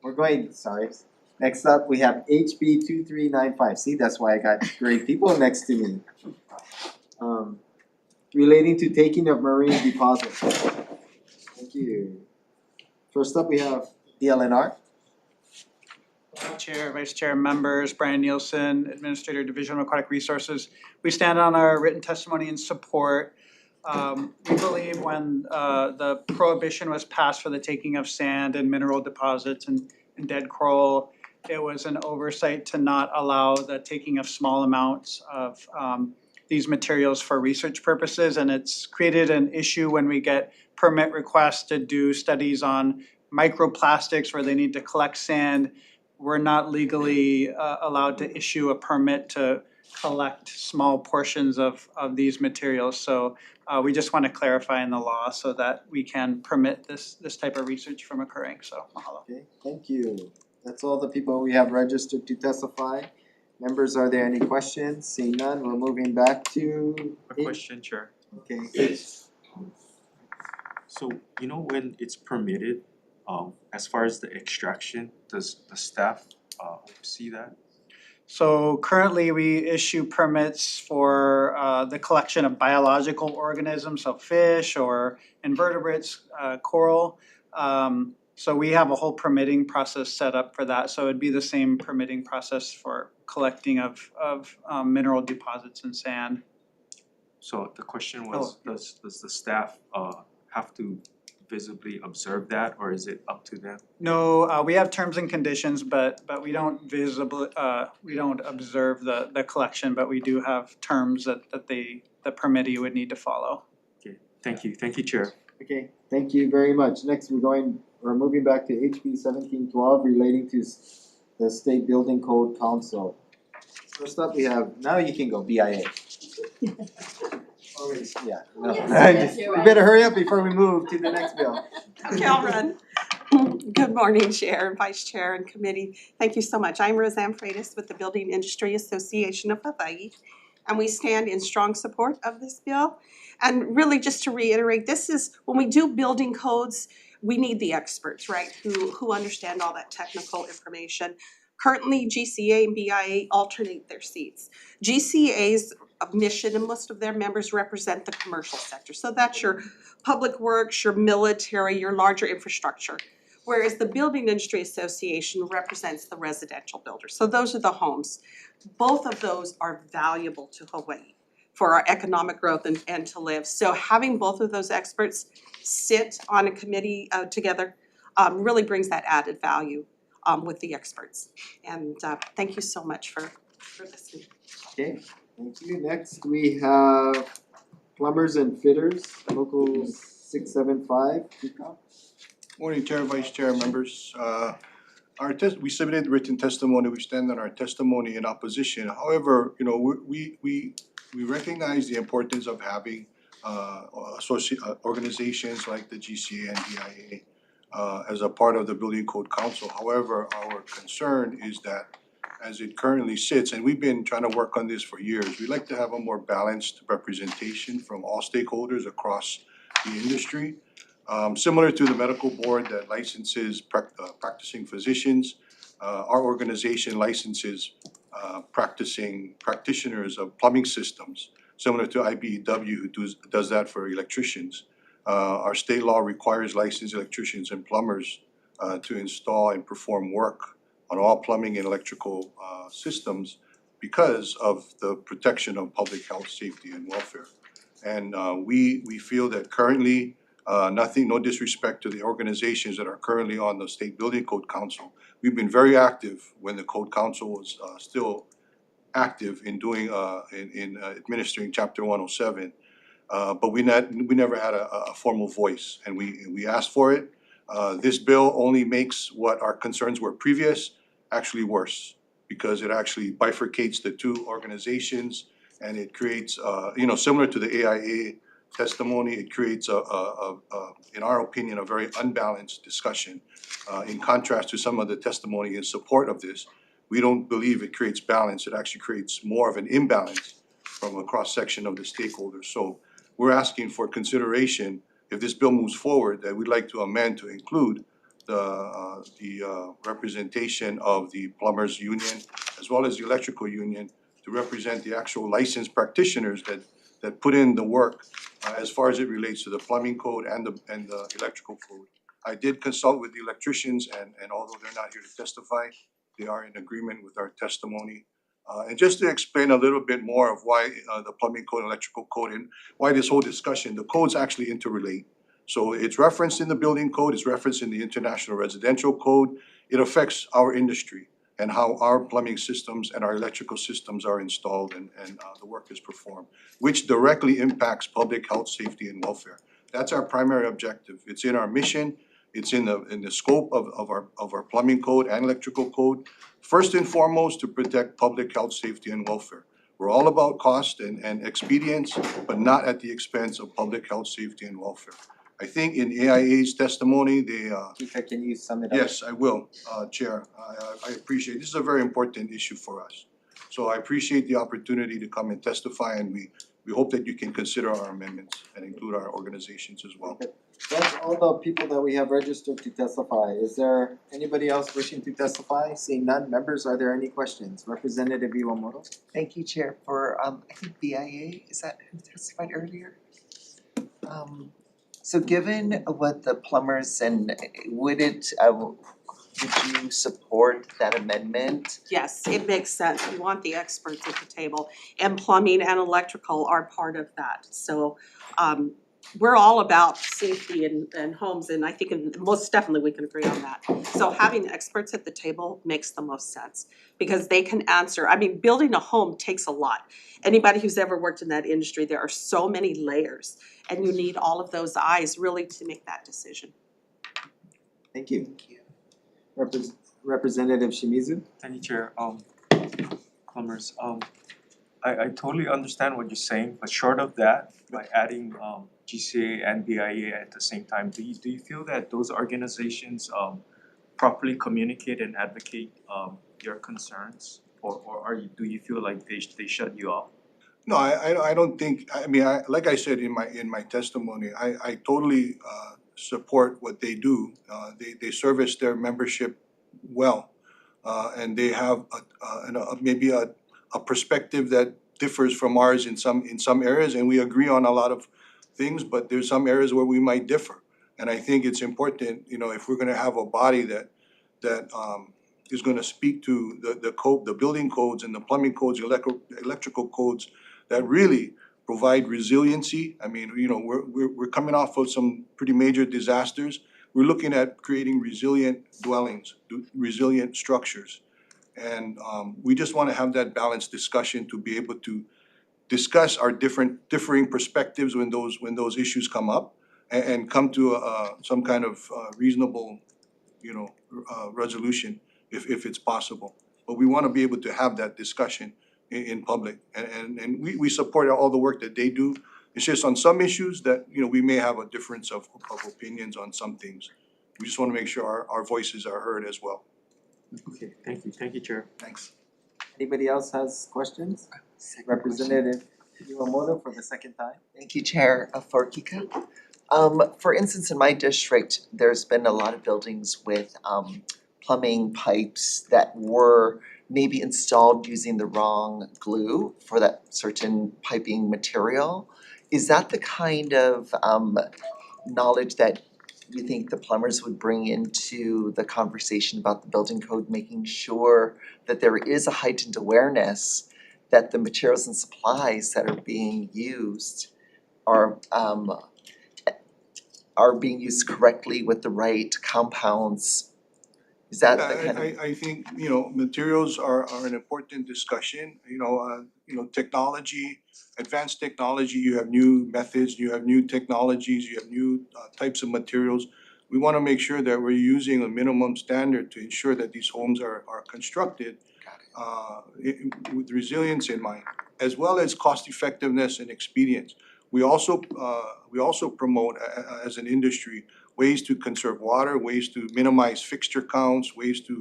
We're going, sorry. Next up, we have HB 2395. See, that's why I got great people next to me. Relating to taking of marine deposits. Thank you. First up, we have DLNR. Chair, Vice Chair, members, Brian Nielsen, Administrator, Division of Aquatic Resources. We stand on our written testimony in support. We believe when the prohibition was passed for the taking of sand and mineral deposits and dead coral, it was an oversight to not allow the taking of small amounts of these materials for research purposes, and it's created an issue when we get permit requests to do studies on microplastics where they need to collect sand. We're not legally allowed to issue a permit to collect small portions of these materials. So we just want to clarify in the law so that we can permit this type of research from occurring. So mahalo. Okay, thank you. That's all the people we have registered to testify. Members, are there any questions? Seeing none, we're moving back to. A question, Chair. Okay. So, you know, when it's permitted, as far as the extraction, does the staff oversee that? So currently we issue permits for the collection of biological organisms, so fish or invertebrates, coral. So we have a whole permitting process set up for that. So it'd be the same permitting process for collecting of mineral deposits and sand. So the question was, does the staff have to visibly observe that, or is it up to them? No, we have terms and conditions, but we don't we don't observe the collection, but we do have terms that the permittee would need to follow. Okay, thank you, Chair. Okay, thank you very much. Next, we're moving back to HB 1712 relating to the State Building Code Council. First up, we have, now you can go, BIA. Yeah, no. We better hurry up before we move to the next bill. Okay, I'll run. Good morning, Chair, Vice Chair, and Committee. Thank you so much. I'm Roseanne Freitas with the Building Industry Association of Hawaii, and we stand in strong support of this bill. And really, just to reiterate, this is, when we do building codes, we need the experts, right, who understand all that technical information. Currently, GCA and BIA alternate their seats. GCA's mission, and most of their members represent the commercial sector. So that's your public works, your military, your larger infrastructure. Whereas the Building Industry Association represents the residential builders. So those are the homes. Both of those are valuable to Hawaii for our economic growth and to live. So having both of those experts sit on a committee together really brings that added value with the experts. And thank you so much for listening. Okay, thank you. Next, we have plumbers and fitters, local 675. Morning, Chair, Vice Chair, members. We submitted written testimony. We stand on our testimony in opposition. However, you know, we recognize the importance of having organizations like the GCA and BIA as a part of the Building Code Council. However, our concern is that as it currently sits, and we've been trying to work on this for years, we'd like to have a more balanced representation from all stakeholders across the industry. Similar to the medical board that licenses practicing physicians, our organization licenses practicing practitioners of plumbing systems, similar to IBEW who does that for electricians. Our state law requires licensed electricians and plumbers to install and perform work on all plumbing and electrical systems because of the protection of public health, safety, and welfare. And we feel that currently Nothing, no disrespect to the organizations that are currently on the State Building Code Council. We've been very active when the Code Council was still active in doing administering Chapter 107. But we never had a formal voice, and we asked for it. This bill only makes what our concerns were previous actually worse, because it actually bifurcates the two organizations, and it creates, similar to the AIA testimony, it creates in our opinion, a very unbalanced discussion. In contrast to some of the testimony in support of this, we don't believe it creates balance, it actually creates more of an imbalance from a cross-section of the stakeholders. So we're asking for consideration, if this bill moves forward, that we'd like to amend to include the representation of the plumbers union as well as the electrical union to represent the actual licensed practitioners that put in the work as far as it relates to the plumbing code and the electrical code. I did consult with the electricians, and although they're not here to testify, they are in agreement with our testimony. And just to explain a little bit more of why the plumbing code, electrical code, and why this whole discussion, the codes actually interrelate. So it's referenced in the building code, it's referenced in the international residential code. It affects our industry and how our plumbing systems and our electrical systems are installed and the work is performed, which directly impacts public health, safety, and welfare. That's our primary objective. It's in our mission. It's in the scope of our plumbing code and electrical code. First and foremost, to protect public health, safety, and welfare. We're all about cost and expedience, but not at the expense of public health, safety, and welfare. I think in AIA's testimony, they Chief, can you sum it up? yes, I will, Chair. I appreciate, this is a very important issue for us. So I appreciate the opportunity to come and testify, and we hope that you can consider our amendments and include our organizations as well. That's all the people that we have registered to testify. Is there anybody else wishing to testify? Seeing none, members, are there any questions? Representative Iwamoto? Thank you, Chair, for I think BIA, is that who testified earlier? So given what the plumbers and would you support that amendment? Yes, it makes sense. We want the experts at the table, and plumbing and electrical are part of that. So we're all about safety in homes, and I think most definitely we can agree on that. So having experts at the table makes the most sense, because they can answer. I mean, building a home takes a lot. Anybody who's ever worked in that industry, there are so many layers, and you need all of those eyes really to make that decision. Thank you. Representative Shimizu? Thank you, Chair. Plumbers, I totally understand what you're saying, but short of that, by adding GCA and BIA at the same time, do you feel that those organizations properly communicate and advocate your concerns, or do you feel like they shut you off? No, I don't think, I mean, like I said in my testimony, I totally support what they do. They service their membership well, and they have maybe a perspective that differs from ours in some areas, and we agree on a lot of things, but there's some areas where we might differ. And I think it's important, if we're gonna have a body that is gonna speak to the code, the building codes and the plumbing codes, electrical codes that really provide resiliency. I mean, we're coming off of some pretty major disasters. We're looking at creating resilient dwellings, resilient structures. And we just wanna have that balanced discussion to be able to discuss our differing perspectives when those issues come up, and come to some kind of reasonable, resolution if it's possible. But we wanna be able to have that discussion in public, and we support all the work that they do. It's just on some issues that, we may have a difference of opinions on some things. We just wanna make sure our voices are heard as well. Okay, thank you, Chair. Thanks. Anybody else has questions? Representative Iwamoto for the second time. Thank you, Chair Forkika. For instance, in my district, there's been a lot of buildings with plumbing pipes that were maybe installed using the wrong glue for that certain piping material. Is that the kind of knowledge that you think the plumbers would bring into the conversation about the building code, making sure that there is a heightened awareness that the materials and supplies that are being used are are being used correctly with the right compounds? Is that the kind of? I think, you know, materials are an important discussion, technology, advanced technology, you have new methods, you have new technologies, you have new types of materials. We wanna make sure that we're using a minimum standard to ensure that these homes are constructed with resilience in mind, as well as cost effectiveness and expedience. We also promote as an industry ways to conserve water, ways to minimize fixture counts, ways to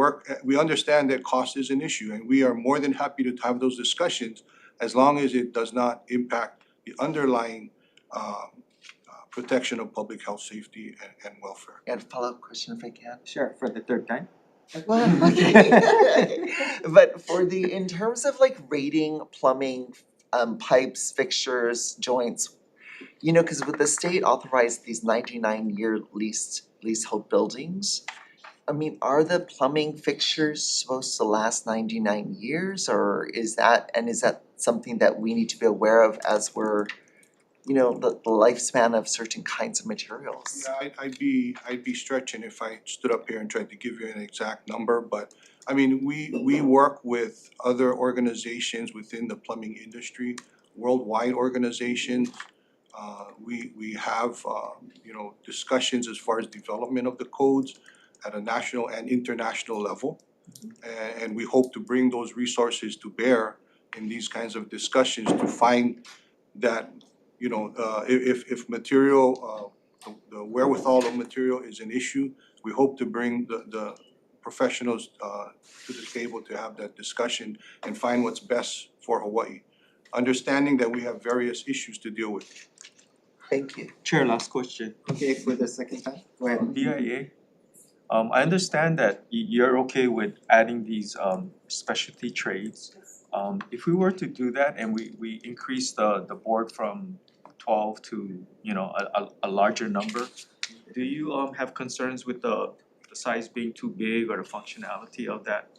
work. We understand that cost is an issue, and we are more than happy to have those discussions as long as it does not impact the underlying protection of public health, safety and welfare. And a follow-up question if I can. Sure, for the third time. Well, okay. But in terms of like rating plumbing, pipes, fixtures, joints, you know, cause with the state authorized these 99-year leasehold buildings, I mean, are the plumbing fixtures supposed to last 99 years, or is that something that we need to be aware of as we're, you know, the lifespan of certain kinds of materials? Yeah, I'd be stretching if I stood up here and tried to give you an exact number, but I mean, we work with other organizations within the plumbing industry, worldwide organizations. We have discussions as far as development of the codes at a national and international level. And we hope to bring those resources to bear in these kinds of discussions to find that, if material, the wherewithal of material is an issue, we hope to bring the professionals to the table to have that discussion and find what's best for Hawaii, understanding that we have various issues to deal with. Thank you. Chair, last question. Okay, for the second time, go ahead. BIA, I understand that you're okay with adding these specialty trades. If we were to do that and we increase the board from 12 to, a larger number, do you have concerns with the size being too big or the functionality of that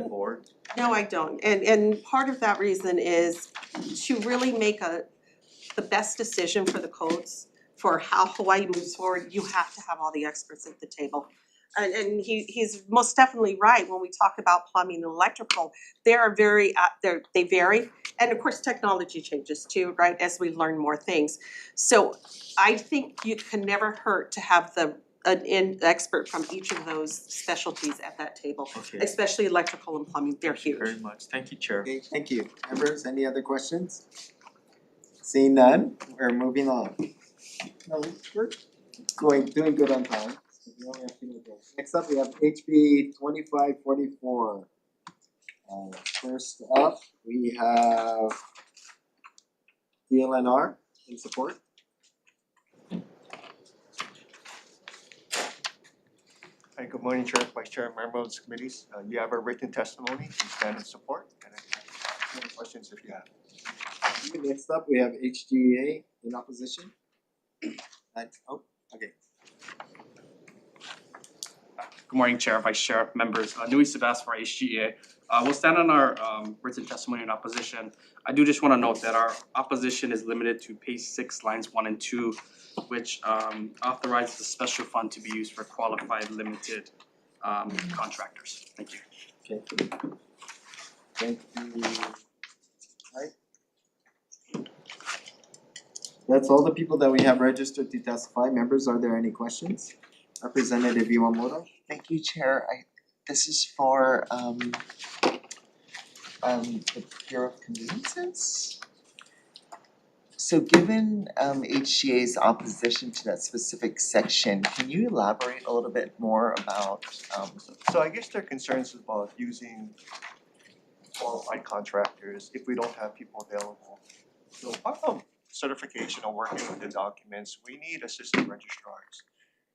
board? No, I don't. And part of that reason is to really make the best decision for the codes, for how Hawaii moves forward, you have to have all the experts at the table. And he's most definitely right when we talk about plumbing and electrical, they vary. And of course, technology changes too, right, as we learn more things. So I think you can never hurt to have an expert from each of those specialties at that table, Okay. especially electrical and plumbing, they're huge. Very much. Thank you, Chair. Okay, thank you. Members, any other questions? Seeing none, we're moving on. No, we're doing good on time. So we only have 2 more days. Next up, we have HB 2544. First up, we have DLNR in support. Hi, good morning, Chair, Vice Chair, and members of the committees. You have a written testimony, you stand in support, and any questions if you have. Next up, we have HGA in opposition. Okay. Good morning, Chair, Vice Chair, members. Nui Sebas for HGA. We'll stand on our written testimony in opposition. I do just want to note that our opposition is limited to page 6, lines 1 and 2, which authorizes the special fund to be used for qualified limited contractors. Thank you. Okay. Thank you. Alright. That's all the people that we have registered to testify. Members, are there any questions? Representative Iwamoto? Thank you, Chair. This is for the Bureau of Conveniences. So given HGA's opposition to that specific section, can you elaborate a little bit more about So I guess their concerns about using qualified contractors if we don't have people available. So part of certification or working with the documents, we need assistant registrars.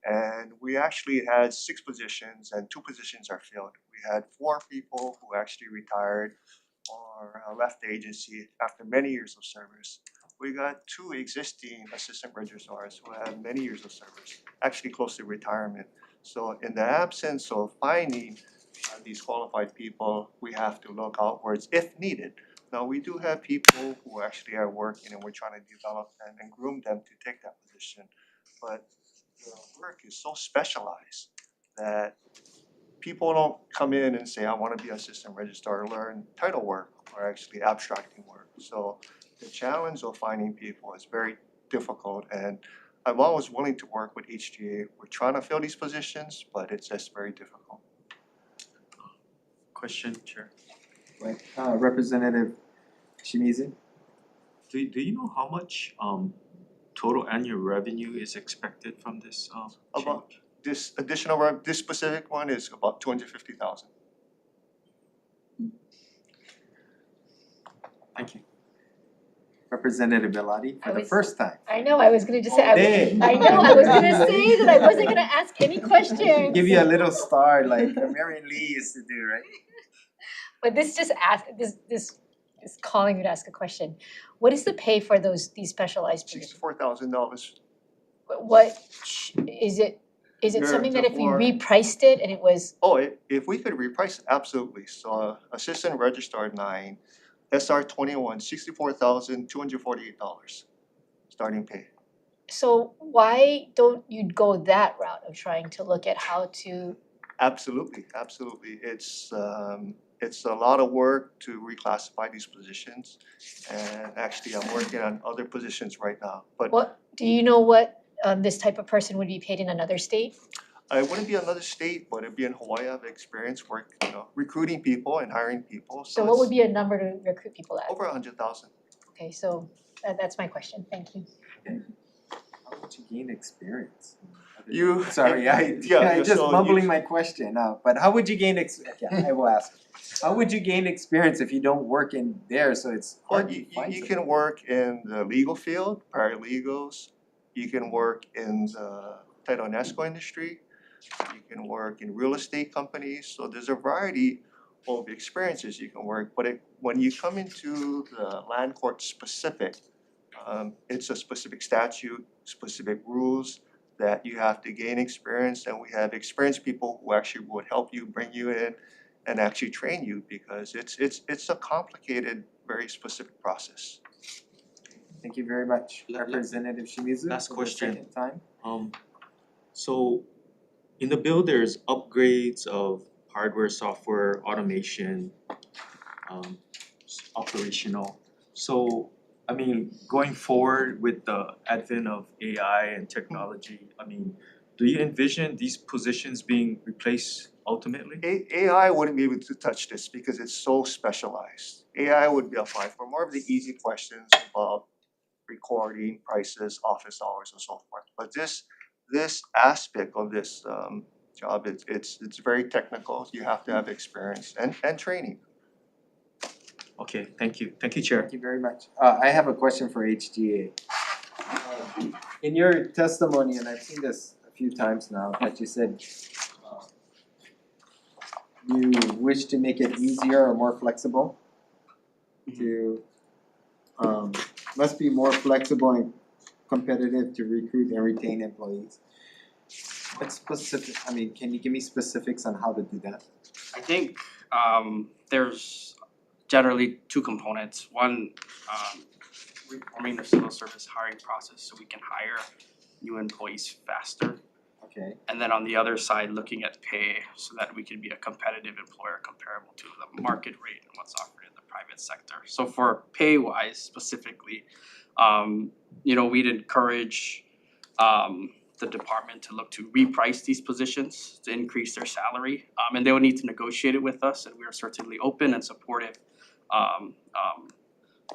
And we actually had 6 positions and 2 positions are filled. We had 4 people who actually retired or left the agency after many years of service. We got 2 existing assistant registrars who had many years of service, actually close to retirement. So in the absence of finding these qualified people, we have to look outwards if needed. Now, we do have people who actually are working and we're trying to develop them and groom them to take that position. But the work is so specialized that people don't come in and say, I wanna be assistant registrar, learn title work or actually abstracting work. So the challenge of finding people is very difficult, and I'm always willing to work with HGA. We're trying to fill these positions, but it's just very difficult. Question, Chair. Right, Representative Shimizu? Do you know how much total annual revenue is expected from this About change? this additional this specific one is about 250,000. Thank you. Representative Belati for the first time. I know, I was gonna just say, Hey. I know, I was gonna say that I wasn't gonna ask any questions. Give you a little star like Marion Lee used to do, right? But this just this is calling you to ask a question. What is the pay for these specialized positions? $64,000. What is it Yeah, something that if we for- repriced it and it was, Oh, if we could reprice it, absolutely. So assistant registrar 9, SR 21, $64,248 starting pay. so why don't you go that route of trying to look at how to, Absolutely. It's a lot of work to reclassify these positions, and actually I'm working on other positions right now. But what, do you know what this type of person would be paid in another state? I wouldn't be another state, but it'd be in Hawaii. I have experience recruiting people and hiring people. So what would be a number to recruit people at? Over 100,000. Okay, so that's my question, thank you. How would you gain experience? You Sorry, I just so mumbling you- my question out, but how would you gain I will ask. How would you gain experience if you don't work in there, so it's Well, hard to find you can work in the legal field, paralegals. You can work in the title and escrow industry. You can work in real estate companies. So there's a variety of experiences you can work. But when you come into the land court specific, it's a specific statute, specific rules that you have to gain experience. And we have experienced people who actually would help you, bring you in, and actually train you, because it's a complicated, very specific process. Thank you very much, Representative Shimizu. Last for the question. second time. So in the bill, there's upgrades of hardware, software, automation, operational. So I mean, going forward with the advent of AI and technology, I mean, do you envision these positions being replaced ultimately? AI wouldn't be able to touch this because it's so specialized. AI would be applied for more of the easy questions about recording, prices, office hours, and so forth. But this aspect of this job, it's very technical. You have to have experience and training. Okay, thank you. Thank you, Chair. Thank you very much. I have a question for HGA. In your testimony, and I've seen this a few times now, that you said you wish to make it easier or more flexible to must be more flexible and competitive to recruit and retain employees. What specific, I mean, can you give me specifics on how to do that? I think there's generally two components. One, reforming the civil service hiring process so we can hire new employees faster. Okay. And then on the other side, looking at pay so that we can be a competitive employer comparable to the market rate and what's offered in the private sector. So for pay wise specifically, we'd encourage the department to look to reprice these positions to increase their salary. And they would need to negotiate it with us, and we are certainly open and supportive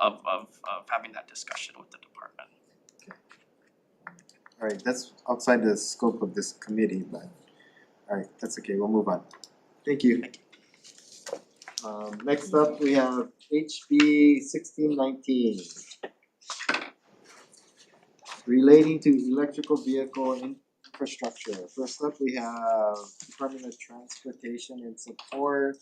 of having that discussion with the department. Alright, that's outside the scope of this committee, but alright, that's okay, we'll move on. Thank you. Next up, we have HB 1619. Relating to electrical vehicle infrastructure. First up, we have Department of Transportation and Support.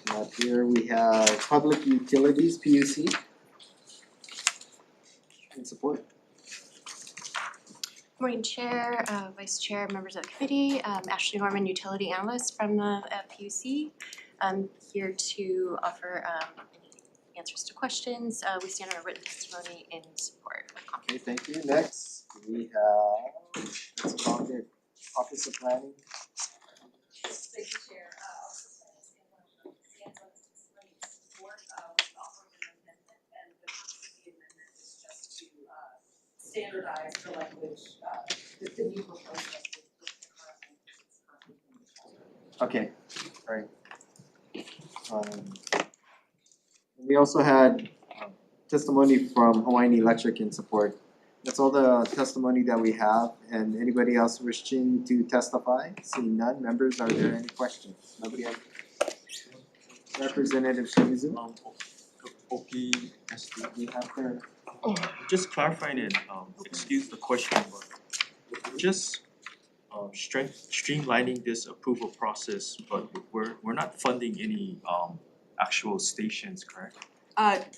Not here, we have Public Utilities, PUC. In support. Morning Chair, Vice Chair, members of the committee, Ashley Norman, Utility Analyst from the PUC. I'm here to offer answers to questions. We stand on a written testimony in support of comments. Okay, thank you. Next, we have, it's called the Office of Planning. Thank you, Chair. Stands on testimony in support with the offer of an amendment, and the purpose of the amendment is just to standardize the language, the new proposed language with the current language that's currently in the chapter. Okay, alright. We also had testimony from Hawaiian Electric in support. That's all the testimony that we have, and anybody else wishing to testify? Seeing none, members, are there any questions? Nobody have? Representative Shimizu? OPSD. We have her. Just clarifying it, excuse the question, but just streamlining this approval process, but we're not funding any actual stations, correct?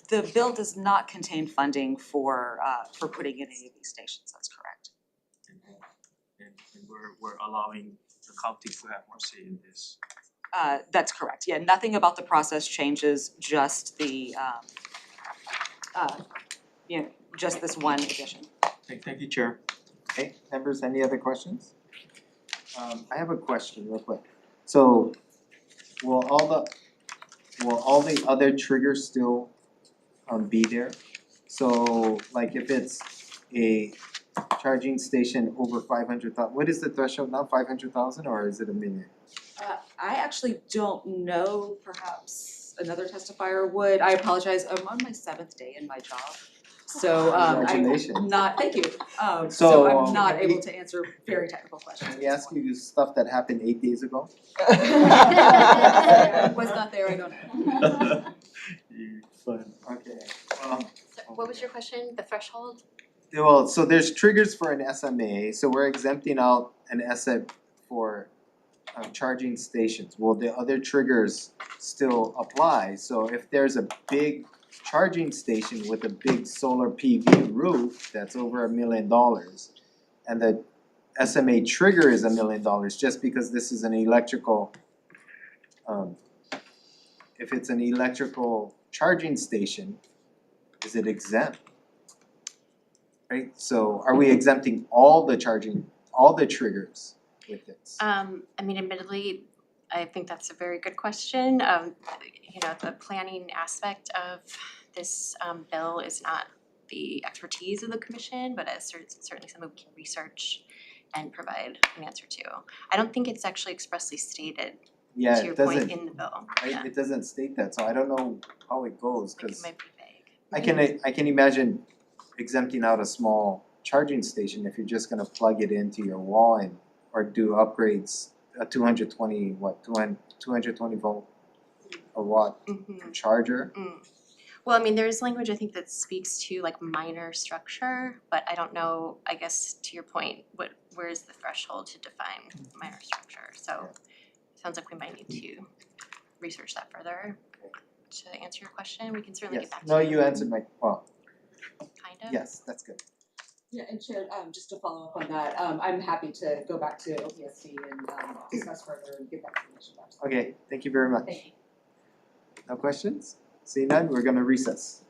The bill does not contain funding for putting in any of these stations, that's correct. And we're allowing the county to have more say in this. That's correct, yeah, nothing about the process changes, just the just this one addition. Thank you, Chair. Okay, members, any other questions? I have a question real quick. So will all the other triggers still be there? So like if it's a charging station over 500,000, what is the threshold now, 500,000 or is it 1 million? I actually don't know, perhaps another testifier would, I apologize, I'm on my 7th day in my job. So Congratulations. I'm not, thank you, so So, I'm not can we- able to answer very technical questions. Can we ask you stuff that happened 8 days ago? I was not there, I don't know. Okay, So what was your question? The threshold? well, so there's triggers for an SMA, so we're exempting out an SM for charging stations. Will the other triggers still apply? So if there's a big charging station with a big solar PV roof that's over $1 million and the SMA trigger is $1 million just because this is an electrical if it's an electrical charging station, is it exempt? Right, so are we exempting all the triggers with this? I mean, admittedly, I think that's a very good question. You know, the planning aspect of this bill is not the expertise of the commission, but it's certainly something we can research and provide an answer to. I don't think it's actually expressly stated Yeah, to your it point doesn't, in the bill. right, Yeah. it doesn't state that, so I don't know how it goes, Like it cause might be vague. I can imagine exempting out a small charging station if you're just gonna plug it into your wall and or do upgrades, a 220 volt a watt charger. Well, I mean, there's language I think that speaks to like minor structure, but I don't know, I guess to your point, where is the threshold to define minor structure? So sounds like we might need to research that further to answer your question. We can certainly Yes, get back to you. no, you answered my, well, Kind of. yes, that's good. Yeah, and Chair, just to follow up on that, I'm happy to go back to OPSC and discuss further and get that information back. Okay, thank you very much. Thank you. No questions? Seeing none, we're gonna recess.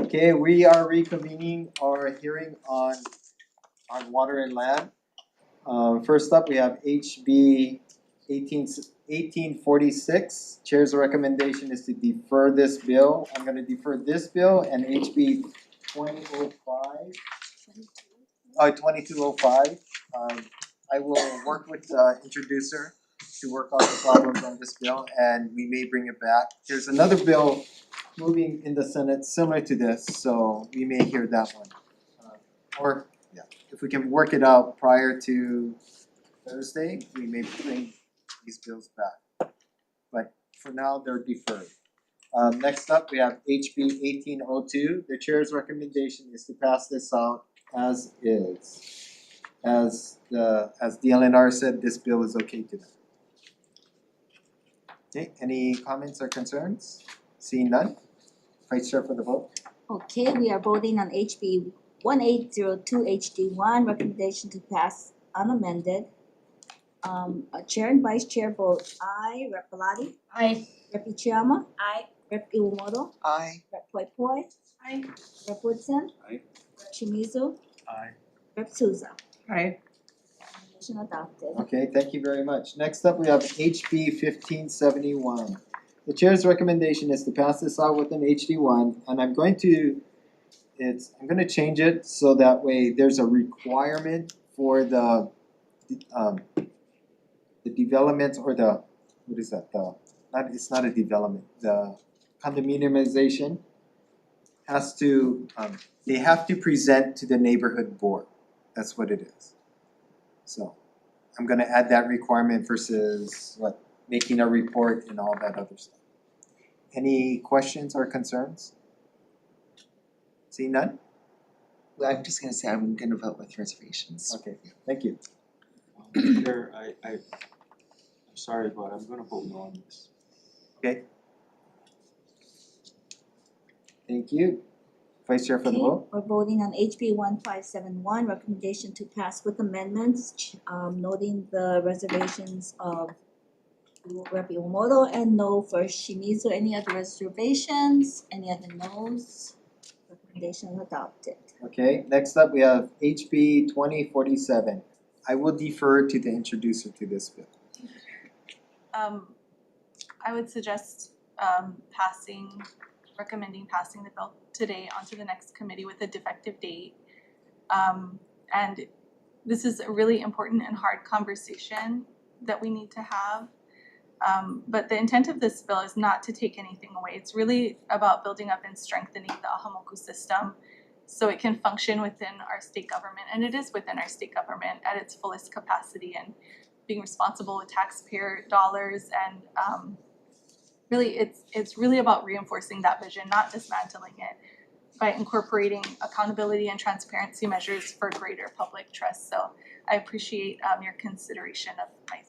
Okay, we are reconvening our hearing on water and land. First up, we have HB 1846. Chair's recommendation is to defer this bill. I'm gonna defer this bill and HB 2205. I will work with the introducer to work out the problems on this bill, and we may bring it back. There's another bill moving in the Senate similar to this, so we may hear that one. Or, yeah, if we can work it out prior to Thursday, we may bring these bills back. But for now, they're deferred. Next up, we have HB 1802. The chair's recommendation is to pass this out as is. As DLNR said, this bill is okay to them. Okay, any comments or concerns? Seeing none, Vice Chair for the vote. Okay, we are voting on HB 1802 HD1, recommendation to pass unamended. Chair and Vice Chair vote aye. Rep. Belatti? Aye. Rep. Ichiyama? Aye. Rep. Iwamoto? Aye. Rep. Poi Poi? Aye. Rep. Woodson? Aye. Rep. Shimizu? Aye. Rep. Souza? Aye. Motion adopted. Okay, thank you very much. Next up, we have HB 1571. The chair's recommendation is to pass this out with an HD1, and I'm going to change it so that way there's a requirement for the development or it's not a development, the condominiumization has to, they have to present to the neighborhood board. That's what it is. So I'm gonna add that requirement versus making a report and all that other stuff. Any questions or concerns? Seeing none? Well, I'm just gonna say I'm gonna vote with reservations. Okay, thank you. Chair, I'm sorry, but I'm gonna vote no on this. Okay. Thank you. Vice Chair for the vote. We're voting on HB 1571, recommendation to pass with amendments, noting the reservations of Rep. Iwamoto and no for Shimizu. Any other reservations? Any other no's? Recommendation adopted. Okay, next up we have HB 2047. I will defer to the introducer to this bill. I would suggest recommending passing the bill today onto the next committee with a defective date. And this is a really important and hard conversation that we need to have. But the intent of this bill is not to take anything away. It's really about building up and strengthening the Ahamoku system so it can function within our state government, and it is within our state government at its fullest capacity, and being responsible with taxpayer dollars. And really it's really about reinforcing that vision, not dismantling it, by incorporating accountability and transparency measures for greater public trust. So I appreciate your consideration of my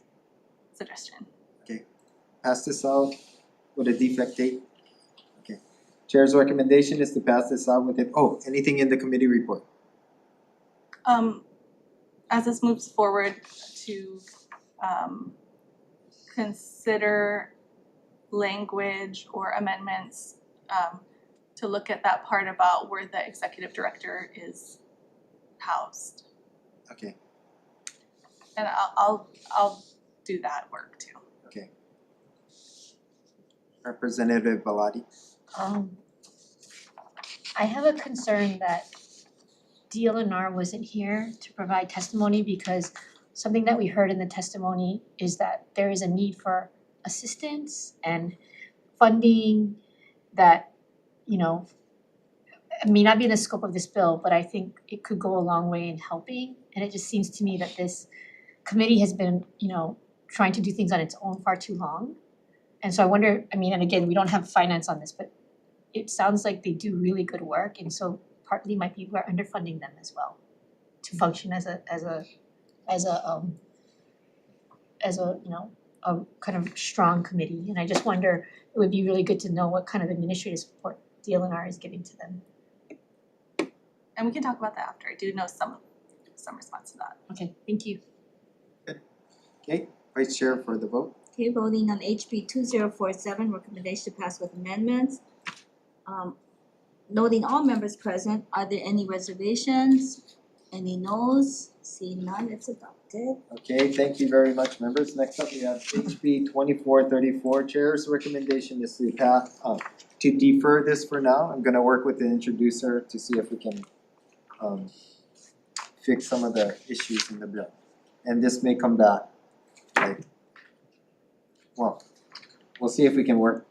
suggestion. Okay, pass this out with a defect date. Okay, Chair's recommendation is to pass this out with it. Oh, anything in the committee report? As this moves forward to consider language or amendments to look at that part about where the executive director is housed. Okay, And I'll do that work too. okay. Representative Belatti. I have a concern that DLNR wasn't here to provide testimony because something that we heard in the testimony is that there is a need for assistance and funding that, you know, may not be in the scope of this bill, but I think it could go a long way in helping. And it just seems to me that this committee has been, you know, trying to do things on its own far too long. And so I wonder, I mean, and again, we don't have finance on this, but it sounds like they do really good work, and so partly might be we're underfunding them as well to function as a you know, a kind of strong committee. And I just wonder, it would be really good to know what kind of administrative support DLNR is giving to them. And we can talk about that after. I do know some response to that. Okay, thank you. Okay, Vice Chair for the vote. Okay, voting on HB 2047, recommendation to pass with amendments. noting all members present, are there any reservations? Any noes? Seeing none, it's adopted. Okay, thank you very much, members. Next up, we have HB 2434. Chair's recommendation is to defer this for now. I'm gonna work with the introducer to see if we can fix some of the issues in the bill. And this may come back, like, well, we'll see if we can work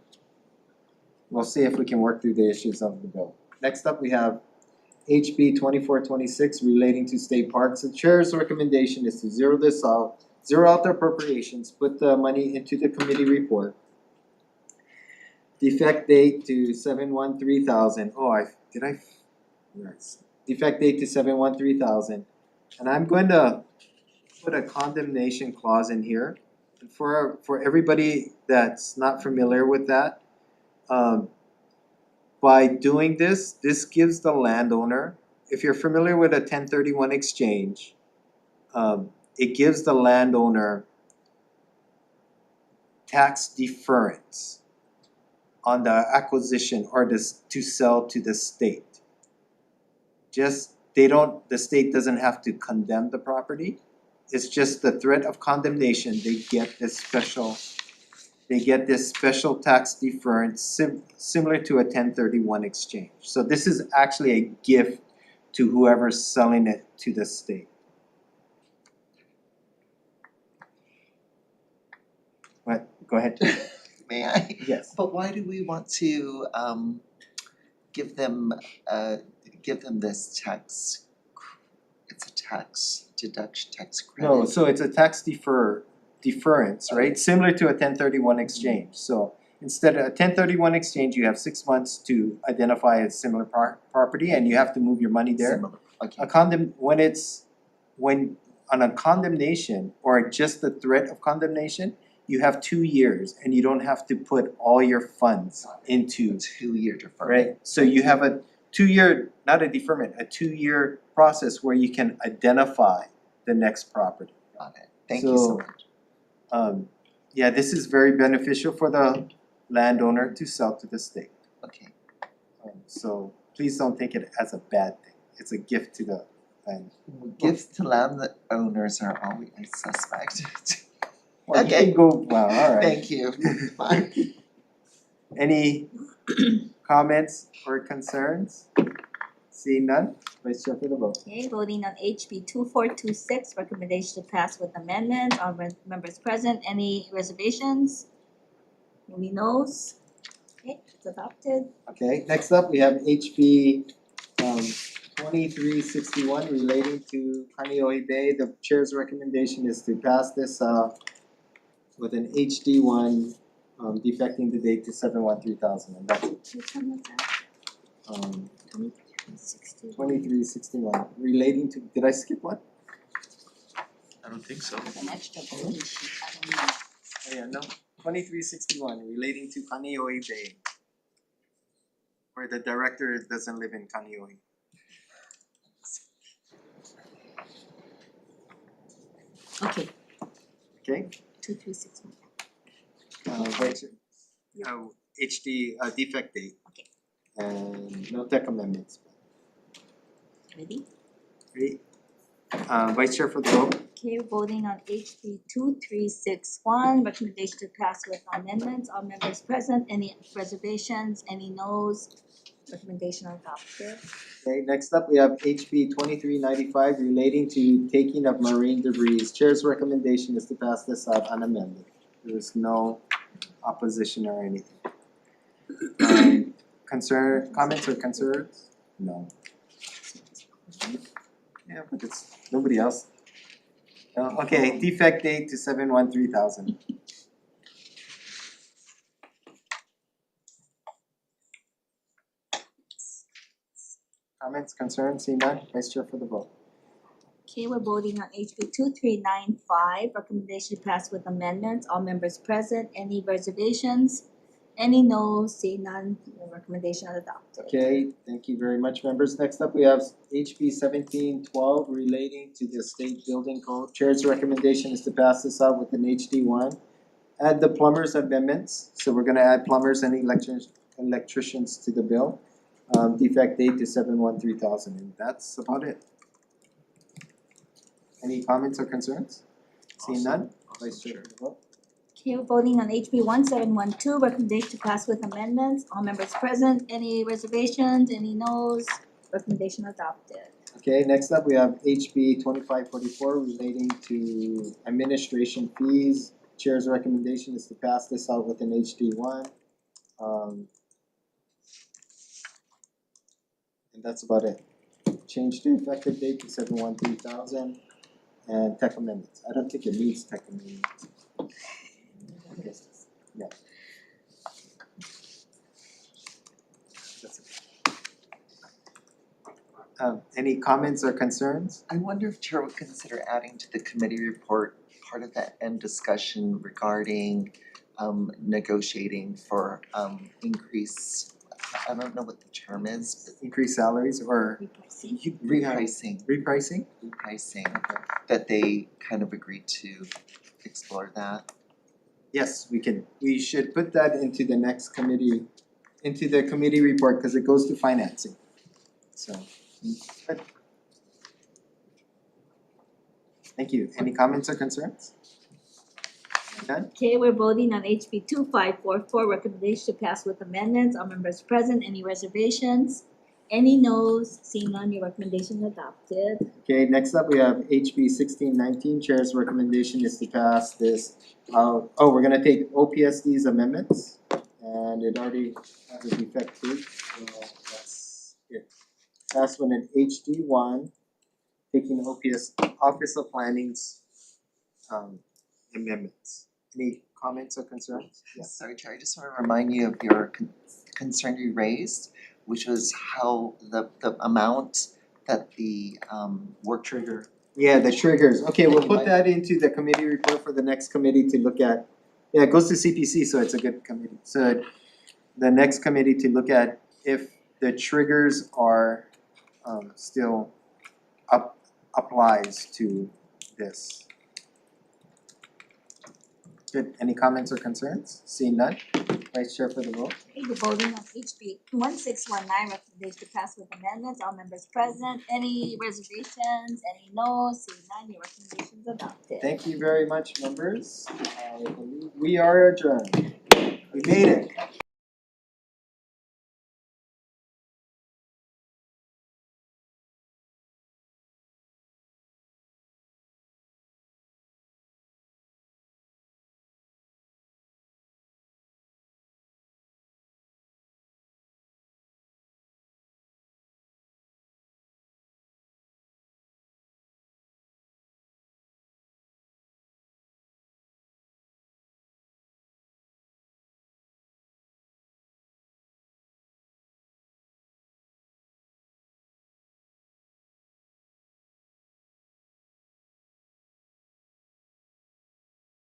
through the issues of the bill. Next up, we have HB 2426 relating to state parks. The chair's recommendation is to zero this out, zero out the appropriations, put the money into the committee report. Defect date to 713,000. Defect date to 713,000. And I'm going to put a condemnation clause in here. And for everybody that's not familiar with that, by doing this gives the landowner, if you're familiar with a 1031 exchange, it gives the landowner tax deference on the acquisition or to sell to the state. The state doesn't have to condemn the property. It's just the threat of condemnation, they get this special tax deference similar to a 1031 exchange. So this is actually a gift to whoever's selling it to the state. What? Go ahead. May I? Yes. But why do we want to give them this tax, it's a tax deduction, tax credit? No, so it's a tax deference, right? Similar to a 1031 exchange. So instead of a 1031 exchange, you have 6 months to identify a similar property and you have to move your money there. Similar, okay. When on a condemnation or just the threat of condemnation, you have 2 years and you don't have to put all your funds into 2-year deferment. Right, so you have a 2-year, not a deferment, a 2-year process where you can identify the next property. Got it. Thank you so much. Yeah, this is very beneficial for the landowner to sell to the state. Okay. So please don't take it as a bad thing. It's a gift to the land. Gifts to landowners are always suspect. Well, you Okay. can go, well, alright. Thank you. Bye. Any comments or concerns? Seeing none, Vice Chair for the vote. Okay, voting on HB 2426, recommendation to pass with amendments. All members present, any reservations? Any noes? Okay, it's adopted. Okay, next up, we have HB 2361 relating to Kaneohe Bay. The chair's recommendation is to pass this with an HD one defecting the date to 713,000, and that's it. Which one was that? 2361 relating to, did I skip one? I don't think so. An extra voting sheet, I don't know. Oh yeah, no, 2361 relating to Kaneohe Bay. Where the director doesn't live in Kaneohe. Okay, Okay, 2361. Vice Chair. HD defect date. Okay. And no tech amendments. Ready? Ready? Vice Chair for the vote. Okay, voting on HB 2361, recommendation to pass with amendments. All members present, any reservations, any noes? Recommendation adopted. Okay, next up, we have HB 2395 relating to taking of marine debris. Chair's recommendation is to pass this out unamended. There is no opposition or anything. Comments or concerns? No. Yeah, but it's nobody else. Okay, defect date to 713,000. Comments, concerns, seeing none, Vice Chair for the vote. Okay, we're voting on HB 2395, recommendation to pass with amendments. All members present, any reservations? Any noes? Seeing none, the recommendation adopted. Okay, thank you very much, members. Next up, we have HB 1712 relating to the state building code. Chair's recommendation is to pass this out with an HD one. Add the plumbers amendments, so we're gonna add plumbers and electricians to the bill. defect date to 7/1/2000, and that's about it. Any comments or concerns? Seeing none, Vice Chair for the vote. Okay, we're voting on HB 1712, recommendation to pass with amendments. All members present, any reservations, any noes? Recommendation adopted. Okay, next up we have HB 2544 relating to administration fees. Chair's recommendation is to pass this out with an HD1. And that's about it. Change to effective date to 7/1/2000 and tech amendments. I don't think it needs tech amendments. Yeah. That's it. Any comments or concerns? I wonder if Chair would consider adding to the committee report part of that end discussion regarding negotiating for increase, I don't know what the term is, but Increased salaries or repricing, repricing? that they kind of agreed to explore that. Yes, we should put that into the next committee, into the committee report, because it goes to financing. So, but thank you. Any comments or concerns? None? Okay, we're voting on HB 2544, recommendation to pass with amendments. All members present, any reservations? Any noes? Seeing none, your recommendation adopted. Okay, next up we have HB 1619. Chair's recommendation is to pass this. We're gonna take OPSD's amendments, and it already has a defect date, so that's it. Pass with an HD1, taking OPS Office of Planning's amendments. Any comments or concerns? Yes. Sorry, Chair, I just wanna remind you of your concern you raised, which was how the amount that the work trigger. Yeah, the triggers. Okay, we'll Thank you, put Mike. that into the committee report for the next committee to look at. Yeah, it goes to CPC, so it's a good committee. So the next committee to look at if the triggers are still applies to this. Good, any comments or concerns? Seeing none, Vice Chair for the vote. Okay, we're voting on HB 1619, recommendation to pass with amendments. All members present, any reservations? Any noes? Seeing none, your recommendation is adopted. Thank you very much, members. I believe we are adjourned. We made it.